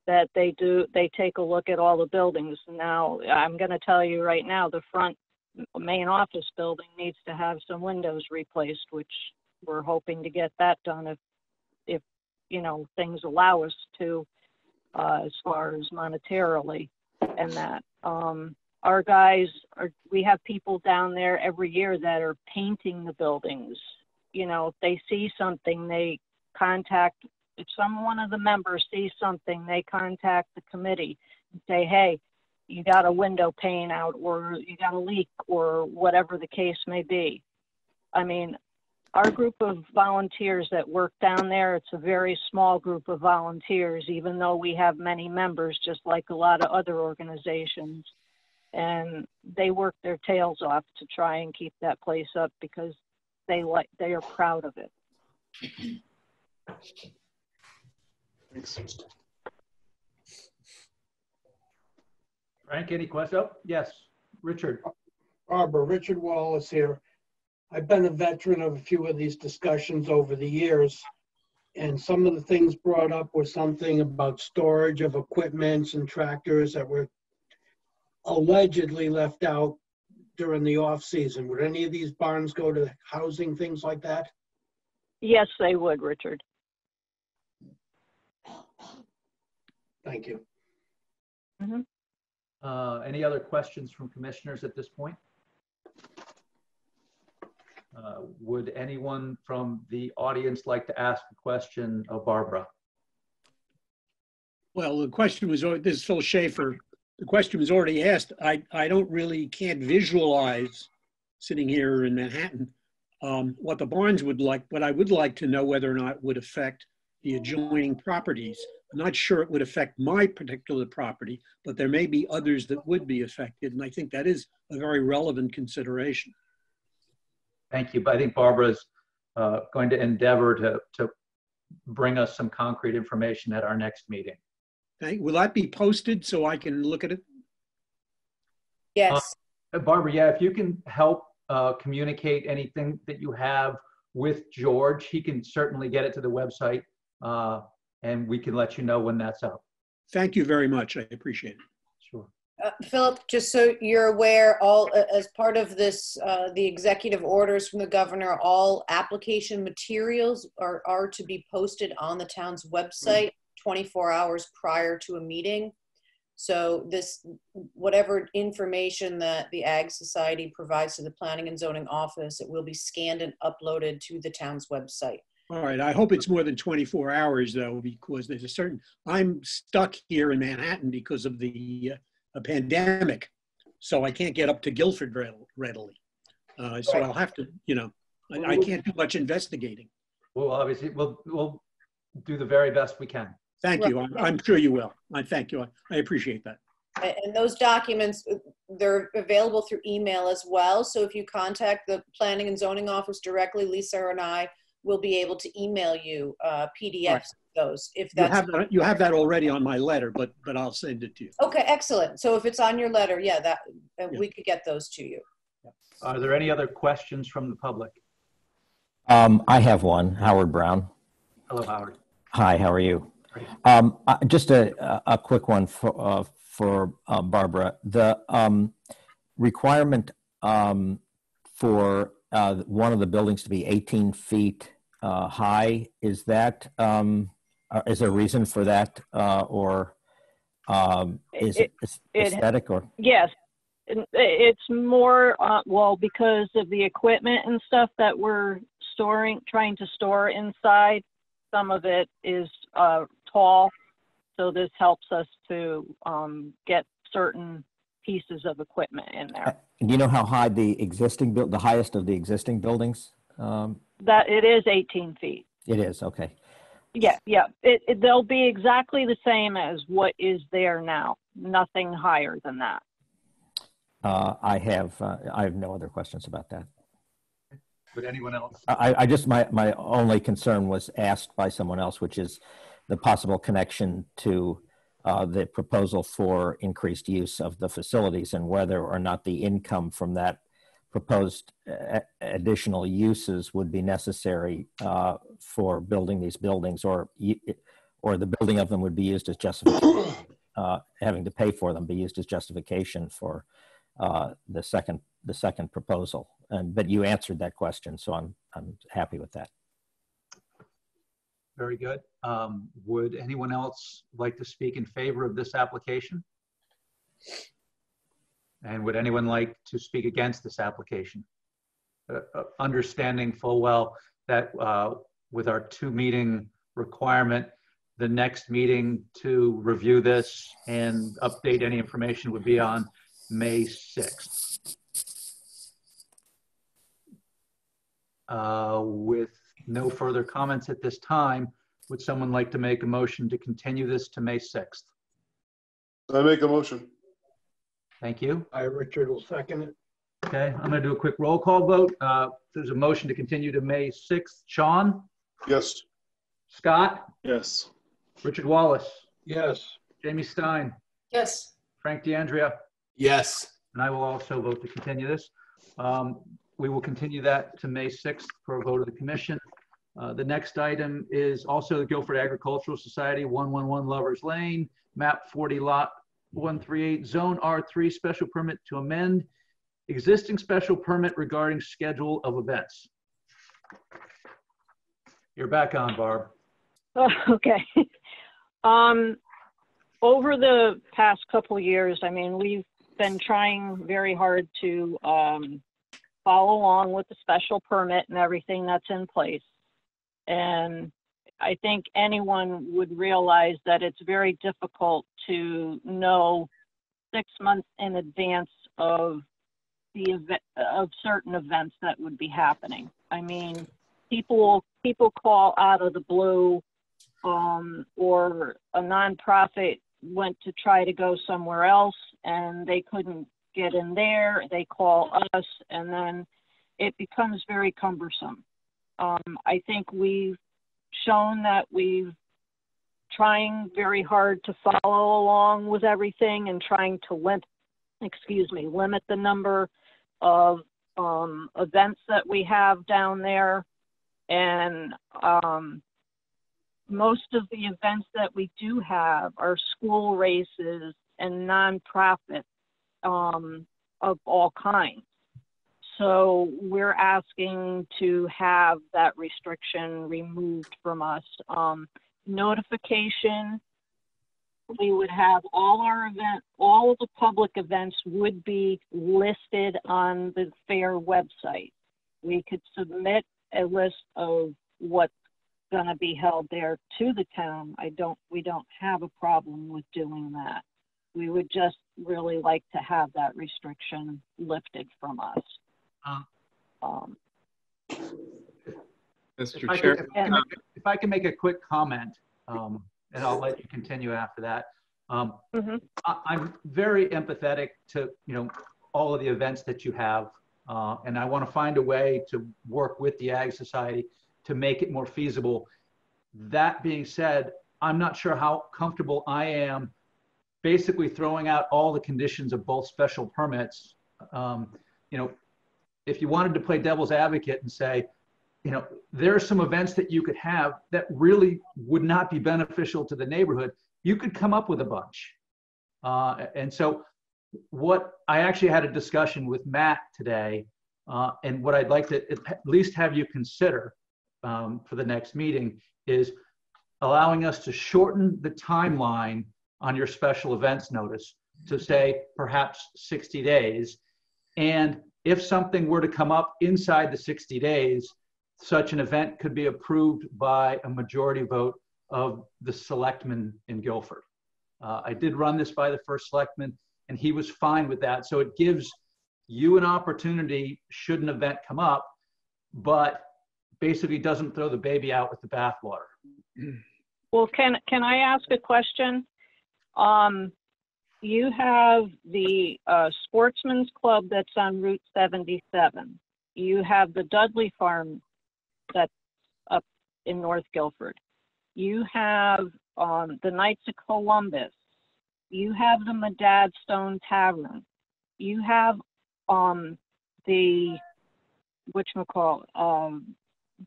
that they take a look at all the buildings. Now, I'm going to tell you right now, the front main office building needs to have some windows replaced, which we're hoping to get that done if things allow us to, as far as monetarily and that. Our guys we have people down there every year that are painting the buildings. If they see something, they contact. If one of the members sees something, they contact the committee and say, hey, you got a window pane out, or you got a leak, or whatever the case may be. I mean, our group of volunteers that work down there, it's a very small group of volunteers, even though we have many members, just like a lot of other organizations. And they work their tails off to try and keep that place up because they are proud of it. Thanks. Frank, any questions? Oh, yes, Richard. Barbara, Richard Wallace here. I've been a veteran of a few of these discussions over the years, and some of the things brought up were something about storage of equipments and tractors that were allegedly left out during the off season. Would any of these barns go to housing, things like that? Yes, they would, Richard. Thank you. Mm-hmm. Any other questions from commissioners at this point? Would anyone from the audience like to ask a question of Barbara? Well, the question was, this is Phil Schaefer. The question was already asked. I can't visualize sitting here in Manhattan what the barns would like, but I would like to know whether or not it would affect the adjoining properties. I'm not sure it would affect my particular property, but there may be others that would be affected. And I think that is a very relevant consideration. Thank you. But I think Barbara's going to endeavor to bring us some concrete information at our next meeting. Will that be posted so I can look at it? Yes. Barbara, yeah, if you can help communicate anything that you have with George, he can certainly get it to the website and we can let you know when that's up. Thank you very much. I appreciate it. Sure. Philip, just so you're aware, all as part of this, the executive orders from the governor, all application materials are to be posted on the town's website 24 hours prior to a meeting. So this, whatever information that the Ag Society provides to the Planning and Zoning Office, it will be scanned and uploaded to the town's website. All right. I hope it's more than 24 hours though, because there's a certain, I'm stuck here in Manhattan because of the pandemic. So I can't get up to Guilford readily. So I'll have to, I can't do much investigating. Well, obviously we'll do the very best we can. Thank you. I'm sure you will. I thank you. I appreciate that. And those documents, they're available through email as well. So if you contact the Planning and Zoning Office directly, Lisa and I will be able to email you PDFs of those. If that's you have that already on my letter, but I'll send it to you. Okay, excellent. So if it's on your letter, we could get those to you. Are there any other questions from the public? I have one. Howard Brown. Hello, Howard. Hi, how are you? Just a quick one for Barbara. The requirement for one of the buildings to be 18 feet high, is there a reason for that, or is it aesthetic? Or yes, it's more well, because of the equipment and stuff that we're trying to store inside. Some of it is tall, so this helps us to get certain pieces of equipment in there. Do you know how high the highest of the existing buildings? That it is 18 feet. It is, okay. Yeah. They'll be exactly the same as what is there now. Nothing higher than that. I have no other questions about that. Would anyone else? I just, my only concern was asked by someone else, which is the possible connection to the proposal for increased use of the facilities and whether or not the income from that proposed additional uses would be necessary for building these buildings, or the building of them would be used as justification, having to pay for them be used as justification for the second proposal. But you answered that question, so I'm happy with that. Very good. Would anyone else like to speak in favor of this application? And would anyone like to speak against this application? Understanding full well that with our 2-meeting requirement, the next meeting to review this and update any information would be on May 6th. With no further comments at this time, would someone like to make a motion to continue this to May 6th? I make a motion. Thank you. Richard will second it. Okay, I'm going to do a quick roll call vote. There's a motion to continue to May 6th. Sean? Yes. Scott? Yes. Richard Wallace? Yes. Jamie Stein? Yes. Frank DeAndrea? Yes. And I will also vote to continue this. We will continue that to May 6th for a vote of the commission. The next item is also the Guilford Agricultural Society, 111 Lovers Lane, map 40 lot 138, zone R3, special permit to amend existing special permit regarding schedule of events. You're back on, Barb. Oh, okay. Over the past couple of years, I mean, we've been trying very hard to follow along with the special permit and everything that's in place. And I think anyone would realize that it's very difficult to know 6 months in advance of the event, of certain events that would be happening. I mean, people call out of the blue, or a nonprofit went to try to go somewhere else and they couldn't get in there. They call us, and then it becomes very cumbersome. I think we've shown that we've trying very hard to follow along with everything and trying to limit the number of events that we have down there. And most of the events that we do have are school races and nonprofits of all kinds. So we're asking to have that restriction removed from us. Notification, we would have all of the public events would be listed on the fair website. We could submit a list of what's going to be held there to the town. We don't have a problem with doing that. We would just really like to have that restriction lifted from us. Mr. Chair, if I can make a quick comment, and I'll let you continue after that. I'm very empathetic to all of the events that you have, and I want to find a way to work with the Ag Society to make it more feasible. That being said, I'm not sure how comfortable I am basically throwing out all the conditions of both special permits. If you wanted to play devil's advocate and say, there are some events that you could have that really would not be beneficial to the neighborhood, you could come up with a bunch. And so what I actually had a discussion with Matt today, and what I'd like to at least have you consider for the next meeting is allowing us to shorten the timeline on your special events notice to say perhaps 60 days. And if something were to come up inside the 60 days, such an event could be approved by a majority vote of the selectmen in Guilford. I did run this by the first selectman, and he was fine with that. So it gives you an opportunity should an event come up, but basically doesn't throw the baby out with the bathwater. Well, can I ask a question? You have the Sportsman's Club that's on Route 77. You have the Dudley Farm that's up in North Guilford. You have the Knights of Columbus. You have the Madad Stone Tavern. You have the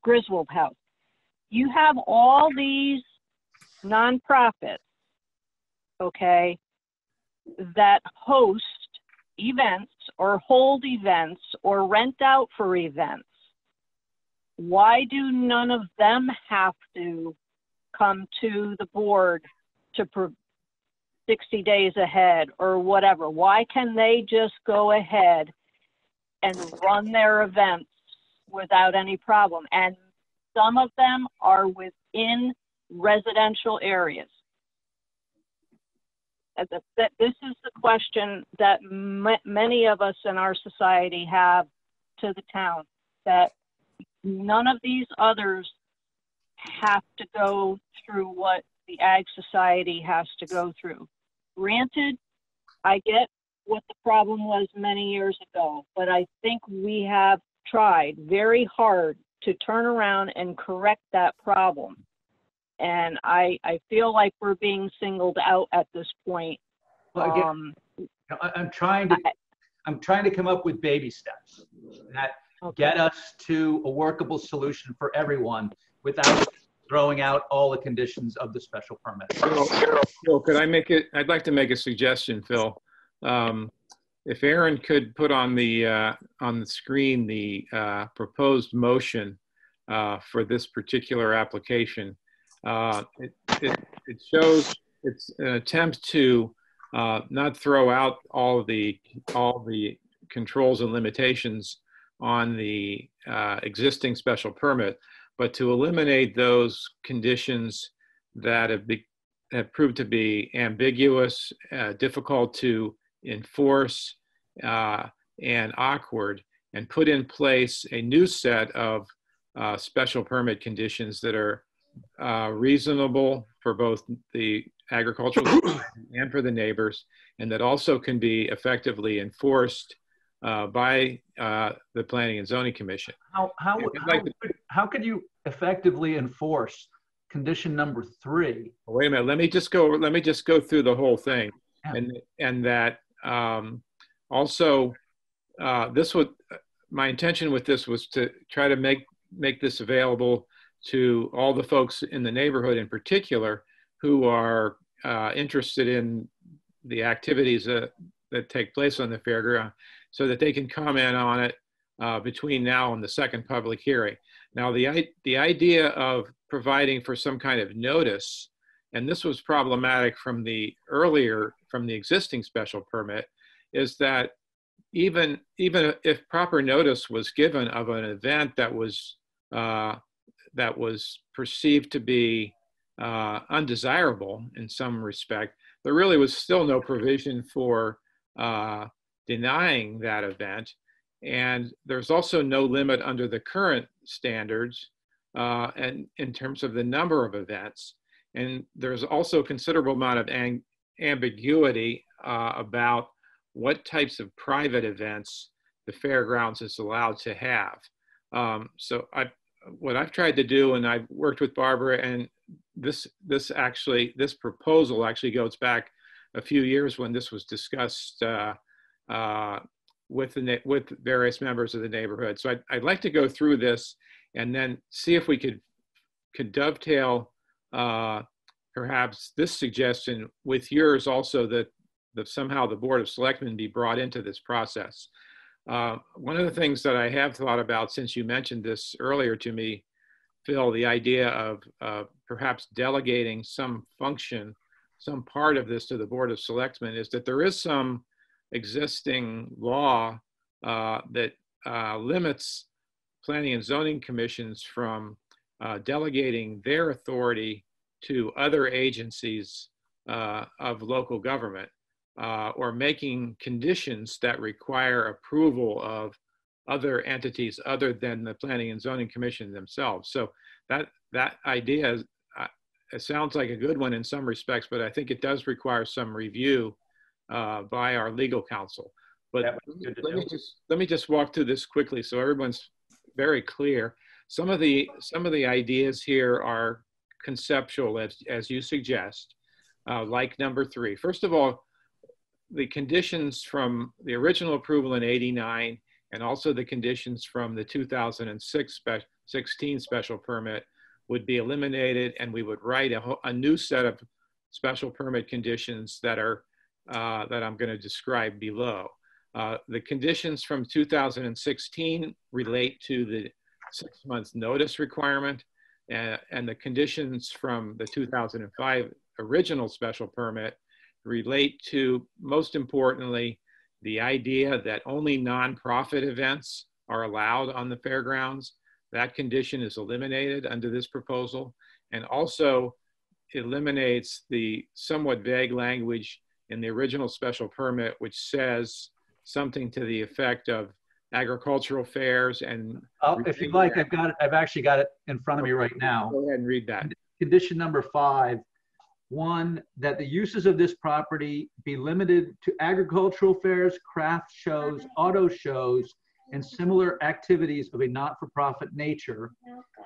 Griswold House. You have all these nonprofits, okay, that host events or hold events or rent out for events. Why do none of them have to come to the board to 60 days ahead or whatever? Why can they just go ahead and run their events without any problem? And some of them are within residential areas. This is the question that many of us in our society have to the town, that none of these others have to go through what the Ag Society has to go through. Granted, I get what the problem was many years ago, but I think we have tried very hard to turn around and correct that problem. And I feel like we're being singled out at this point. Well, again, I'm trying to come up with baby steps that get us to a workable solution for everyone without throwing out all the conditions of the special permit. Phil, could I make it? I'd like to make a suggestion, Phil. If Aaron could put on the screen the proposed motion for this particular application, it shows it's an attempt to not throw out all the controls and limitations on the existing special permit, but to eliminate those conditions that have proved to be ambiguous, difficult to enforce, and awkward, and put in place a new set of special permit conditions that are reasonable for both the agricultural and for the neighbors, and that also can be effectively enforced by the Planning and Zoning Commission. How could you effectively enforce condition number 3? Wait a minute. Let me just go through the whole thing, and that also my intention with this was to try to make this available to all the folks in the neighborhood, in particular, who are interested in the activities that take place on the fairground, so that they can comment on it between now and the second public hearing. Now, the idea of providing for some kind of notice, and this was problematic from the existing special permit, is that even if proper notice was given of an event that was perceived to be undesirable in some respect, there really was still no provision for denying that event. And there's also no limit under the current standards and in terms of the number of events. And there's also a considerable amount of ambiguity about what types of private events the fairgrounds is allowed to have. So what I've tried to do, and I've worked with Barbara, and this proposal actually goes back a few years when this was discussed with various members of the neighborhood. So I'd like to go through this and then see if we could dovetail perhaps this suggestion with yours also, that somehow the Board of Selectmen be brought into this process. One of the things that I have thought about, since you mentioned this earlier to me, Phil, the idea of perhaps delegating some function, some part of this to the Board of Selectmen, is that there is some existing law that limits planning and zoning commissions from delegating their authority to other agencies of local government, or making conditions that require approval of other entities other than the Planning and Zoning Commission themselves. So that idea it sounds like a good one in some respects, but I think it does require some review by our legal counsel. But let me just walk through this quickly so everyone's very clear. Some of the ideas here are conceptual, as you suggest, like number 3. First of all, the conditions from the original approval in '89 and also the conditions from the 2016 special permit would be eliminated, and we would write a new set of special permit conditions that I'm going to describe below. The conditions from 2016 relate to the 6-month notice requirement, and the conditions from the 2005 original special permit relate to, most importantly, the idea that only nonprofit events are allowed on the fairgrounds. That condition is eliminated under this proposal, and also eliminates the somewhat vague language in the original special permit, which says something to the effect of agricultural fairs and. If you'd like, I've actually got it in front of me right now. Go ahead and read that. Condition number 5, 1, that the uses of this property be limited to agricultural fairs, craft shows, auto shows, and similar activities of a not-for-profit nature,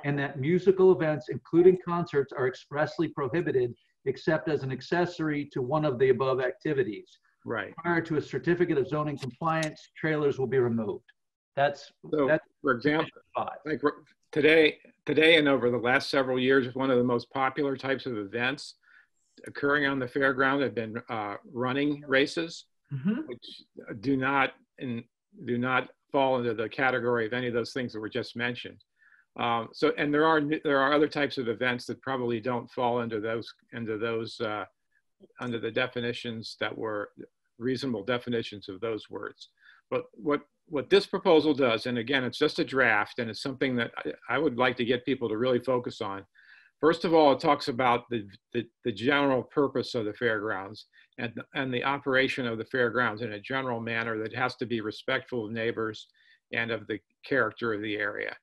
and that musical events, including concerts, are expressly prohibited except as an accessory to one of the above activities. Right. Prior to a certificate of zoning compliance, trailers will be removed. That's for example, like today and over the last several years, one of the most popular types of events occurring on the fairground have been running races, which do not fall into the category of any of those things that were just mentioned. And there are other types of events that probably don't fall into those under the definitions that were reasonable definitions of those words. But what this proposal does, and again, it's just a draft, and it's something that I would like to get people to really focus on. First of all, it talks about the general purpose of the fairgrounds and the operation of the fairgrounds in a general manner that has to be respectful of neighbors and of the character of the area.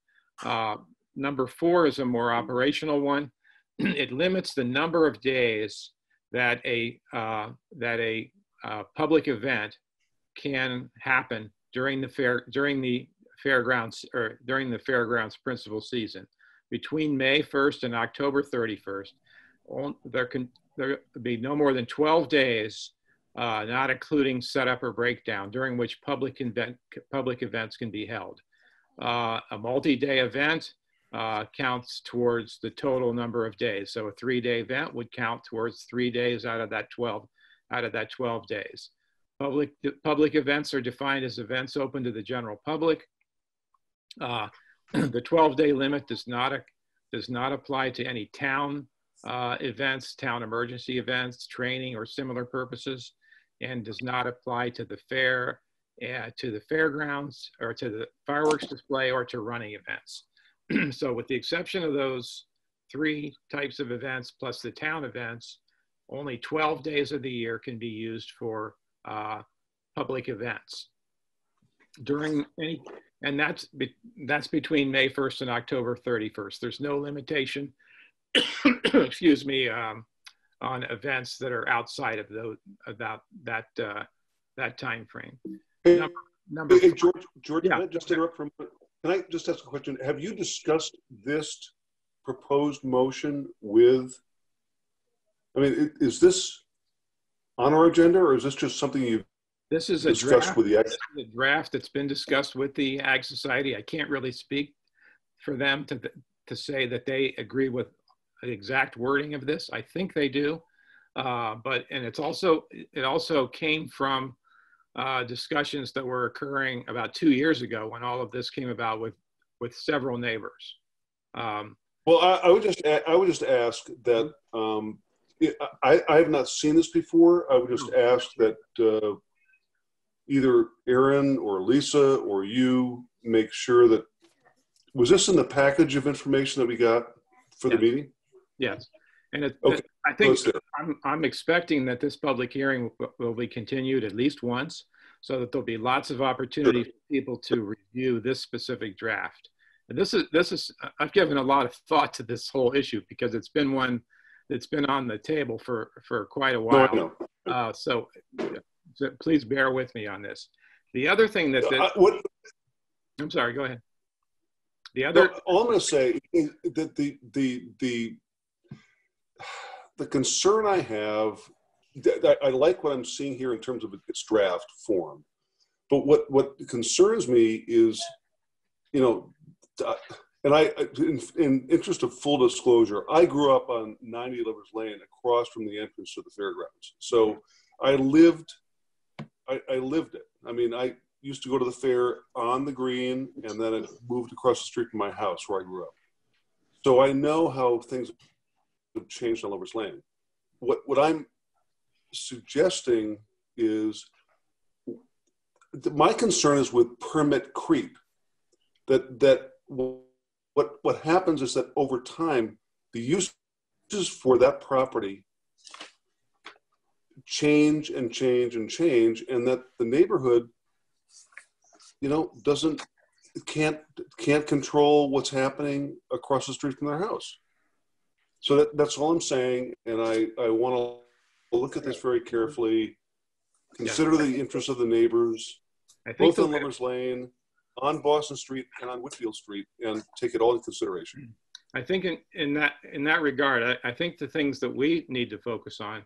Number 4 is a more operational one. It limits the number of days that a public event can happen during the fairgrounds principal season. Between May 1st and October 31st, there be no more than 12 days, not including setup or breakdown, during which public events can be held. A multi-day event counts towards the total number of days. So a 3-day event would count towards 3 days out of that 12 days. Public events are defined as events open to the general public. The 12-day limit does not apply to any town events, town emergency events, training, or similar purposes, and does not apply to the fair, to the fairgrounds, or to the fireworks display, or to running events. So with the exception of those 3 types of events plus the town events, only 12 days of the year can be used for public events. And that's between May 1st and October 31st. There's no limitation, excuse me, on events that are outside of that time frame. Hey, George, yeah. Can I just interrupt for a minute? Can I just ask a question? Have you discussed this proposed motion with, I mean, is this on our agenda, or is this just something you've discussed with the Ag? This is a draft that's been discussed with the Ag Society. I can't really speak for them to say that they agree with the exact wording of this. I think they do, and it also came from discussions that were occurring about 2 years ago when all of this came about with several neighbors. Well, I would just ask that I have not seen this before. I would just ask that either Aaron or Lisa or you make sure that, was this in the package of information that we got for the meeting? Yes. And I think I'm expecting that this public hearing will be continued at least once, so that there'll be lots of opportunity for people to review this specific draft. And this is I've given a lot of thought to this whole issue because it's been one that's been on the table for quite a while. No, so please bear with me on this. The other thing I'm sorry, go ahead. All I'm going to say is that the concern I have, I like what I'm seeing here in terms of its draft form, but what concerns me is, you know, and in interest of full disclosure, I grew up on 90 Lovers Lane across from the entrance to the fairgrounds. So I lived it. I mean, I used to go to the fair on the green, and then it moved across the street from my house where I grew up. So I know how things have changed on Lovers Lane. What I'm suggesting is, my concern is with permit creep. That what happens is that over time, the uses for that property change and change and change, and that the neighborhood you know, can't control what's happening across the street from their house. So that's all I'm saying. And I want to look at this very carefully, consider the interests of the neighbors, both on Lovers Lane, on Boston Street, and on Whitfield Street, and take it all into consideration. I think in that regard, I think the things that we need to focus on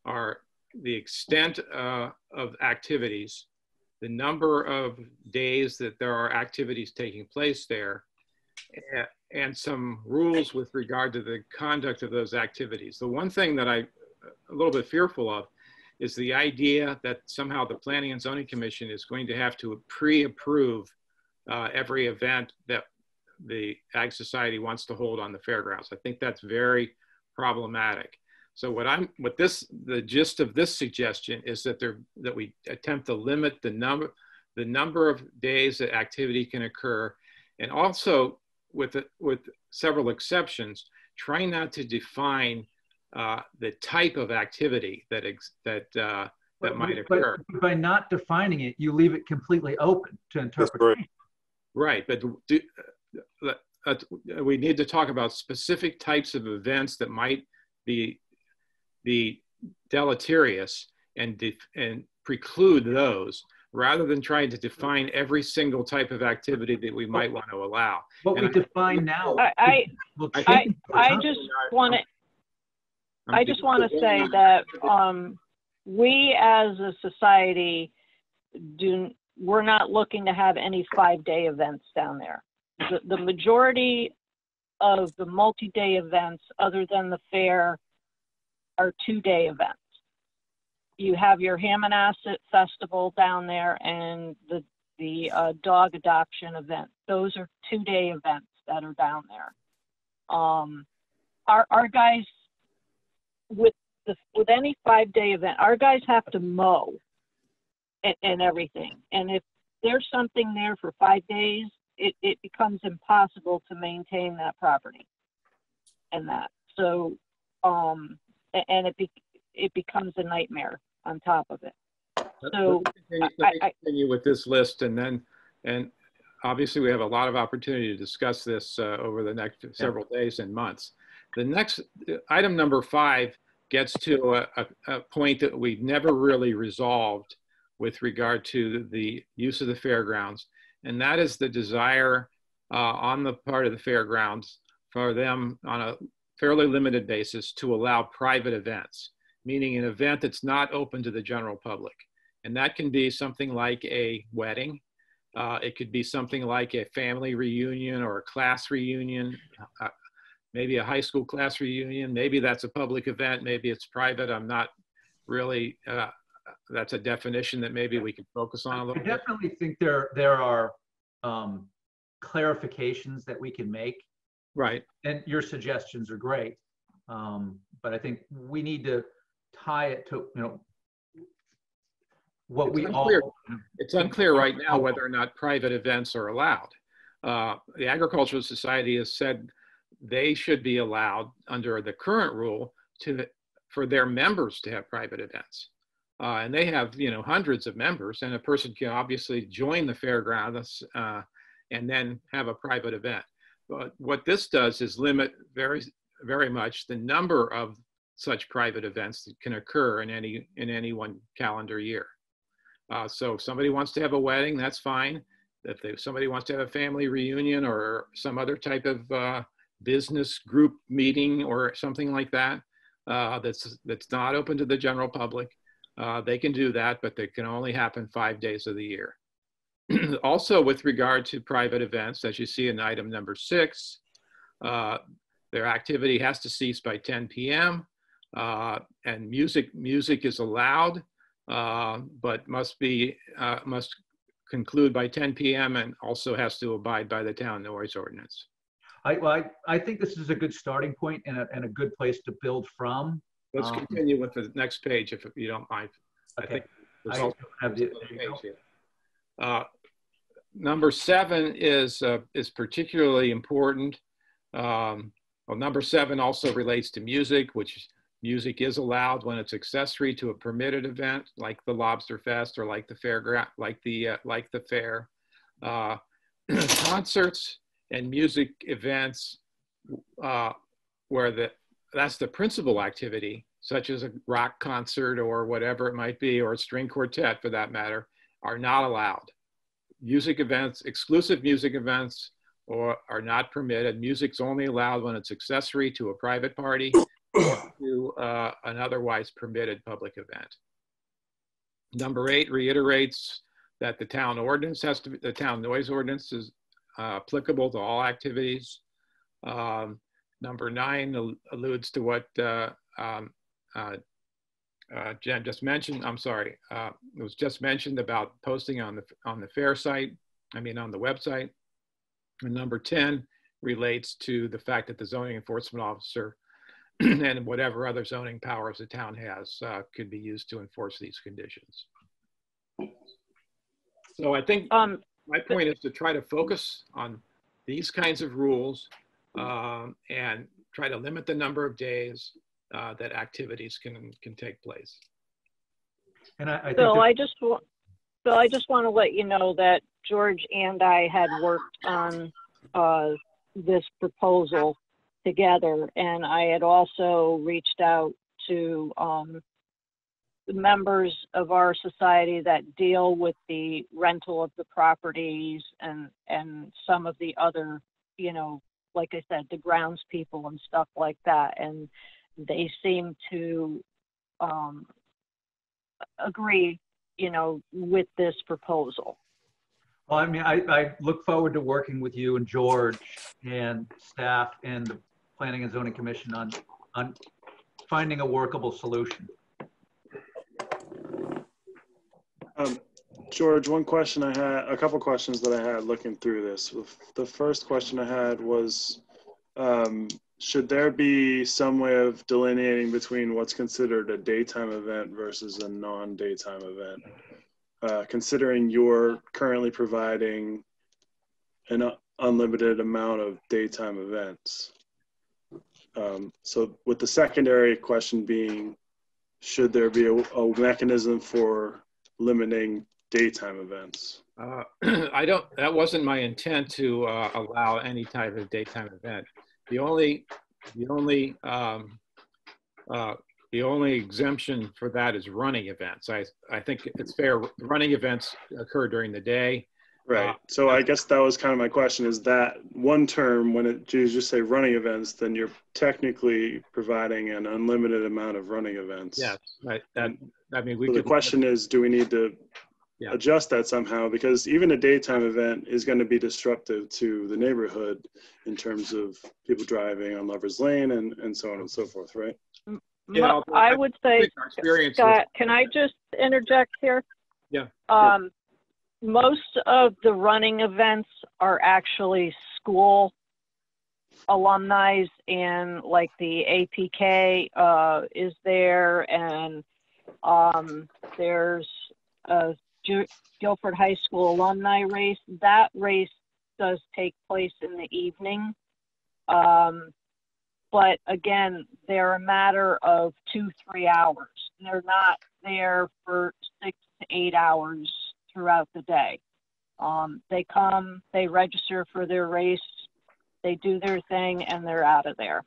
are the extent of activities, the number of days that there are activities taking place there, and some rules with regard to the conduct of those activities. The one thing that I'm a little bit fearful of is the idea that somehow the Planning and Zoning Commission is going to have to pre-approve every event that the Ag Society wants to hold on the fairgrounds. I think that's very problematic. So the gist of this suggestion is that we attempt to limit the number of days that activity can occur, and also with several exceptions, try not to define the type of activity that might occur. But by not defining it, you leave it completely open to interpretation. Right, but we need to talk about specific types of events that might be deleterious and preclude those, rather than trying to define every single type of activity that we might want to allow. What we define now. I just want to say that we as a society we're not looking to have any 5-day events down there. The majority of the multi-day events, other than the fair, are 2-day events. You have your Ham and Asset Festival down there and the dog adoption event. Those are 2-day events that are down there. Our guys, with any 5-day event, our guys have to mow and everything. And if there's something there for 5 days, it becomes impossible to maintain that property and that. So, and it becomes a nightmare on top of it. So let's continue with this list, and obviously we have a lot of opportunity to discuss this over the next several days and months. The next item, number 5, gets to a point that we've never really resolved with regard to the use of the fairgrounds, and that is the desire on the part of the fairgrounds for them on a fairly limited basis to allow private events, meaning an event that's not open to the general public. And that can be something like a wedding. It could be something like a family reunion or a class reunion, maybe a high school class reunion. Maybe that's a public event, maybe it's private. I'm not really, that's a definition that maybe we could focus on a little bit. I definitely think there are clarifications that we can make. Right. And your suggestions are great. But I think we need to tie it to, what it's unclear right now whether or not private events are allowed. The Agricultural Society has said they should be allowed under the current rule for their members to have private events. And they have, hundreds of members, and a person can obviously join the fairgrounds and then have a private event. But what this does is limit very, very much the number of such private events that can occur in any one calendar year. So if somebody wants to have a wedding, that's fine. If somebody wants to have a family reunion or some other type of business group meeting or something like that, that's not open to the general public, they can do that, but they can only happen 5 days of the year. Also, with regard to private events, as you see in item number 6, their activity has to cease by 10 p.m. And music is allowed, but must conclude by 10 p.m. and also has to abide by the town noise ordinance. I think this is a good starting point and a good place to build from. Let's continue with the next page, if you don't mind. Okay. I think there's also page here. Number 7 is particularly important. Well, number 7 also relates to music, which music is allowed when it's accessory to a permitted event, like the Lobster Fest or like the fairground, like the fair. concerts and music events where that's the principal activity, such as a rock concert or whatever it might be, or a string quartet for that matter, are not allowed. Music events, exclusive music events, are not permitted. Music's only allowed when it's accessory to a private party or to an otherwise permitted public event. Number 8 reiterates that the town ordinance the town noise ordinance is applicable to all activities. Number 9 alludes to what Jen just mentioned. I'm sorry, it was just mentioned about posting on the fair site. I mean, on the website. And number 10 relates to the fact that the zoning enforcement officer and whatever other zoning powers the town has could be used to enforce these conditions. So I think my point is to try to focus on these kinds of rules and try to limit the number of days that activities can take place. And I think Bill, I just want to let you know that George and I had worked on this proposal together, and I had also reached out to the members of our society that deal with the rental of the properties and some of the other, you know, like I said, the grounds people and stuff like that, and they seem to agree, you know, with this proposal. Well, I mean, I look forward to working with you and George and staff and the Planning and Zoning Commission on finding a workable solution. George, one question I had, a couple questions that I had looking through this. The first question I had was, should there be some way of delineating between what's considered a daytime event versus a non-daytime event? Considering you're currently providing an unlimited amount of daytime events. So with the secondary question being, should there be a mechanism for limiting daytime events? That wasn't my intent to allow any type of daytime event. The only exemption for that is running events. I think it's fair. Running events occur during the day. Right. So I guess that was kind of my question, is that one term, when you just say running events, then you're technically providing an unlimited amount of running events. Yes. Right. I mean, so the question is, do we need to adjust that somehow? Because even a daytime event is going to be disruptive to the neighborhood in terms of people driving on Lover's Lane and so on and so forth, right? Yeah, I would say, Scott, can I just interject here? Yeah. Most of the running events are actually school alumni, and like the APK is there, and there's a Guilford High School alumni race. That race does take place in the evening. But again, they're a matter of 2-3 hours. They're not there for 6 to 8 hours throughout the day. They come, they register for their race, they do their thing, and they're out of there.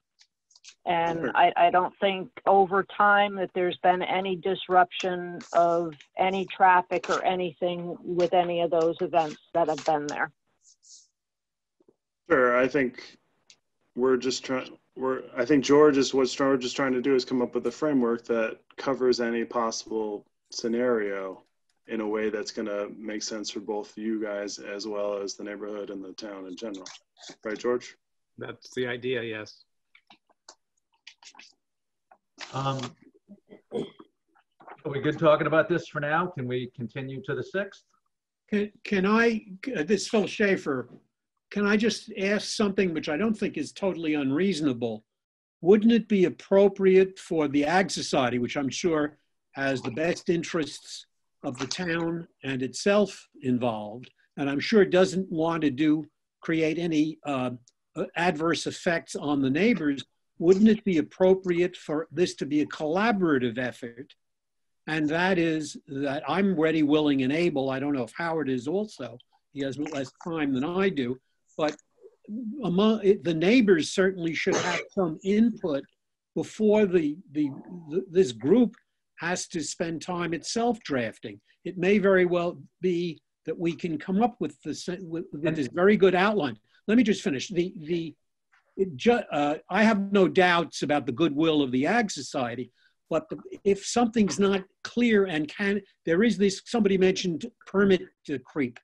And I don't think over time that there's been any disruption of any traffic or anything with any of those events that have been there. Sure, I think I think George is trying to do is come up with a framework that covers any possible scenario in a way that's going to make sense for both you guys as well as the neighborhood and the town in general. Right, George? That's the idea, yes. Are we good talking about this for now? Can we continue to the 6th? Can I, this is Phil Schaefer, can I just ask something which I don't think is totally unreasonable? Wouldn't it be appropriate for the Ag Society, which I'm sure has the best interests of the town and itself involved, and I'm sure doesn't want to create any adverse effects on the neighbors, wouldn't it be appropriate for this to be a collaborative effort? And that is that I'm ready, willing, and able, I don't know if Howard is also, he has less time than I do, but among the neighbors certainly should have some input before this group has to spend time itself drafting. It may very well be that we can come up with this very good outline. Let me just finish. I have no doubts about the goodwill of the Ag Society, but if something's not clear and there is this, somebody mentioned permit creep.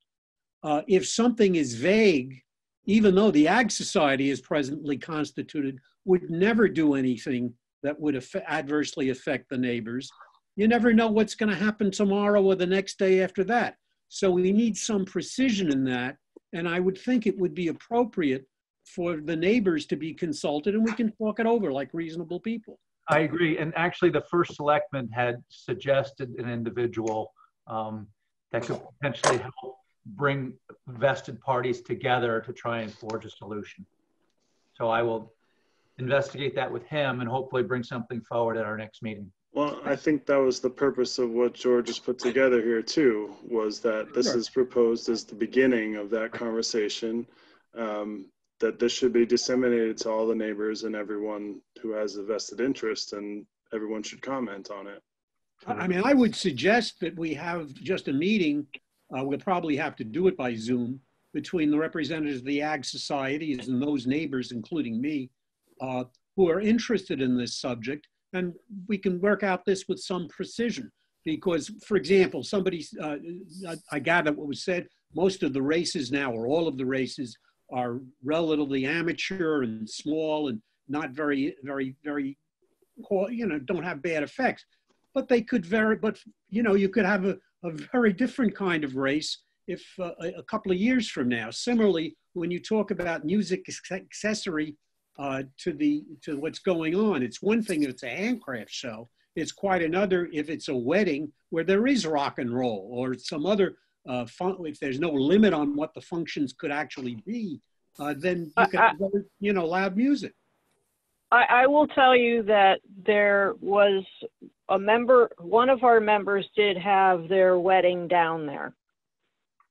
If something is vague, even though the Ag Society is presently constituted, would never do anything that would adversely affect the neighbors. You never know what's going to happen tomorrow or the next day after that. So we need some precision in that. And I would think it would be appropriate for the neighbors to be consulted, and we can talk it over like reasonable people. I agree. And actually, the first selectman had suggested an individual that could potentially help bring vested parties together to try and forge a solution. So I will investigate that with him and hopefully bring something forward at our next meeting. Well, I think that was the purpose of what George has put together here too, was that this is proposed as the beginning of that conversation, that this should be disseminated to all the neighbors and everyone who has a vested interest, and everyone should comment on it. I mean, I would suggest that we have just a meeting. We'll probably have to do it by Zoom between the representatives of the Ag Societies and those neighbors, including me, who are interested in this subject. And we can work out this with some precision because, for example, I gather what was said, most of the races now, or all of the races, are relatively amateur and small and not very, don't have bad effects. But they could vary, but, you could have a very different kind of race if a couple of years from now. Similarly, when you talk about music accessory to what's going on, it's one thing if it's a handcraft show. It's quite another if it's a wedding where there is rock and roll or some other if there's no limit on what the functions could actually be, then you can have, loud music. I will tell you that there was one of our members did have their wedding down there.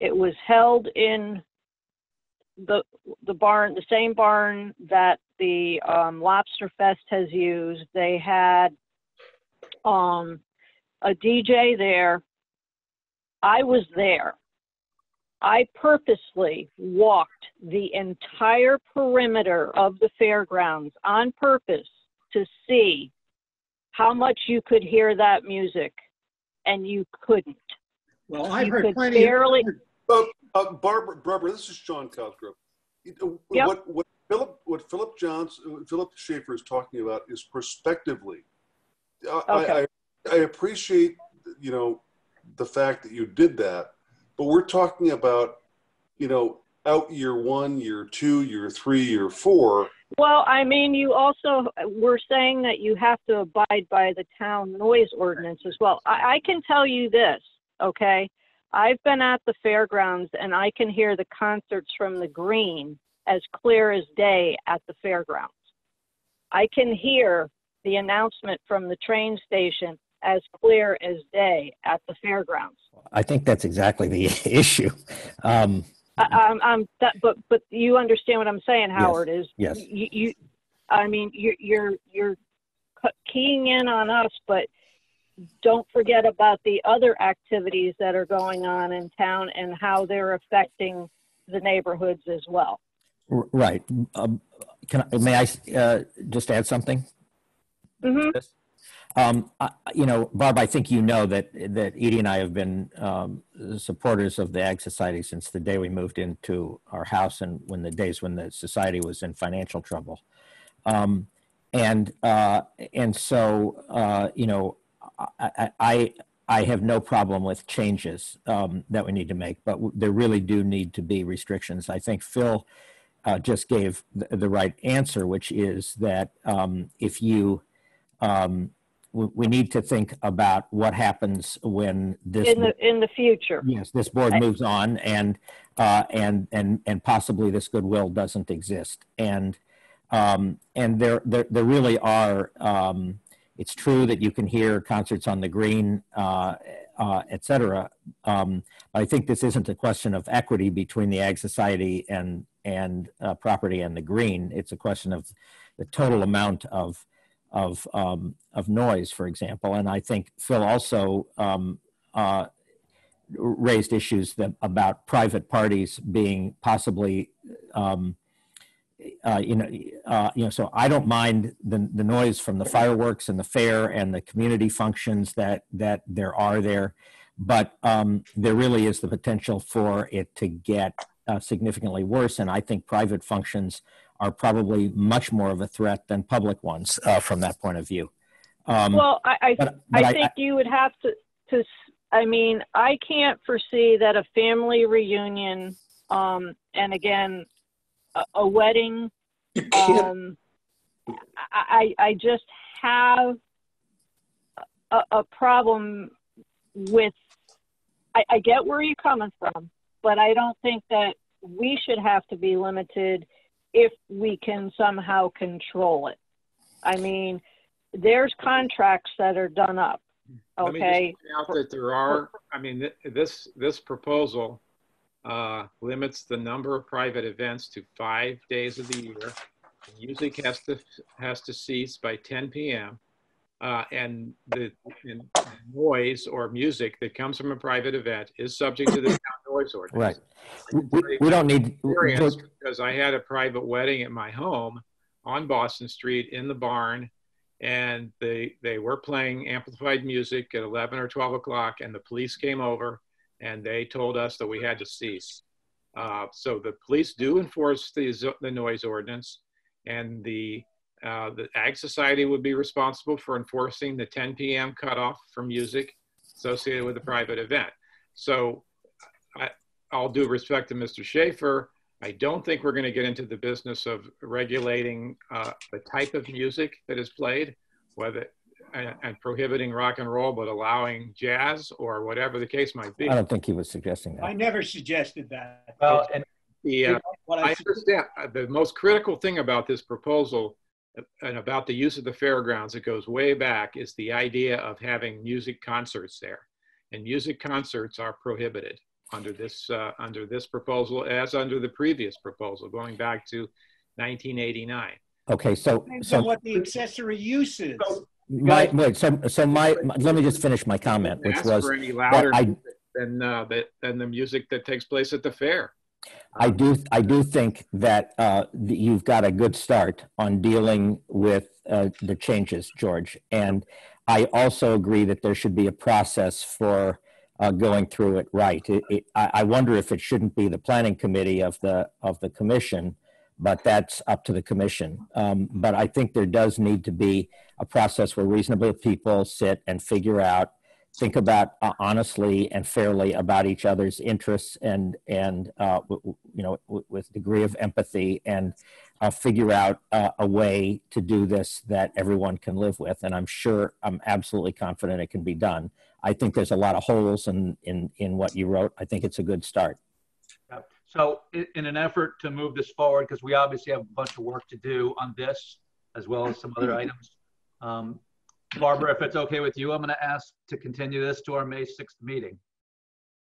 It was held in the barn, the same barn that the Lobster Fest has used. They had a DJ there. I was there. I purposely walked the entire perimeter of the fairgrounds on purpose to see how much you could hear that music, and you couldn't. Well, I've heard plenty barely... Barbara, this is John Cosgrove. Yep. What Philip Schaefer is talking about is prospectively. Okay. I appreciate, the fact that you did that, but we're talking about, out year 1, year 2, year 3, year 4. Well, I mean, you also were saying that you have to abide by the town noise ordinance as well. I can tell you this, okay? I've been at the fairgrounds and I can hear the concerts from the green as clear as day at the fairgrounds. I can hear the announcement from the train station as clear as day at the fairgrounds. I think that's exactly the issue. But you understand what I'm saying, Howard? Yes. You're keying in on us, but don't forget about the other activities that are going on in town and how they're affecting the neighborhoods as well. Right. May I just add something? Mm-hmm. Barb, I think that Edie and I have been supporters of the Ag Society since the day we moved into our house and when the society was in financial trouble. I have no problem with changes that we need to make, but there really do need to be restrictions. I think Phil just gave the right answer, which is that we need to think about what happens when this in the future. Yes, this board moves on, and possibly this goodwill doesn't exist, and there really are. It's true that you can hear concerts on the green et cetera. I think this isn't a question of equity between the Ag Society and property and the green. It's a question of the total amount of noise, for example. And I think Phil also raised issues about private parties being possibly, so I don't mind the noise from the fireworks and the fair and the community functions that there are there, but there really is the potential for it to get significantly worse. And I think private functions are probably much more of a threat than public ones from that point of view. Well, I think you would have to, I mean, I can't foresee that a family reunion, and again, a wedding, I just have a problem with, I get where you're coming from, but I don't think that we should have to be limited if we can somehow control it. I mean, there's contracts that are done up. Okay. Let me just point out that there are, I mean, this proposal limits the number of private events to 5 days of the year. Music has to cease by 10 p.m. And the noise or music that comes from a private event is subject to the town noise ordinance. Right. We don't need. Because I had a private wedding at my home on Boston Street in the barn, and they were playing amplified music at 11 or 12 o'clock, and the police came over and they told us that we had to cease. So the police do enforce the noise ordinance, and the Ag Society would be responsible for enforcing the 10 p.m. cutoff for music associated with a private event. So all due respect to Mr. Schaefer, I don't think we're going to get into the business of regulating the type of music that is played, whether and prohibiting rock and roll, but allowing jazz or whatever the case might be. I don't think he was suggesting that. I never suggested that. Well, and I understand the most critical thing about this proposal and about the use of the fairgrounds, it goes way back, is the idea of having music concerts there. And music concerts are prohibited under this proposal, as under the previous proposal, going back to 1989. Okay, so what the accessory use is. Let me just finish my comment, which was for any louder than the music that takes place at the fair. I do think that you've got a good start on dealing with the changes, George, and I also agree that there should be a process for going through it right. I wonder if it shouldn't be the planning committee of the commission, but that's up to the commission. But I think there does need to be a process where reasonable people sit and think about honestly and fairly about each other's interests and with degree of empathy, and figure out a way to do this that everyone can live with. And I'm absolutely confident it can be done. I think there's a lot of holes in what you wrote. I think it's a good start. So in an effort to move this forward, because we obviously have a bunch of work to do on this, as well as some other items, Barbara, if it's okay with you, I'm going to ask to continue this to our May 6th meeting.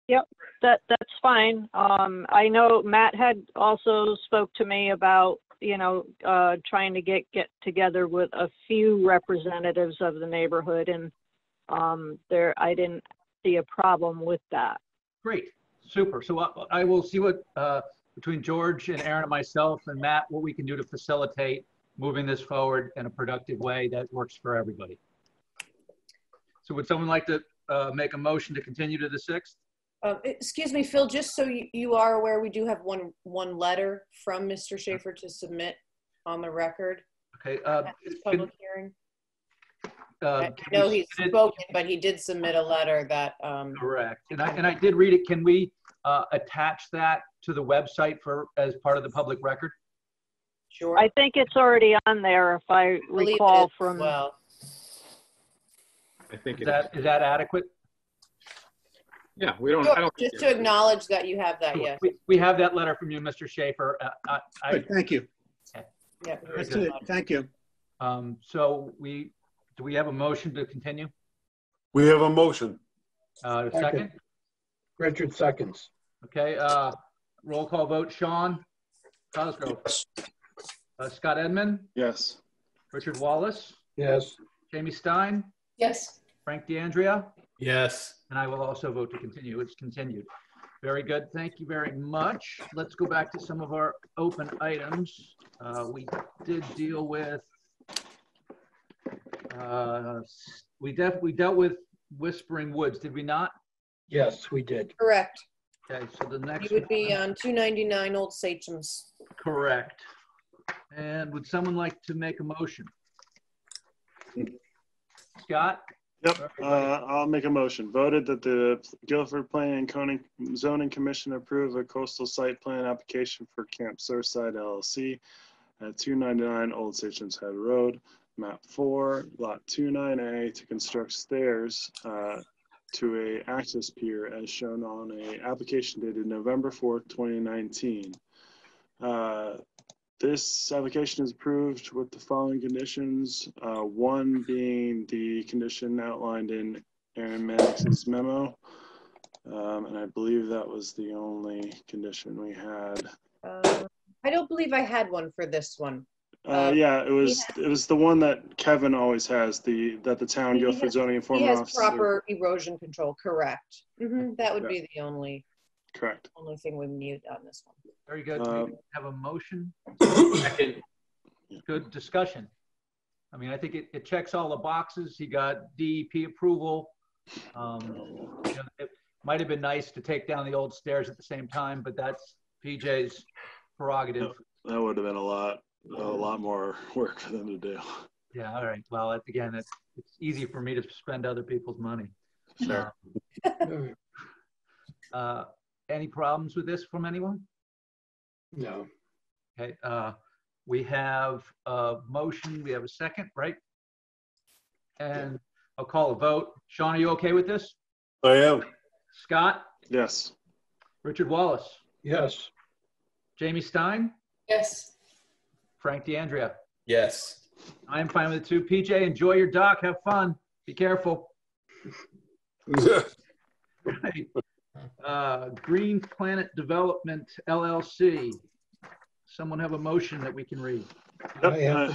Yep, that's fine. I know Matt had also spoke to me about, trying to get together with a few representatives of the neighborhood, and I didn't see a problem with that. Great, super. So I will see what, between George and Aaron and myself and Matt, what we can do to facilitate moving this forward in a productive way that works for everybody. So would someone like to make a motion to continue to the 6th? Excuse me, Phil, just so you are aware, we do have one letter from Mr. Schaefer to submit on the record. Okay. Public hearing. I know he's spoken, but he did submit a letter that. Correct. And I did read it. Can we attach that to the website as part of the public record? Sure. I think it's already on there, if I recall from. Well, I think is that adequate? Yeah, we don't. Sure. I don't just to acknowledge that you have that. Yes. We have that letter from you, Mr. Schaefer. Good, thank you. Yeah. That's it. Thank you. So do we have a motion to continue? We have a motion. Second? Richard seconds. Okay, roll call vote. Sean Cosgrove. Scott Edmund. Yes. Richard Wallace. Yes. Jamie Stein. Yes. Frank DeAndrea. Yes. And I will also vote to continue. It's continued. Very good. Thank you very much. Let's go back to some of our open items. We did deal with, we dealt with Whispering Woods, did we not? Yes, we did. Correct. Okay, so the next You would be one- on 299 Old Sachem's. Correct. And would someone like to make a motion? Scott? Yep, I'll make a motion. Voted that the Guilford Planning and Zoning Commission approve a coastal site plan application for Camp Surfside LLC at 299 Old Sachem's Head Road, map 4, lot 29A, to construct stairs to a access pier as shown on a application dated November 4th, 2019. This application is approved with the following conditions. One being the condition outlined in Aaron Mannix's memo. And I believe that was the only condition we had. I don't believe I had one for this one. Yeah, it was the one that Kevin always has, that the town Guilford zoning enforcement He has officer. proper erosion control, correct. That would be the only thing we mute on this one. Very good. We have a motion. Second. Good discussion. I mean, I think it checks all the boxes. He got DEP approval. It might have been nice to take down the old stairs at the same time, but that's PJ's prerogative. That would have been a lot more work for them to do. Yeah, all right. Well, again, it's easy for me to spend other people's money. Sure. Any problems with this from anyone? No. Okay. We have a motion. We have a second, right? And I'll call a vote. Sean, are you okay with this? I am. Scott? Yes. Richard Wallace? Yes. Jamie Stein? Yes. Frank DeAndrea? Yes. I am fine with it too. PJ, enjoy your dock. Have fun. Be careful. Right. Green Planet Development, LLC. Someone have a motion that we can read. Yep.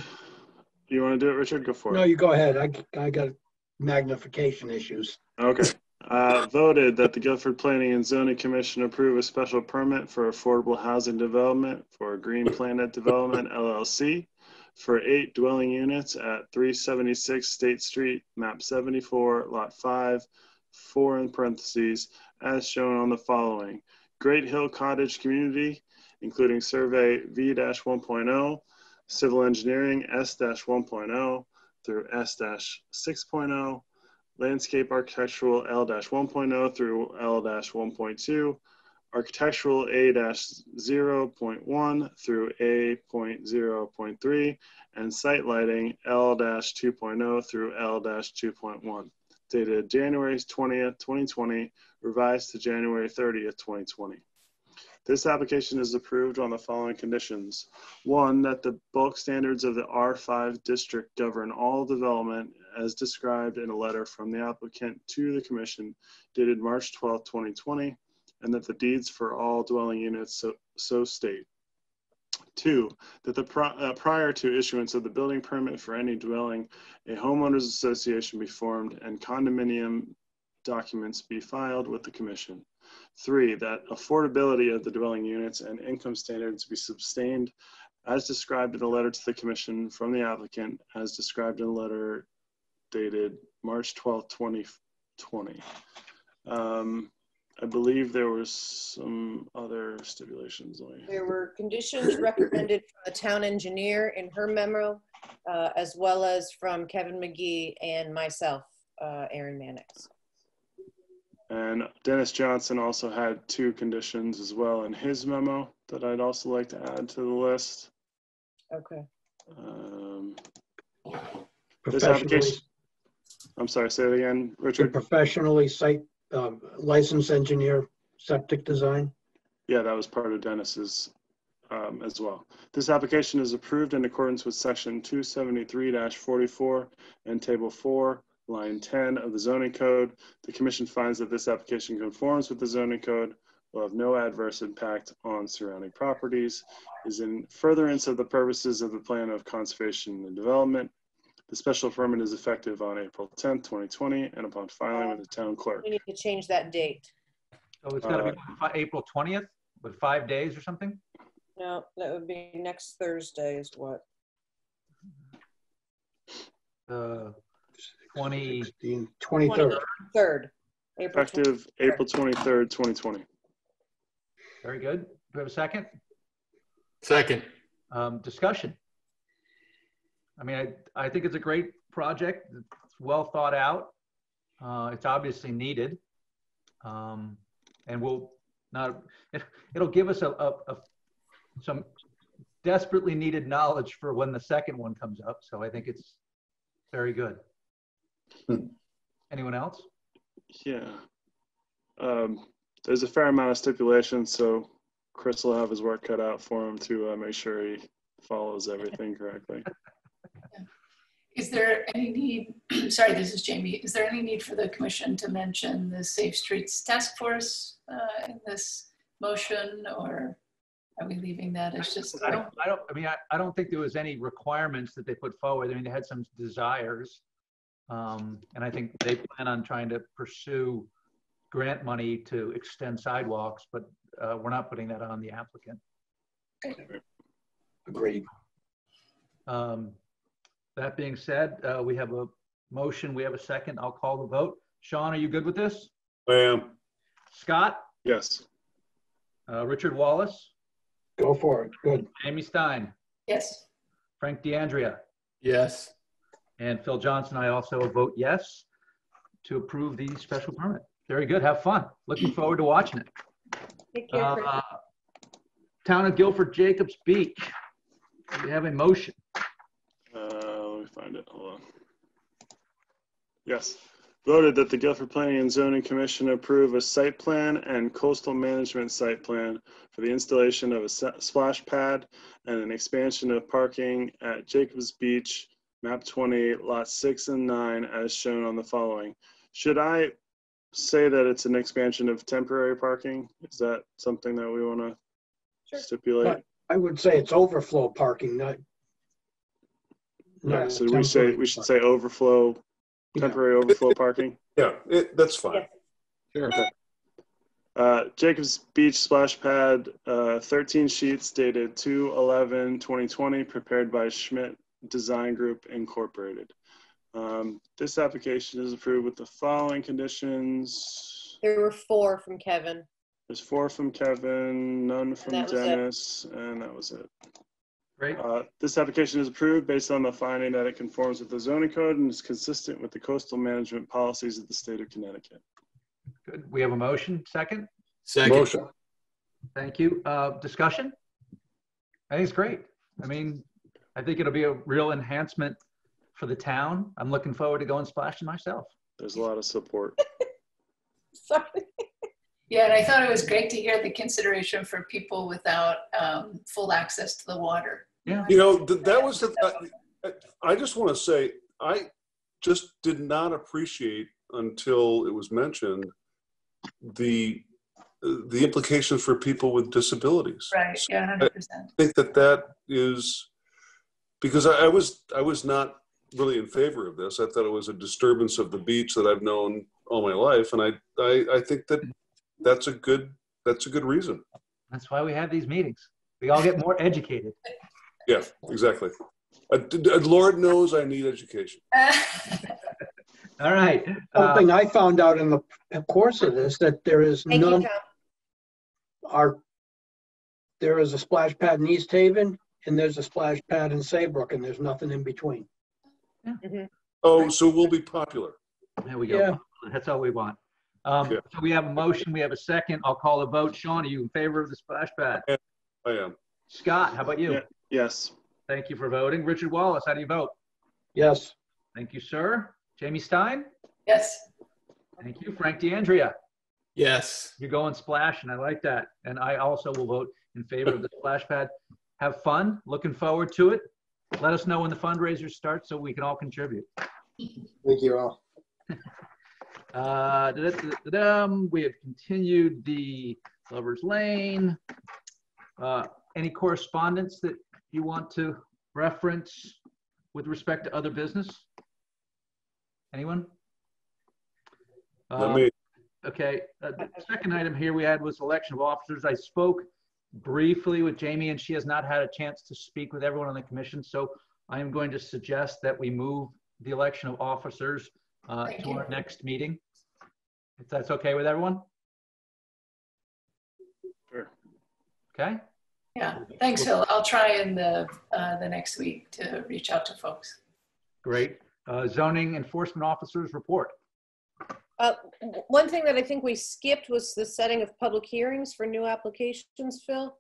You want to do it, Richard? Go for it. No, you go ahead. I got magnification issues. Okay. Voted that the Guilford Planning and Zoning Commission approve a special permit for affordable housing development for Green Planet Development, LLC for 8 dwelling units at 376 State Street, map 74, lot 5, 4 in parentheses, as shown on the following. Great Hill Cottage Community, including Survey V-1.0, Civil Engineering S-1.0 through S-6.0, Landscape Architectural L-1.0 through L-1.2, Architectural A-0.1 through A.0.3, and Site Lighting L-2.0 through L-2.1, dated January 20th, 2020, revised to January 30th, 2020. This application is approved on the following conditions. 1, that the bulk standards of the R5 district govern all development as described in a letter from the applicant to the commission dated March 12, 2020, and that the deeds for all dwelling units so state. 2, that prior to issuance of the building permit for any dwelling, a homeowners association be formed and condominium documents be filed with the commission. 3, that affordability of the dwelling units and income standards be sustained as described in a letter to the commission from the applicant as described in a letter dated March 12, 2020. I believe there was some other stipulations. There were conditions recommended from the town engineer in her memo, as well as from Kevin McGee and myself, Aaron Mannix. And Dennis Johnson also had 2 conditions as well in his memo that I'd also like to add to the list. Okay. This application, I'm sorry, say it again, Richard. Professionally site licensed engineer, septic design. Yeah, that was part of Dennis's as well. This application is approved in accordance with section 273-44 and table 4, line 10 of the zoning code. The commission finds that this application conforms with the zoning code, will have no adverse impact on surrounding properties, is in furtherance of the purposes of the plan of conservation and development. The special permit is effective on April 10th, 2020, and upon filing with the town clerk. We need to change that date. So it's got to be April 20th with 5 days or something? No, that would be next Thursday is what? 23rd. April Effective 23rd. April 23rd, 2020. Very good. Do we have a second? Second. Discussion. I mean, I think it's a great project. It's well thought out. It's obviously needed. And it'll give us some desperately needed knowledge for when the second one comes up. So I think it's very good. Anyone else? Yeah. There's a fair amount of stipulations, so Chris will have his work cut out for him to make sure he follows everything correctly. Is there any need, sorry, this is Jamie. Is there any need for the commission to mention the Safe Streets Task Force in this motion, or are we leaving that as just? I don't think there was any requirements that they put forward. I mean, they had some desires. And I think they plan on trying to pursue grant money to extend sidewalks, but we're not putting that on the applicant. Agreed. That being said, we have a motion, we have a second. I'll call the vote. Sean, are you good with this? I am. Scott? Yes. Richard Wallace? Go for it. Good. Amy Stein? Yes. Frank DeAndrea? Yes. And Phil Johnson, I also vote yes to approve the special permit. Very good. Have fun. Looking forward to watching it. Take care, Chris. Town of Guilford, Jacobs Beach. We have a motion. Let me find it. Hold on. Yes. Voted that the Guilford Planning and Zoning Commission approve a site plan and coastal management site plan for the installation of a splash pad and an expansion of parking at Jacobs Beach, map 20, lots 6 and 9, as shown on the following. Should I say that it's an expansion of temporary parking? Is that something that we want to stipulate? But I would say it's overflow parking, not. Yeah, so we should say overflow, temporary overflow parking. Yeah, that's fine. Sure. Okay. Jacobs Beach splash pad, 13 sheets dated 2/11/2020, prepared by Schmidt Design Group Incorporated. This application is approved with the following conditions. There were 4 from Kevin. There's 4 from Kevin, none from Dennis, and that was it. Great. This application is approved based on the finding that it conforms with the zoning code and is consistent with the coastal management policies of the state of Connecticut. Good. We have a motion. Second? Second. Motion. Thank you. Discussion? I think it's great. I mean, I think it'll be a real enhancement for the town. I'm looking forward to going splashing myself. There's a lot of support. Sorry. Yeah, and I thought it was great to hear the consideration for people without full access to the water. Yeah. You know, that was I just want to say, I just did not appreciate until it was mentioned the implications for people with disabilities. Right. So Yeah, 100%. I think that is because I was not really in favor of this. I thought it was a disturbance of the beach that I've known all my life, and I think that's a good reason. That's why we have these meetings. We all get more educated. Yeah, exactly. Lord knows I need education. All right. Something I found out in the course of this, that there is there is a splash pad in East Haven and there's a splash pad in Saybrook, and there's nothing in between. Yeah. Mm-hmm. Oh, so we'll be popular. There we go. Yeah. That's all we want. So we have a motion. We have a second. I'll call a vote. Sean, are you in favor of the splash pad? I am. Scott, how about you? Yeah. Yes. Thank you for voting. Richard Wallace, how do you vote? Yes. Thank you, sir. Jamie Stein? Yes. Thank you. Frank DeAndrea? Yes. You're going splash, and I like that. And I also will vote in favor of the splash pad. Have fun. Looking forward to it. Let us know when the fundraiser starts so we can all contribute. Thank you all. We have continued the Lover's Lane. Any correspondence that you want to reference with respect to other business? Anyone? Okay. The second item here we had was election of officers. I spoke briefly with Jamie, and she has not had a chance to speak with everyone on the commission. So I am going to suggest that we move the election of officers to our next meeting, if that's okay with everyone. Sure. Okay. Yeah, thanks, Phil. I'll try in the next week to reach out to folks. Great. Zoning enforcement officers report. One thing that I think we skipped was the setting of public hearings for new applications, Phil.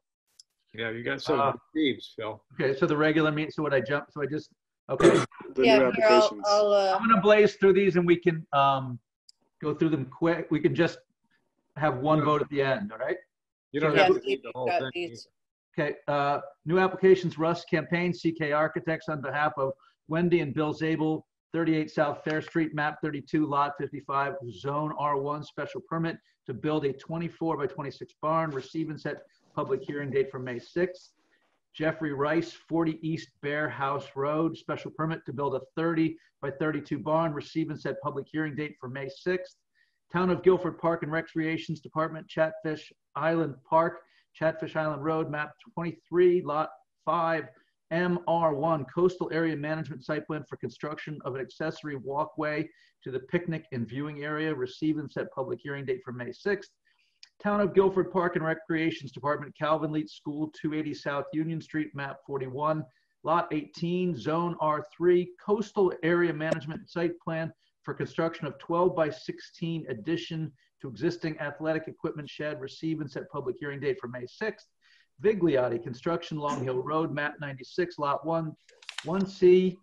Yeah, you got some thieves, Phil. Okay, so the regular meeting. So what I jumped? So I just okay. Yeah, here, I'm going to blaze through these, and we can go through them quick. We can just have one vote at the end. All right. You don't have to read the whole thing. Okay. New applications. Russ Campaign, CK Architects, on behalf of Wendy and Bill Zabel, 38 South Fair Street, map 32, lot 55, zone R1, special permit to build a 24 by 26 barn. Receive and set public hearing date for May 6th. Jeffrey Rice, 40 East Bear House Road, special permit to build a 30 by 32 barn. Receive and set public hearing date for May 6th. Town of Guilford Park and Recreations Department, Chatfish Island Park, Chatfish Island Road, map 23, lot 5, MR1, coastal area management site plan for construction of an accessory walkway to the picnic and viewing area. Receive and set public hearing date for May 6th. Town of Guilford Park and Recreations Department, Calvin Leet School, 280 South Union Street, map 41, lot 18, zone R3, coastal area management site plan for construction of 12 by 16 addition to existing athletic equipment shed. Receive and set public hearing date for May 6th. Vigliotti Construction, Long Hill Road, map 96, lot 1, 1C,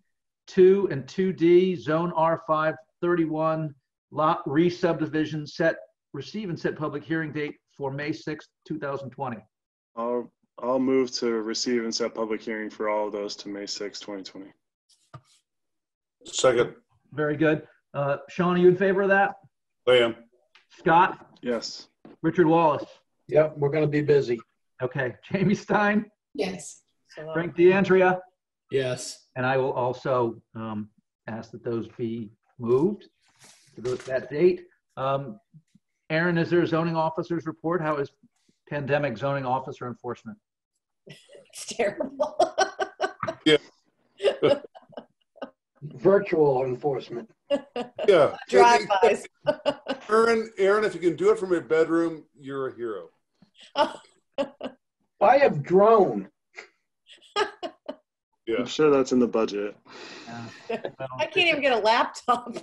2 and 2D, zone R5, 31, lot re-subdivision, receive and set public hearing date for May 6th, 2020. I'll move to receive and set public hearing for all of those to May 6th, 2020. Second. Very good. Sean, are you in favor of that? I am. Scott? Yes. Richard Wallace? Yep, we're going to be busy. Okay. Jamie Stein? Yes. Frank DeAndrea? Yes. And I will also ask that those be moved to that date. Aaron, is there a zoning officer's report? How is pandemic zoning officer enforcement? It's terrible. Yeah. Virtual enforcement. Yeah. Drive-bys. Aaron, if you can do it from your bedroom, you're a hero. I have drone. Yeah. I'm sure that's in the budget. I can't even get a laptop.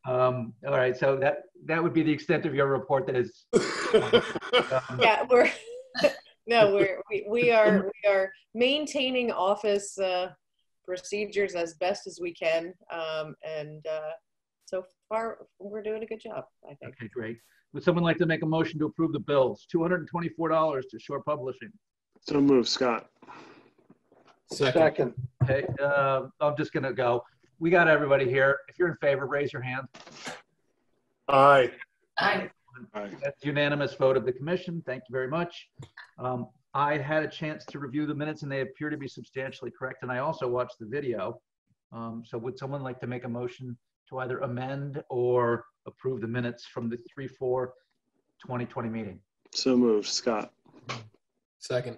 All right, so that would be the extent of your report. That is. Yeah, we are maintaining office procedures as best as we can, and so far we're doing a good job, I think. Okay, great. Would someone like to make a motion to approve the bills? $224 to Shore Publishing. So move, Scott. Second. Okay, I'm just gonna go. We got everybody here. If you're in favor, raise your hand. Aye. Aye. That's unanimous vote of the commission. Thank you very much. I had a chance to review the minutes and they appear to be substantially correct. And I also watched the video. So would someone like to make a motion to either amend or approve the minutes from the 3/4/2020 meeting? So moved, Scott. Second.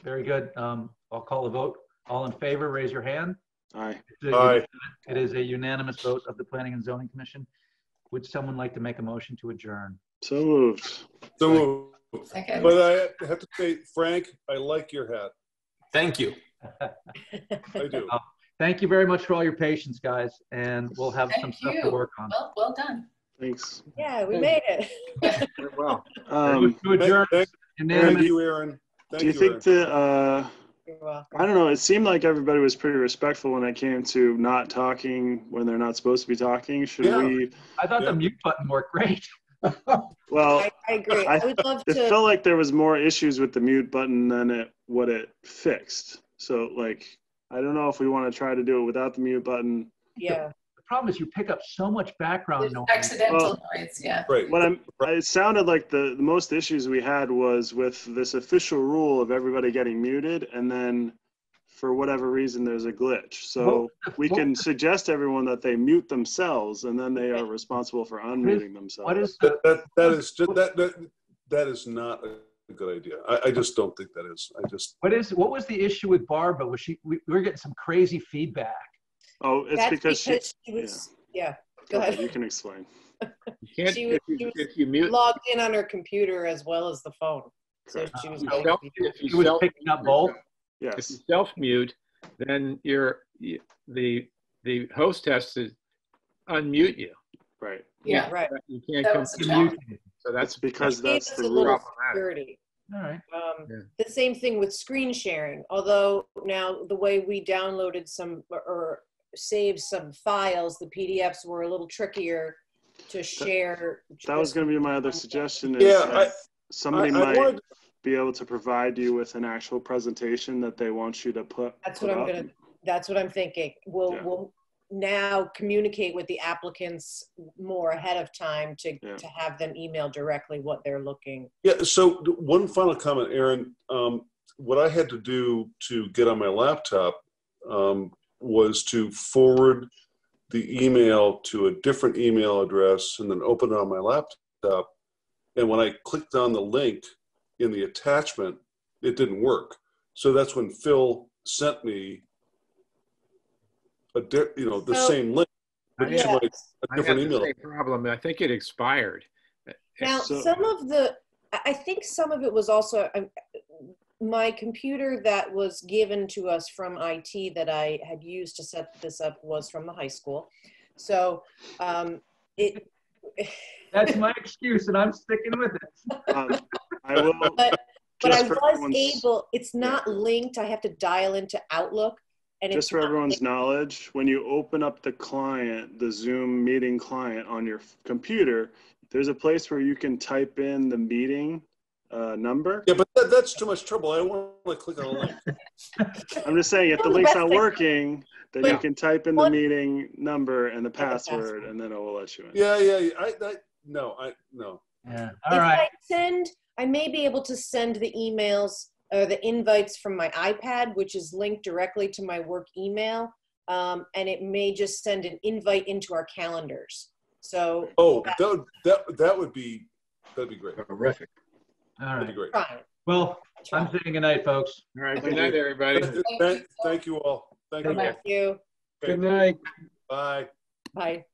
Very good. I'll call a vote. All in favor, raise your hand. Aye. Aye. It is a unanimous vote of the Planning and Zoning Commission. Would someone like to make a motion to adjourn? So moved. So moved. Second. But I have to say, Frank, I like your hat. Thank you. I do. Thank you very much for all your patience, guys. And we'll have some stuff to work on. Well done. Thanks. Yeah, we made it. Well. To adjourn. Thank you, Aaron. Do you think that, I don't know, it seemed like everybody was pretty respectful when it came to not talking when they're not supposed to be talking. Should we? I thought the mute button worked great. Well, I agree. I would love it to. felt like there was more issues with the mute button than what it fixed. So, like, I don't know if we want to try to do it without the mute button. Yeah. problem is you pick up so much background noise. Accidental noise, yeah. Right. It sounded like the most issues we had was with this official rule of everybody getting muted, and then for whatever reason there's a glitch. So we can suggest to everyone that they mute themselves, and then they are responsible for unmuting themselves. What is that is not a good idea. I just don't think that is. What was the issue with Barbara? Was we were getting some crazy feedback? Oh, it's because she was, yeah. Go ahead. You can explain. She was logged in on her computer as well as the phone. So she was picking up both. Yes. If you self-mute, then the host has to unmute you. Right. Yeah, right. You can't come mute. So that's because that's the rule. Security. All right. The same thing with screen sharing. Although now the way we downloaded some or saved some files, the PDFs were a little trickier to share. That was going to be my other suggestion. Is somebody might be able to provide you with an actual presentation that they want you to put. That's what I'm thinking. We'll now communicate with the applicants more ahead of time to have them email directly what they're looking. Yeah, so one final comment, Aaron. What I had to do to get on my laptop was to forward the email to a different email address and then open it on my laptop. And when I clicked on the link in the attachment, it didn't work. So that's when Phil sent me the same link, but to a different email. The same problem. I think it expired. Now, I think some of it was also my computer that was given to us from IT that I had used to set this up was from the high school. So that's my excuse, and I'm sticking with it. I will. But I was able. It's not linked. I have to dial into Outlook. And just for everyone's knowledge, when you open up the client, the Zoom meeting client on your computer, there's a place where you can type in the meeting number. Yeah, but that's too much trouble. I don't want to click on a link. I'm just saying, if the link's not working, then you can type in the meeting number and the password, and then it will let you in. Yeah. No. Yeah. All right. I may be able to send the emails or the invites from my iPad, which is linked directly to my work email, and it may just send an invite into our calendars. So that'd be great. Terrific. All right. That'd be great. Well, I'm saying good night, folks. All right. Good night, everybody. Thank you all. Thank you. Thank you. Good night. Bye. Bye.